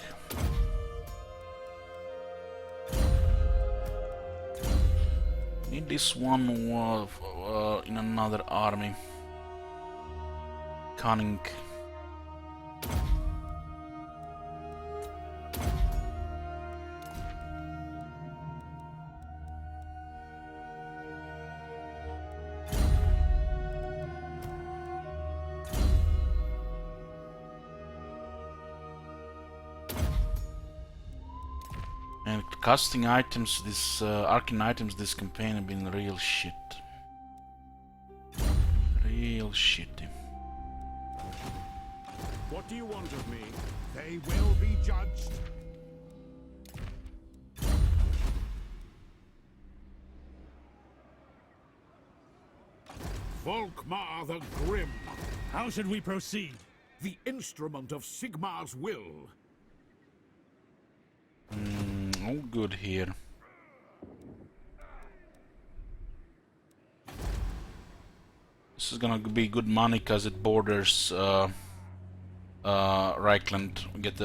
Need this one in another army. Cunning. And casting items, this arcane items, this campaign have been real shit. Real shitty. What do you want of me? They will be judged. Volkmar the Grim. How should we proceed? The instrument of Sigmar's will. All good here. This is gonna be good money because it borders Reichland. We get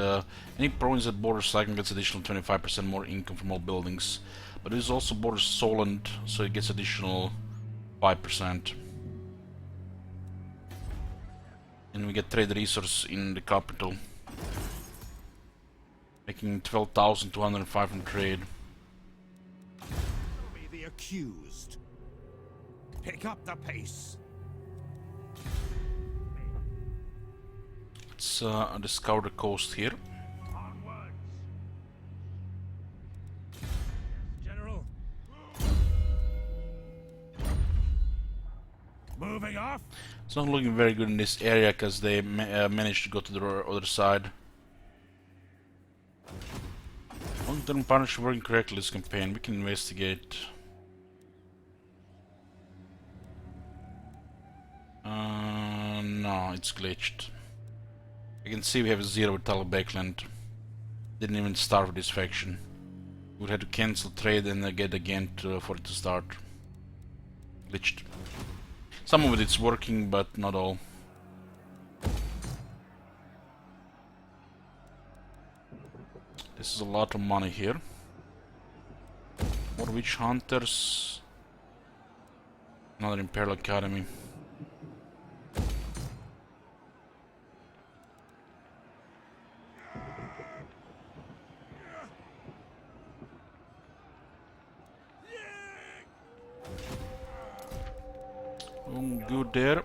any province that borders Reichland gets additional 25% more income from all buildings, but this also borders Solent, so it gets additional 5%. And we get trade resource in the capital, making 12,205 in trade. Be the accused. Pick up the pace. Let's discover the coast here. Onwards. General. Moving off. It's not looking very good in this area because they managed to go to the other side. Long-term partnership working correctly this campaign. We can investigate. No, it's glitched. You can see we have a 0 with Talabekland. Didn't even start with this faction. We would have to cancel trade and get again for it to start. Glitched. Some of it's working, but not all. This is a lot of money here. More witch hunters. Another Imperial Academy. Good there.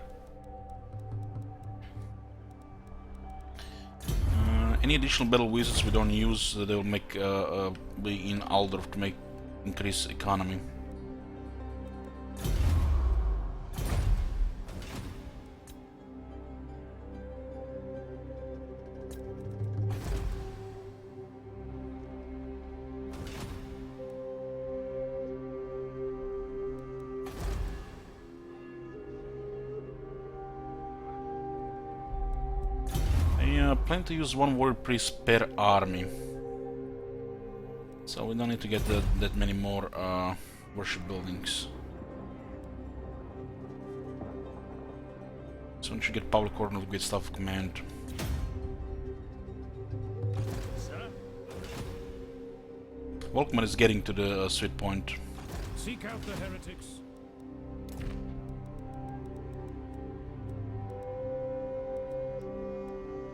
Any additional battle wizards we don't use, they will make be in Aldorf to make increase economy. I plan to use one warrior priest per army, so we don't need to get that many more worship buildings. So we should get public order with good staff of command. Volkmar is getting to the sweet point. Seek out the heretics.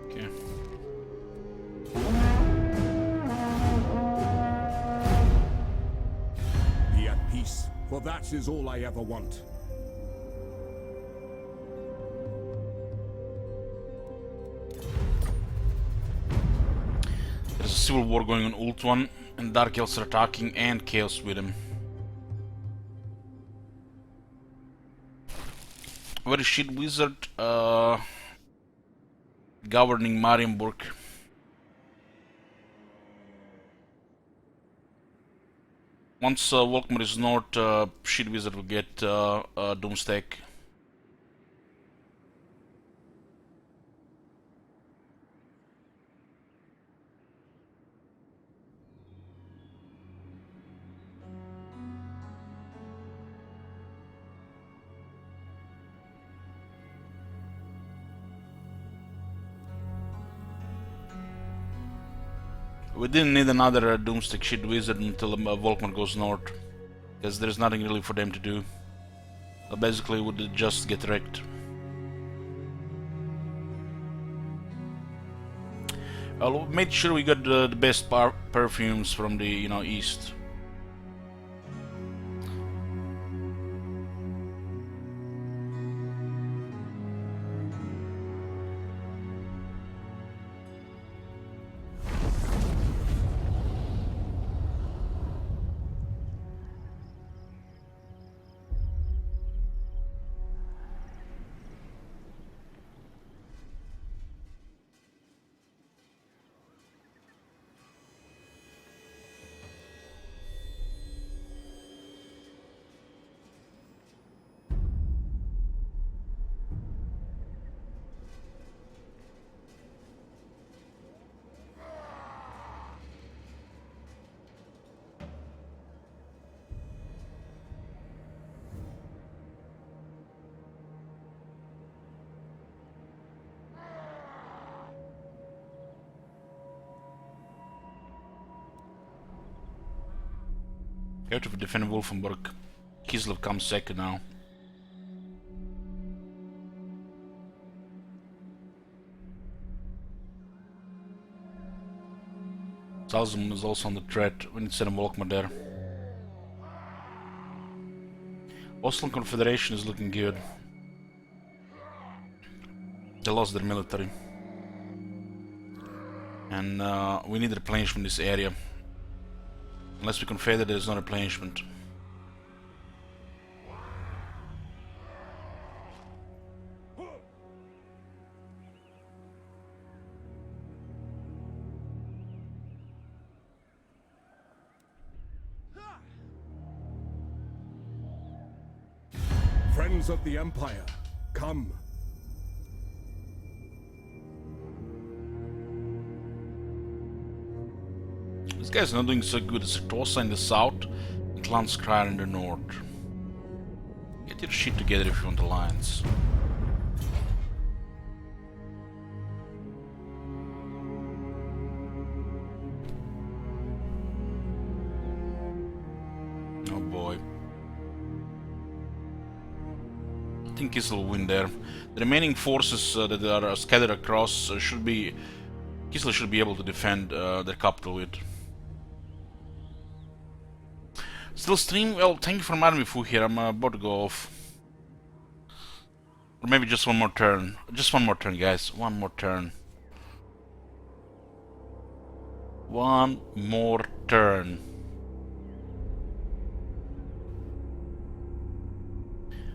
Okay. Be at peace, for that is all I ever want. There's a civil war going on Ult 1, and Dark Elves are attacking, and Chaos with him. Very shit wizard governing Marienburg. Once Volkmar is north, shit wizard will get Doomstack. We didn't need another Doomstick shit wizard until Volkmar goes north, because there's nothing really for them to do. Basically, would just get wrecked. We made sure we got the best perfumes from the east. We have to defend Wolfenburg. Kislev comes second now. Salzum is also on the threat. We need to send a Volkmar there. Austrian Confederation is looking good. They lost their military. And we need replenishment in this area. Unless we confederate, there's no replenishment. Friends of the Empire, come. This guy's not doing so good. It's Torsa in the south and Klanskrar in the north. Get your shit together if you want alliance. Oh boy. I think Kislev will win there. The remaining forces that are scattered across should be... Kislev should be able to defend their capital with. Still stream? Well, thank you for reminding me, Fu here. I'm about to go off. Or maybe just one more turn. Just one more turn, guys. One more turn. One more turn.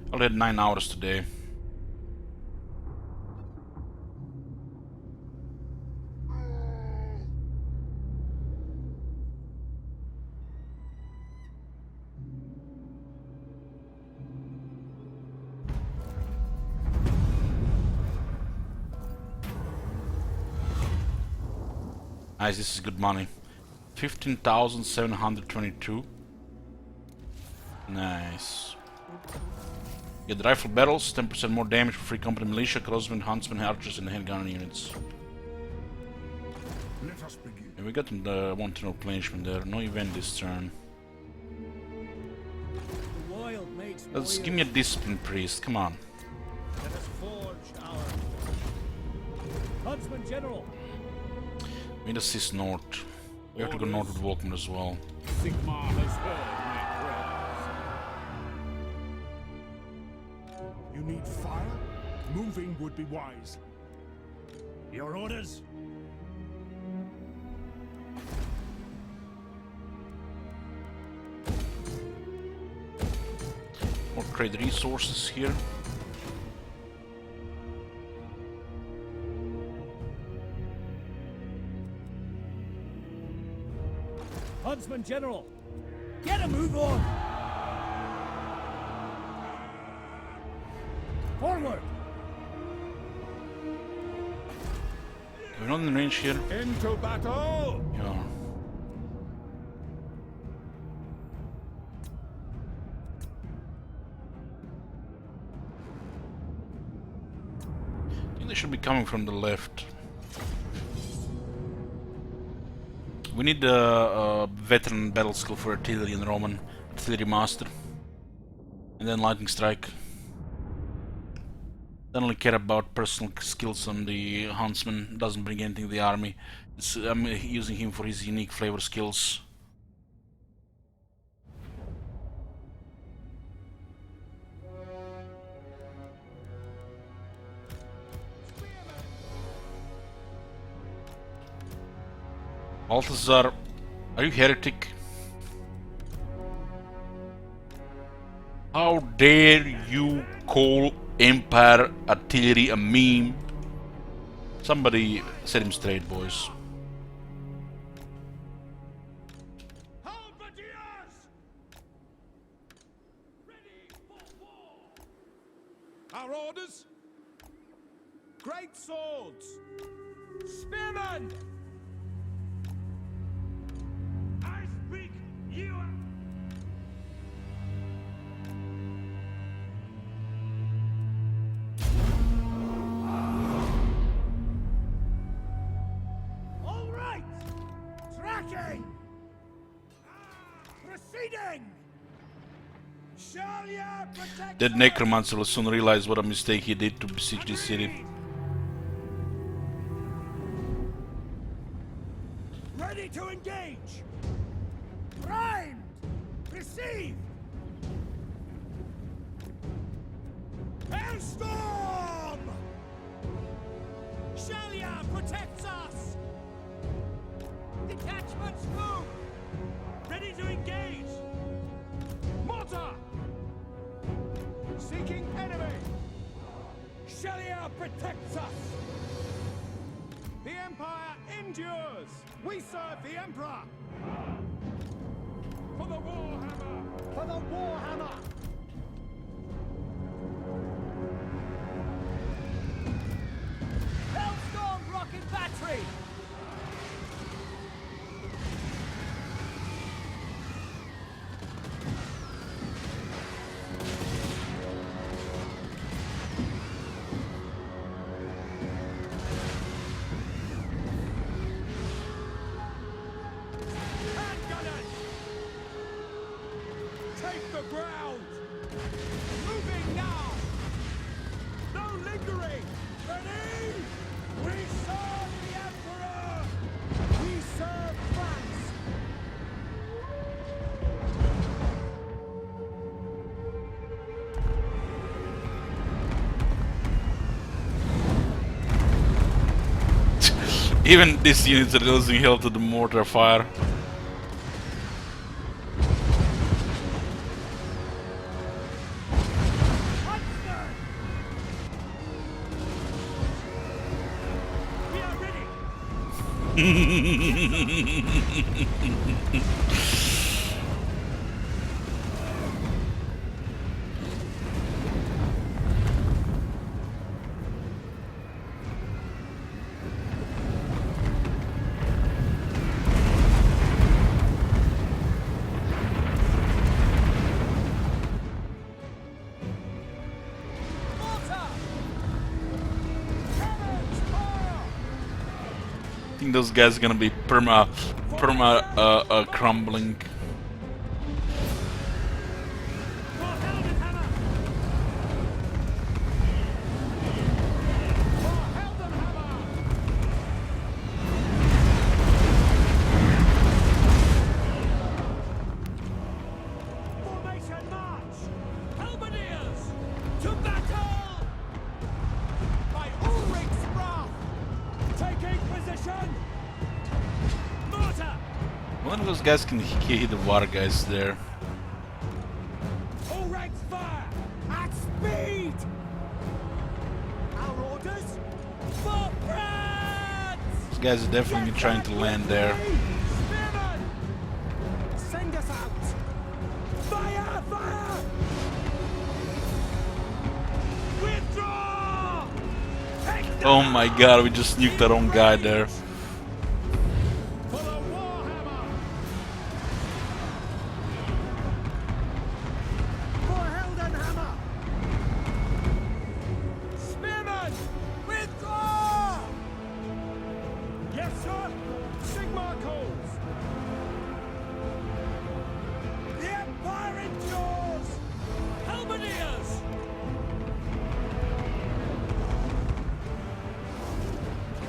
I only had 9 hours today. Nice, this is good money. 15,722. Nice. Get the rifle barrels, 10% more damage for free company militia, crossbow, huntsman, archers, and handgun units. Let us begin. We got the wanted replenishment there. No event this turn. The wild makes Let's give me a discipline priest. Come on. Let us forge our Huntsman General. We need assist north. We have to go north with Walkman as well. Sigmar has heard my prayers. You need fire? Moving would be wise. Your orders? More trade resources here. Huntsman General, get a move on! Forward! We're not in range here. Into battle! Yeah. I think they should be coming from the left. We need a veteran battle skill for artillery and Roman artillery master, and then lightning strike. Don't only care about personal skills on the huntsman. Doesn't bring anything to the army. I'm using him for his unique flavor skills. Balthazar, are you heretic? How dare you call Empire artillery a meme? Somebody set him straight, boys. Halberdiers! Ready for war! Our orders? Great swords! Spearmen! I speak you! All right! Tracking! Proceeding! Shall ya protect That us? necromancer will soon realize what a mistake he did to besiege this city. Ready to engage! Primed! Receive! Hailstorm! Shelia protects us! Detachments move! Ready to engage! Mortar! Seeking enemy! Shelia protects us! The Empire endures! We serve the Emperor! For the Warhammer! For the Warhammer! Hellstorm rocket battery! Handgunners! Take the ground! Moving now! No lingering! Ready? We serve the Emperor! We serve France! Even these units are losing health to the mortar fire. We are ready! think those guys are gonna be crumbling. Formation march! Halberdiers! To battle! By Ulrich's wrath! Taking position! Mortar! One of those guys can hit the water guys there. Ulrich's fire! At speed! Our orders? For France! These guys are definitely trying to land there. Spearmen! Send us out! Fire! Fire! Withdraw! Take Oh my god, we just nuked our own guy there. For the Warhammer! For Heldenhammer! Spearmen! Withdraw! Yes, sir! Sigmar calls! The Empire endures! Halberdiers!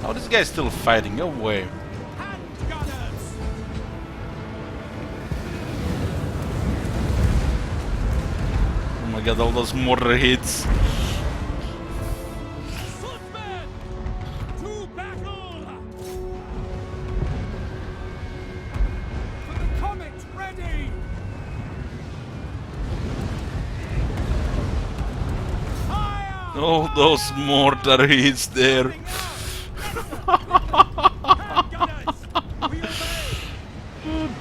Oh, this guy's still fighting. No way. Handgunners! Oh my god, all those mortar hits. Swordsmen! To battle! For the comet ready! Fire! Oh, those mortar hits there. Handgunners! We obey!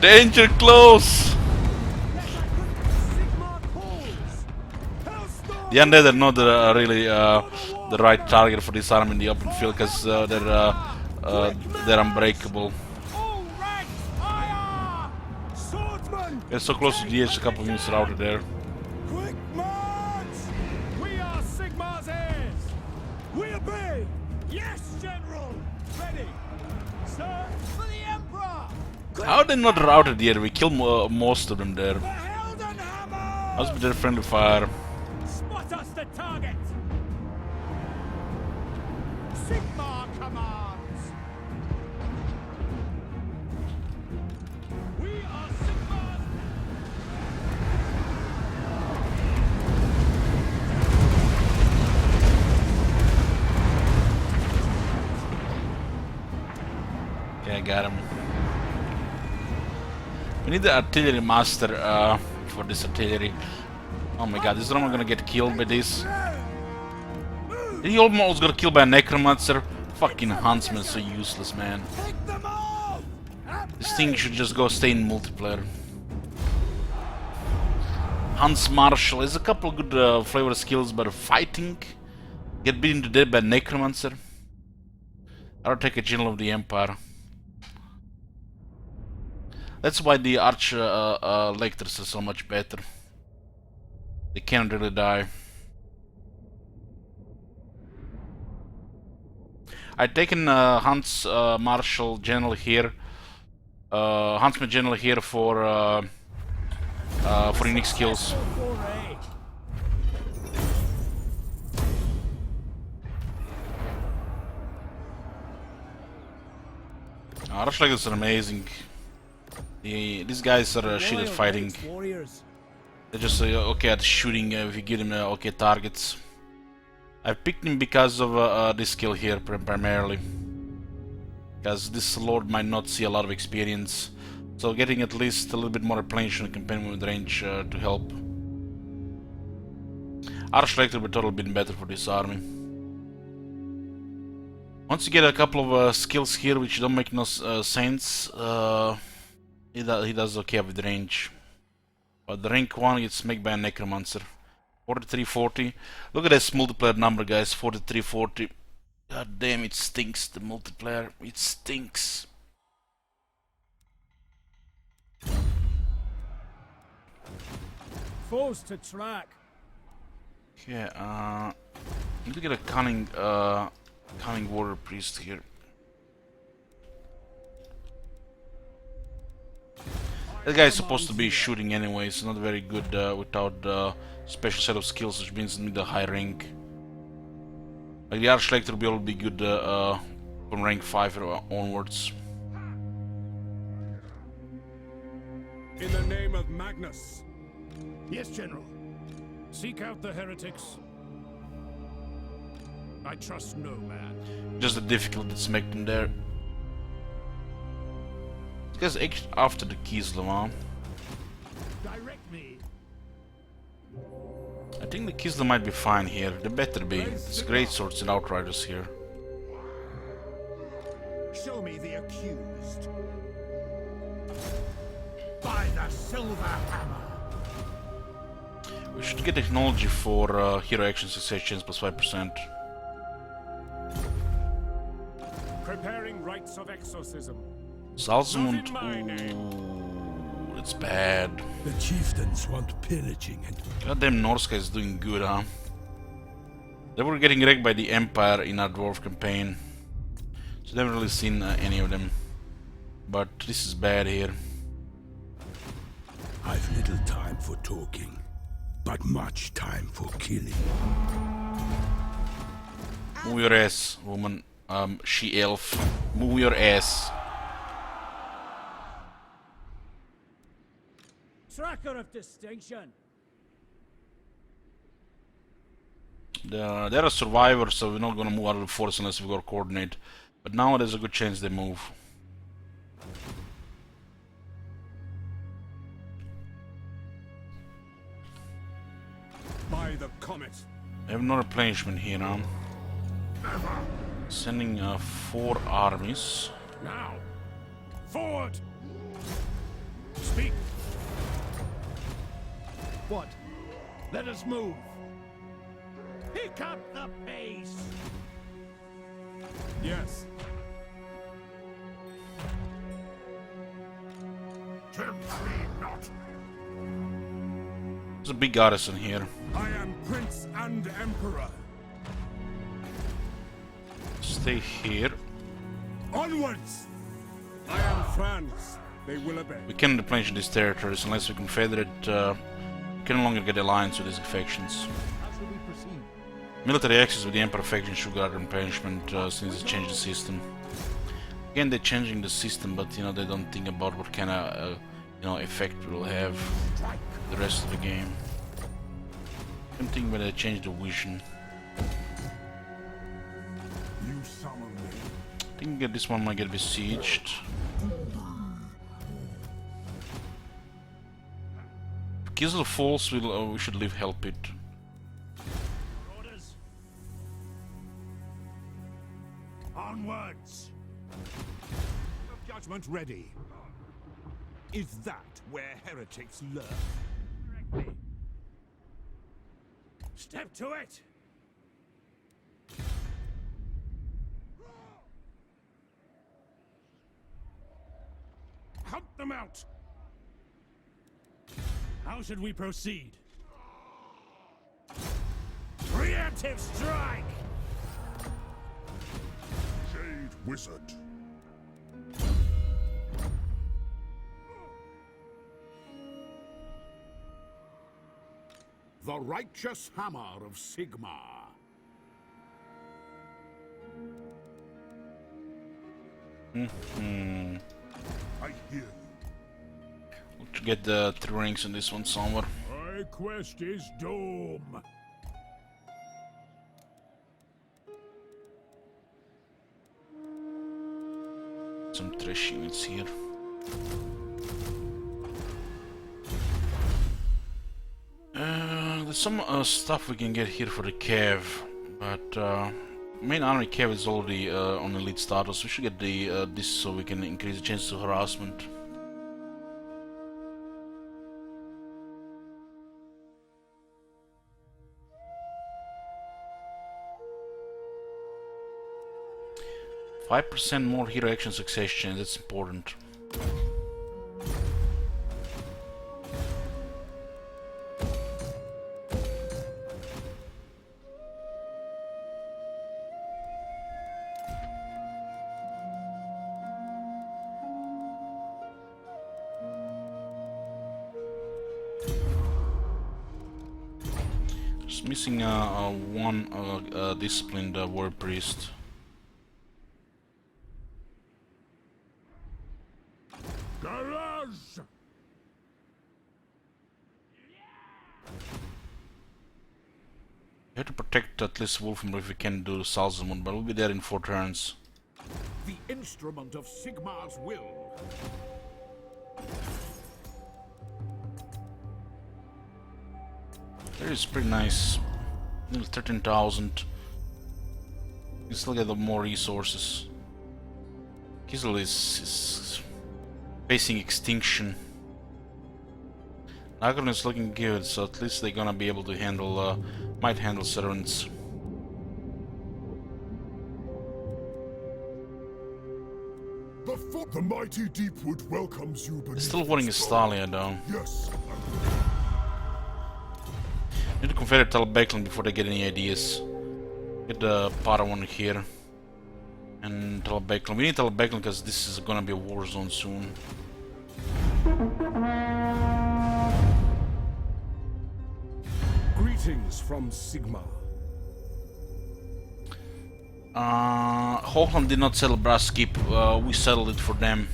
Danger close. Sigmar calls! Hellstorm! The undead are not really the right target for this army in the open field because they're unbreakable. All ranks fire! Swordsmen! They're so close to the edge, a couple of units are out of there. Quick march! We are Sigmar's heirs! We obey! Yes, General! Ready! Sir, for the Emperor! How are they not routed yet? We killed most of them there. The Heldenhammer! Must be their friendly fire. Spot us the target! Sigmar commands! We are Sigmar's... Okay, I got him. We need the artillery master for this artillery. Oh my god, this Roman gonna get killed by this. He almost got killed by a necromancer. Fucking huntsman, so useless, man. Take them off! This thing should just go stay in multiplayer. Hans Marshal has a couple good flavor skills, but fighting, get beaten to death by necromancer. I'll take a General of the Empire. That's why the arch lectors are so much better. They can't really die. I've taken Hans Marshal General here, Huntsman General here for unique skills. Foray! Arch lectors are amazing. These guys are shit at fighting. Warriors. They're just okay at shooting if you give them okay targets. I picked him because of this skill here primarily. Because this lord might not see a lot of experience. So getting at least a little bit more replenishment companion with range to help. Archlector would totally been better for this army. Once you get a couple of skills here which don't make no sense, he does okay with range. But the rank 1 gets made by a necromancer. 4340. Look at this multiplayer number, guys. 4340. God damn, it stinks, the multiplayer. It stinks. Foes to track. Okay, need to get a cunning warrior priest here. That guy is supposed to be shooting anyway, so not very good without special set of skills, which means need a high rank. Like the Archlector will be good from rank 5 onwards. In the name of Magnus. Yes, General. Seek out the heretics. I trust no man. Just the difficulty that's making them there. This guy's after the Kislev, huh? Direct me. I think the Kislev might be fine here. They better be. There's great swords and outriders here. Show me the accused. By the silver hammer. We should get technology for hero action success chance plus 5%. Preparing rites of exorcism. Salzmund, Not in my ooh, it's bad. The chieftains want pillaging and Goddamn Norska is doing good, huh? They were getting wrecked by the Empire in our dwarf campaign. So never really seen any of them. But this is bad here. I've little time for talking, but much time for killing. Move your ass, woman. She-elf. Move your ass. Tracker of distinction. They're a survivor, so we're not gonna move out of the force unless we go coordinate. But now there's a good chance they move. By the comet. I have no replenishment here now. Sending 4 armies. Now. Forward. Speak. What? Let us move. Pick up the pace. Yes. Tempt me not. There's a big garrison here. I am Prince and Emperor. Stay here. Onwards! I am France. They will obey. We can't replenish these territories unless we confederate. We can no longer get alliance with these factions. How shall we proceed? Military access with the Emperor faction should get replenishment since they changed the system. Again, they're changing the system, but you know they don't think about what kind of effect it will have the rest of the game. I'm thinking when they change the vision. You summon me. I think this one might get besieged. If Kislev falls, we should leave help it. Orders. Onwards. Judgment ready. Is that where heretics lurk? Direct me. Step to it. Hunt them out! How should we proceed? Preemptive strike! Jade Wizard. The righteous hammer of Sigmar. I hear you. Let's get the 3 rings in this one somewhere. My quest is doom. Some trash units here. There's some stuff we can get here for the Cav, but main army Cav is already on elite status. We should get the this so we can increase the chance of harassment. %5 more hero action success chance. That's important. It's missing one disciplined war priest. Garage! We have to protect at least Wolfenburg if we can do Salzamund, but we'll be there in 4 turns. The instrument of Sigmar's will. There is pretty nice. Nearly 13,000. You still get more resources. Kisel is facing extinction. Nagron is looking good, so at least they're gonna be able to handle, might handle servants. The mighty Deepwood welcomes you beneath Still wanting its Estalia though. Yes. Need to confederate Talbeclan before they get any ideas. Get the Padawan here. And Talbeclan. We need Talbeclan because this is gonna be a war zone soon. Greetings from Sigmar. Hochland did not settle Braskip, we settled it for them.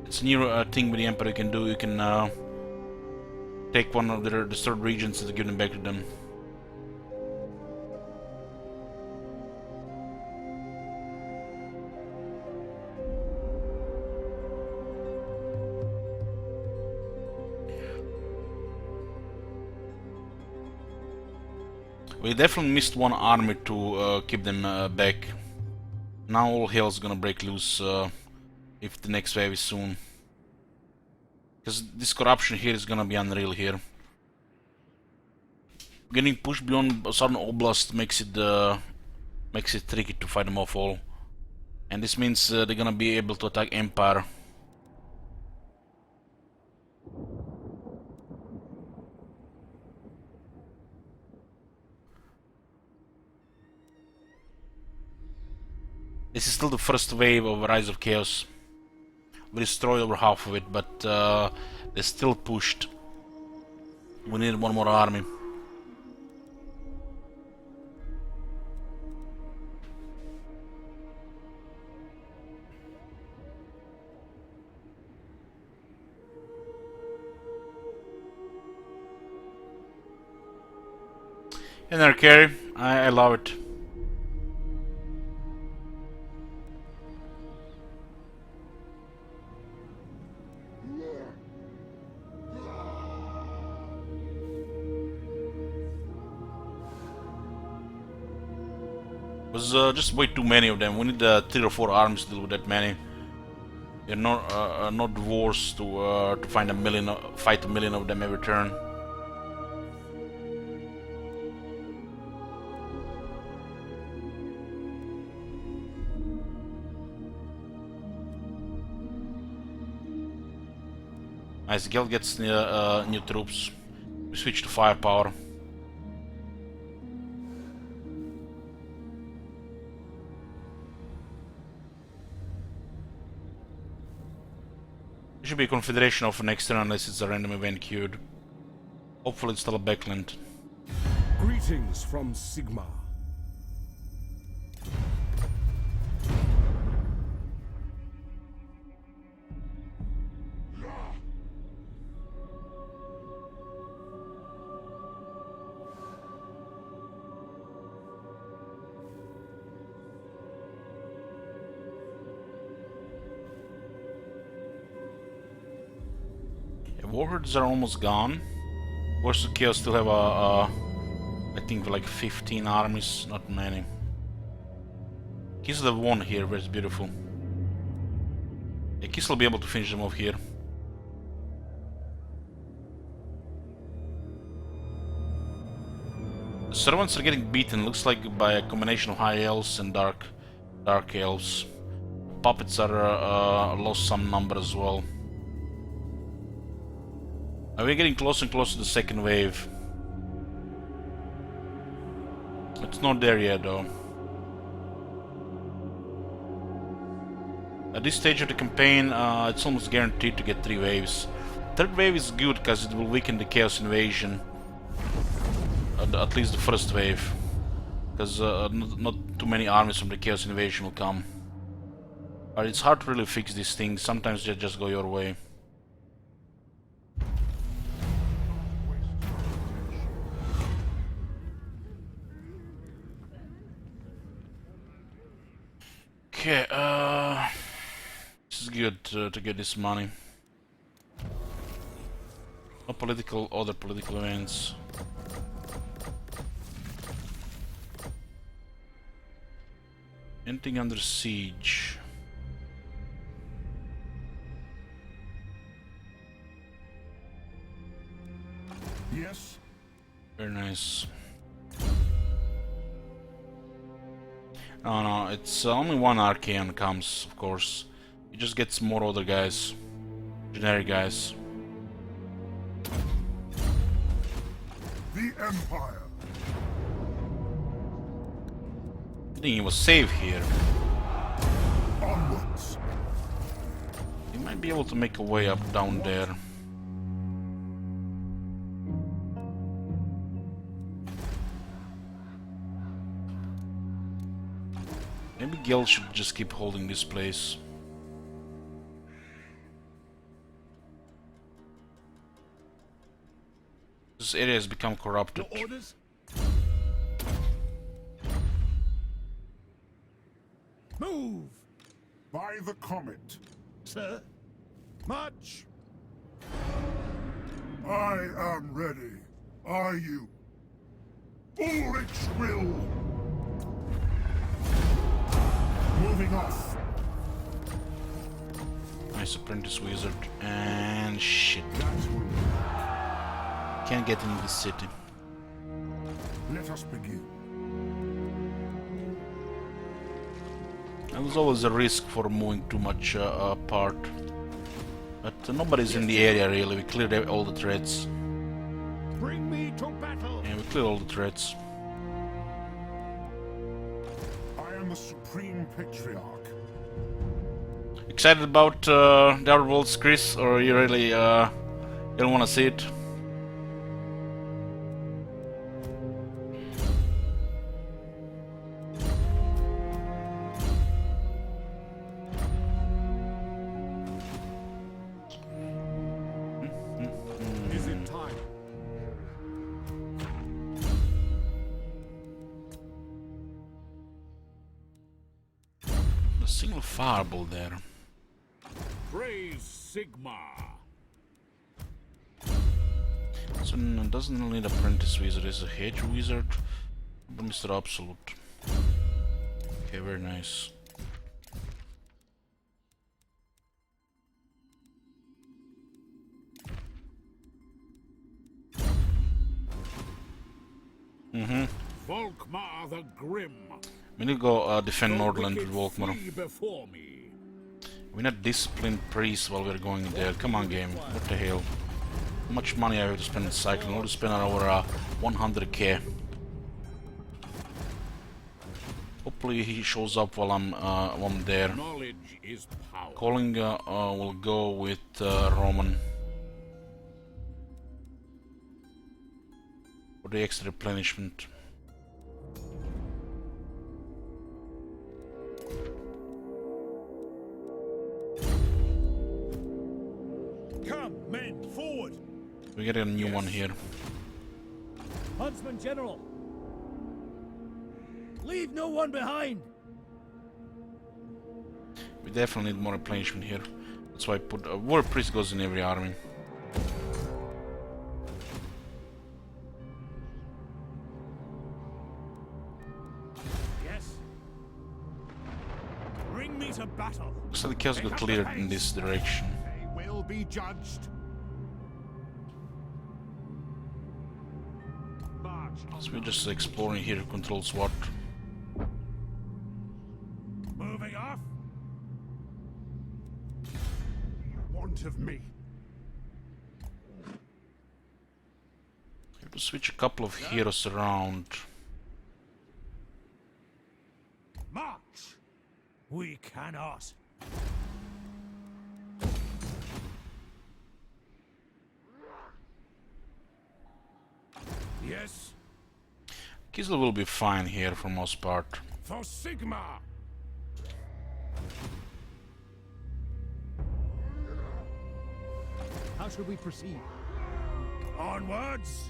It's a new thing with the Emperor you can do. You can take one of their disturbed regions and give them back to them. We definitely missed one army to keep them back. Now all hell's gonna break loose if the next wave is soon. Because this corruption here is gonna be unreal here. Getting pushed beyond a certain oblast makes it tricky to fight them off all. And this means they're gonna be able to attack Empire. This is still the first wave of Rise of Chaos. We destroyed over half of it, but they still pushed. We need one more army. And our carry, I love it. Was just way too many of them. We need 3 or 4 armies to deal with that many. They're not wars to find fight a million of them every turn. Nice, Guild gets new troops. We switch to firepower. Should be a confederation of next turn unless it's a random event queued. Hopefully it's still a backland. Greetings from Sigmar. Warhordes are almost gone. Wars of Chaos still have I think like 15 armies, not many. Kiss the one here, where it's beautiful. Yeah, Kiss will be able to finish them off here. The servants are getting beaten, looks like by a combination of high elves and dark elves. Puppets are lost some number as well. We're getting closer and closer to the second wave. It's not there yet though. At this stage of the campaign, it's almost guaranteed to get 3 waves. Third wave is good because it will weaken the Chaos Invasion. at least the first wave, because not too many armies from the Chaos Invasion will come. But it's hard to really fix these things. Sometimes they just go your way. Okay, this is good to get this money. No other political events. Anything under siege? Yes? Very nice. No, it's only one Archaean comes, of course. He just gets more other guys. Generic guys. The Empire. I think he was safe here. Onwards. He might be able to make a way up down there. Maybe Gil should just keep holding this place. This area has become corrupted. Your orders? Move! By the comet. Sir? March! I am ready. Are you? Ulrich's will. Moving off. Nice apprentice wizard. And shit. That's what. Can't get into the city. Let us begin. And there's always a risk for moving too much apart. But nobody's in the area really. We cleared all the threats. Bring me to battle! And we cleared all the threats. I am the Supreme Patriarch. Excited about the Outer Worlds, Chris? Or you really you don't want to see it? Is it time? A single fireball there. Praise Sigmar! So doesn't need apprentice wizard, is a hedge wizard. Mr. Absolute. Okay, very nice. Volkmar the Grim! We need to go defend The Nordland with wicked Volkmar. flee before me. We're not disciplined priests while we're going there. Come on, game. What the hell? How much money I have to spend in cycling? I want to spend over 100k. Hopefully he shows up while I'm there. Knowledge is power. Calling will go with Roman for the extra replenishment. Come, men, forward! We get a new one here. Huntsman General! Leave no one behind! We definitely need more replenishment here. That's why I put a war priest goes in every army. Yes. Bring me to battle. Looks like the chaos got cleared in this direction. They will be judged. March. So we're just exploring here who controls what. Moving off. Want of me. We have to switch a couple of heroes around. March. We cannot. Yes. Kislev will be fine here for most part. For Sigma! How should we proceed? Onwards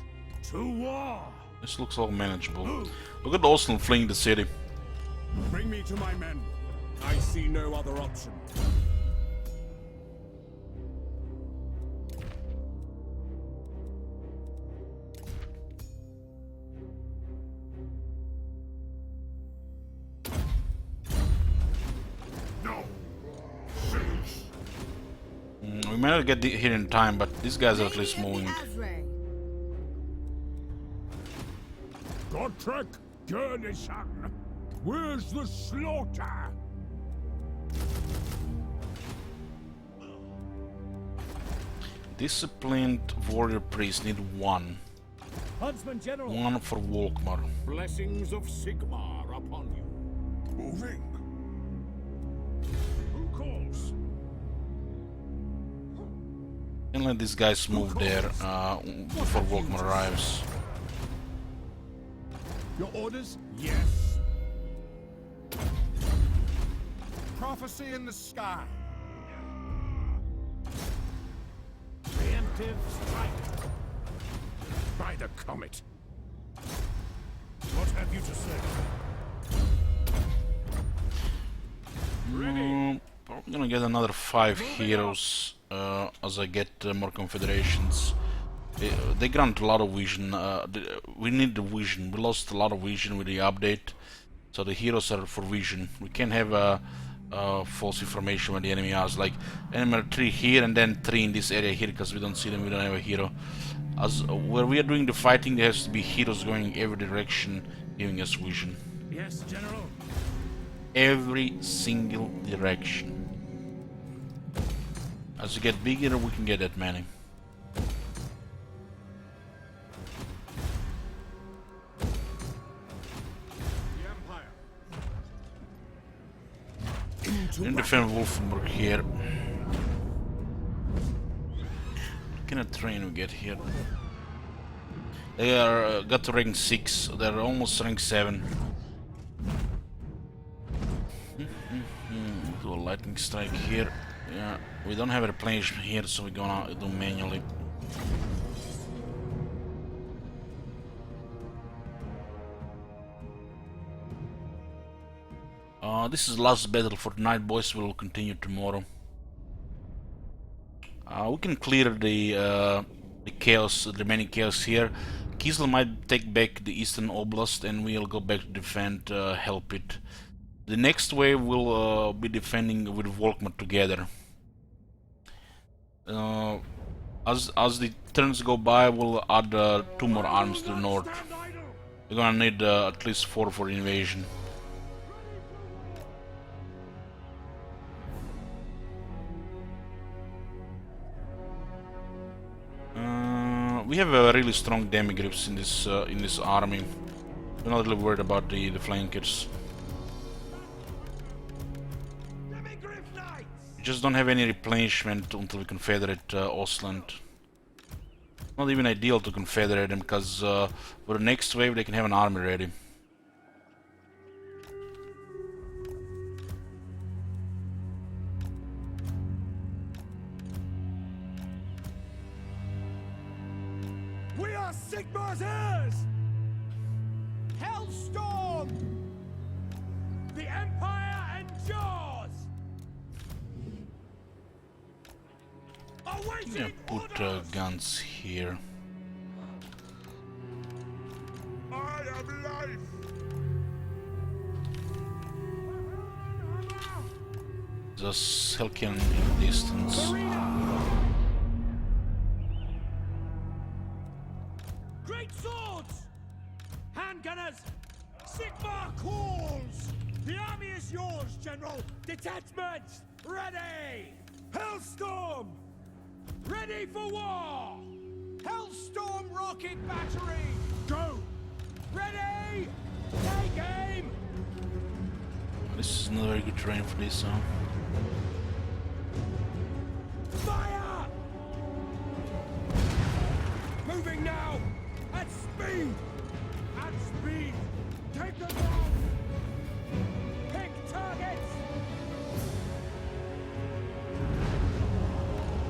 to war! This looks all manageable. Look at Oslo fleeing the city. Bring me to my men. I see no other option. No. Cease. We might not get here in time, but these guys are at least moving. Gottrek Gurnishan! Where's the slaughter? Disciplined warrior priest need one. Huntsman General. One for Volkmar. Blessings of Sigmar upon you. Moving. Who calls? And let these guys move there before Volkmar arrives. Your orders? Yes. Prophecy in the sky. Preemptive strike. By the comet. What have you to say? Probably gonna get another 5 heroes as I get more confederations. They grant a lot of vision. We need the vision. We lost a lot of vision with the update, so the heroes are for vision. We can't have false information when the enemy has like enemy 3 here and then 3 in this area here because we don't see them. We don't have a hero. As where we are doing the fighting, there has to be heroes going every direction, giving us vision. Yes, General. Every single direction. As we get bigger, we can get that many. In defend Wolfenburg here. What kind of train we get here? They are got to rank 6. They're almost rank 7. Do a lightning strike here. Yeah, we don't have a replenishment here, so we're gonna do manually. This is the last battle for tonight, boys. We'll continue tomorrow. We can clear the chaos, the remaining chaos here. Kislev might take back the Eastern Oblast, and we'll go back to defend, help it. The next wave will be defending with Volkmar together. As the turns go by, we'll add 2 more arms to the north. We're gonna need at least 4 for invasion. We have really strong demigrips in this army. We're not really worried about the flankers. We just don't have any replenishment until we confederate Ostland. Not even ideal to confederate them, because for the next wave they can have an army ready. We are Sigmar's heirs! Hellstorm! The Empire endures! I'm gonna put guns here. I am life. Just Helkian in the distance. Great swords! Handgunners! Sigmar calls! The army is yours, General! Detachments! Ready! Hellstorm! Ready for war! Hellstorm rocket battery! Go! Ready! Take aim! This is not a very good terrain for this, huh? Fire! Moving now! At speed! At speed! the ground! Pick targets!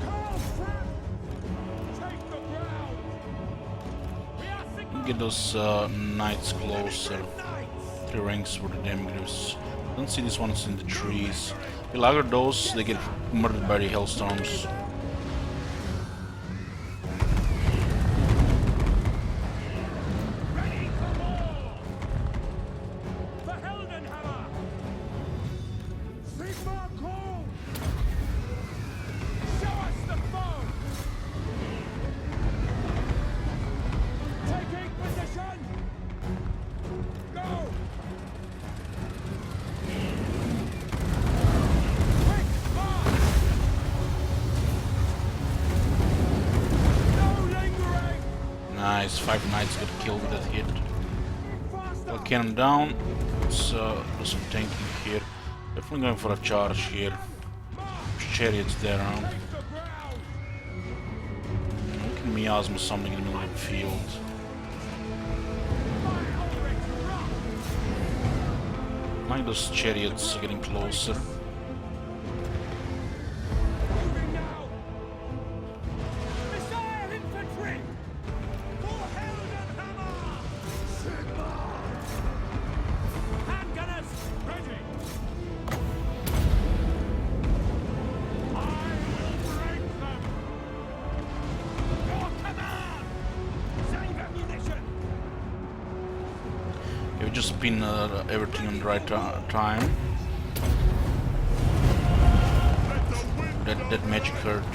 Call front! Take the ground! We are Sigma! Get those knights closer. Knights! 3 ranks for the Demigryphs. Don't see these ones in the trees. We'll aggro those, they get murdered by the Hellstorms. Ready for war! The Heldenhammer! Sigma call! Show us the foe! Taking position! Go! Quick march! No lingering! Nice, 5 knights got killed with that hit. Faster! Well, cannon down. Let's do some tanking here. Definitely going for a charge here. Chariots there around. Take the ground! Can miasma something in the middle of the field. Fire Ulrich, run! Like those chariots are getting closer. Moving now! Missile infantry! For Heldenhammer! Sigma! Handgunners, ready! I will break them! Your command! Save ammunition! Yeah, we just pin everything on the right time. That magic hurt.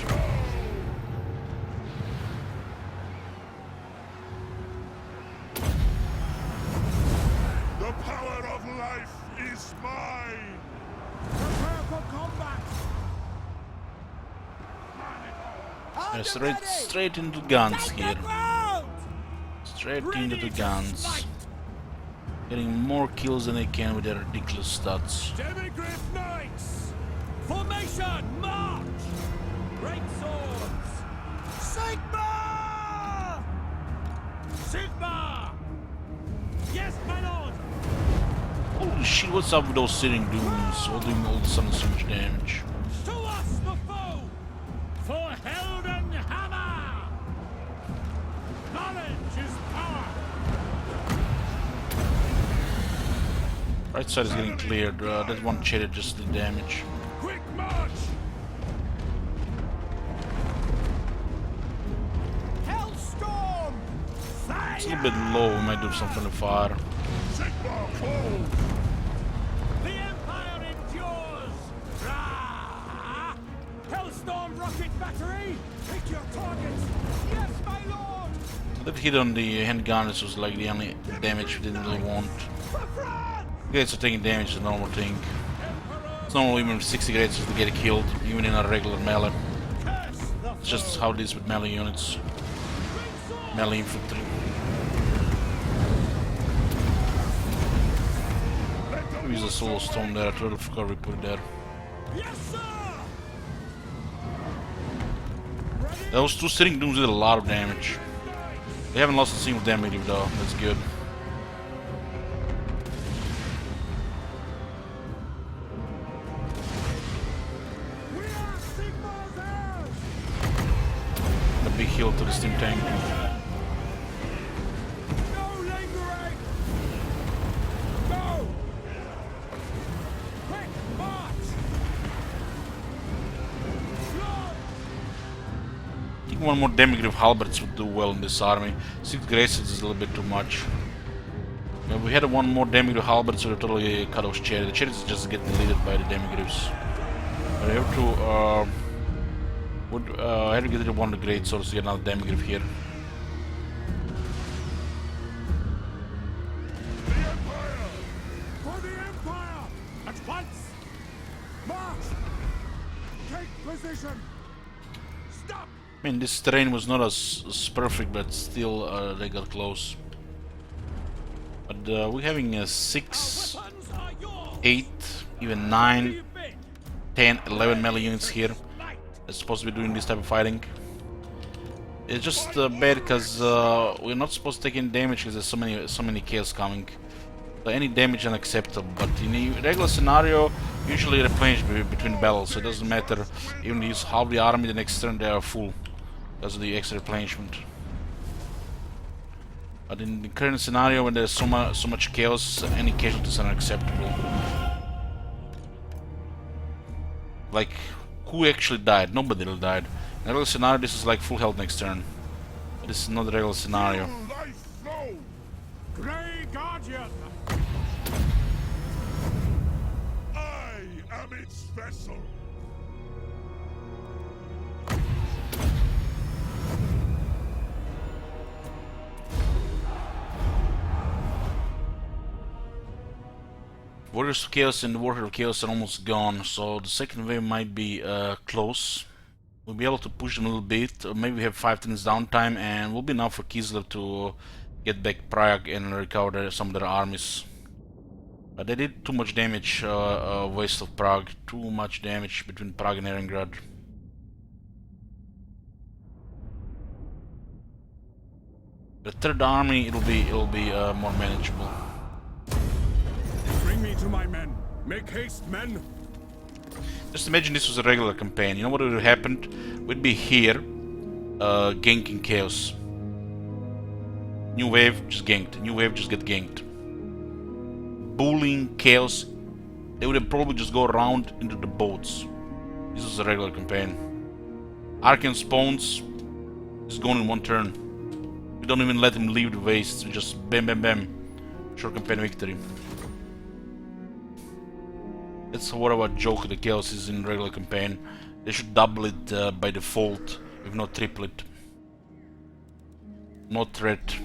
The power of life is mine! Prepare for combat! Yeah, straight into the guns here. Straight into the guns. Getting more kills than they can with their ridiculous stats. Demigryph Knights! Formation, march! Great swords! Sigma! Sigma! Yes, my lord! Holy shit, what's up with those sitting dooms? All doing all of a sudden so much damage. To us the foe! For Heldenhammer! Knowledge is power! Right side is getting cleared. That one chariot just did damage. Quick march! Hellstorm! Fire! It's a little bit low, we might do something to fire. Sigma call! The Empire endures! Rah! Hellstorm rocket battery! Pick your targets! Yes, my lord! That hit on the handgunners was like the only damage we didn't really want. For France! Gates are taking damage is a normal thing. It's normal even with 60 gates to get killed, even in a regular melee. Curse the It's just how it is with melee units. Melee infantry. Use a solo stone there, I totally forgot we put it there. Yes, sir! Those 2 sitting dooms did a lot of damage. They haven't lost a single damage though, that's good. We are Sigma's heirs! A big heal to the steam tank. No lingering! Go! Quick march! Lord! I think one more Demigryph halberds would do well in this army. 6 graces is a little bit too much. If we had one more Demigryph halberds, we would totally cut off chariots. The chariots just get deleted by the Demigryphs. But I have to I have to get rid of one of the great swords to get another Demigryph here. The Empire! For the Empire! At once! March! Take position! Stop! I mean, this terrain was not as perfect, but still they got close. But we're having a 6, Weapons are yours! 8, even Where 9, you been? 10, 11 melee units here. Light! That's supposed to be doing this type of fighting. It's just bad because we're not supposed to take any damage because there's so many chaos coming. So any damage unacceptable, but in a regular scenario, usually replenish between battles, so it doesn't matter. Even if you use half the army, the next turn they are full because of the extra replenishment. But in the current scenario, when there's so much chaos, any casualties are unacceptable. Like, who actually died? Nobody really died. In a regular scenario, this is like full health next turn. But this is not a regular scenario. Life flow! Grey Guardian! I am its vessel! Warriors of Chaos and the Warrior of Chaos are almost gone, so the second wave might be close. We'll be able to push them a little bit, maybe we have 5 turns downtime, and will be enough for Kislev to get back Prague and recover some of their armies. But they did too much damage west of Prague, too much damage between Prague and Leningrad. The third army, it'll be more manageable. Bring me to my men. Make haste, men. Just imagine this was a regular campaign. You know what would have happened? We'd be here, ganking chaos. New wave, just ganked. New wave, just get ganked. Bullying chaos. They would have probably just go around into the boats. This was a regular campaign. Arcane spawns is gone in one turn. We don't even let him leave the wastes. We just bam bam bam. Short campaign victory. That's what about joke the chaos is in regular campaign. They should double it by default, if not triple it. No threat.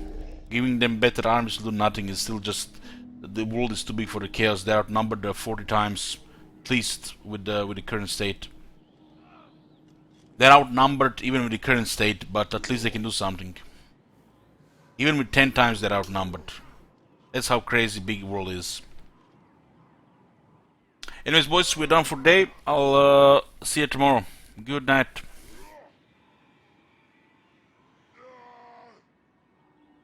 Giving them better armies to do nothing is still just... The world is too big for the chaos. They're outnumbered 40 times, at least with the current state. They're outnumbered even with the current state, but at least they can do something. Even with 10 times they're outnumbered. That's how crazy big the world is. Anyways, boys, we're done for today. I'll see you tomorrow. Good night.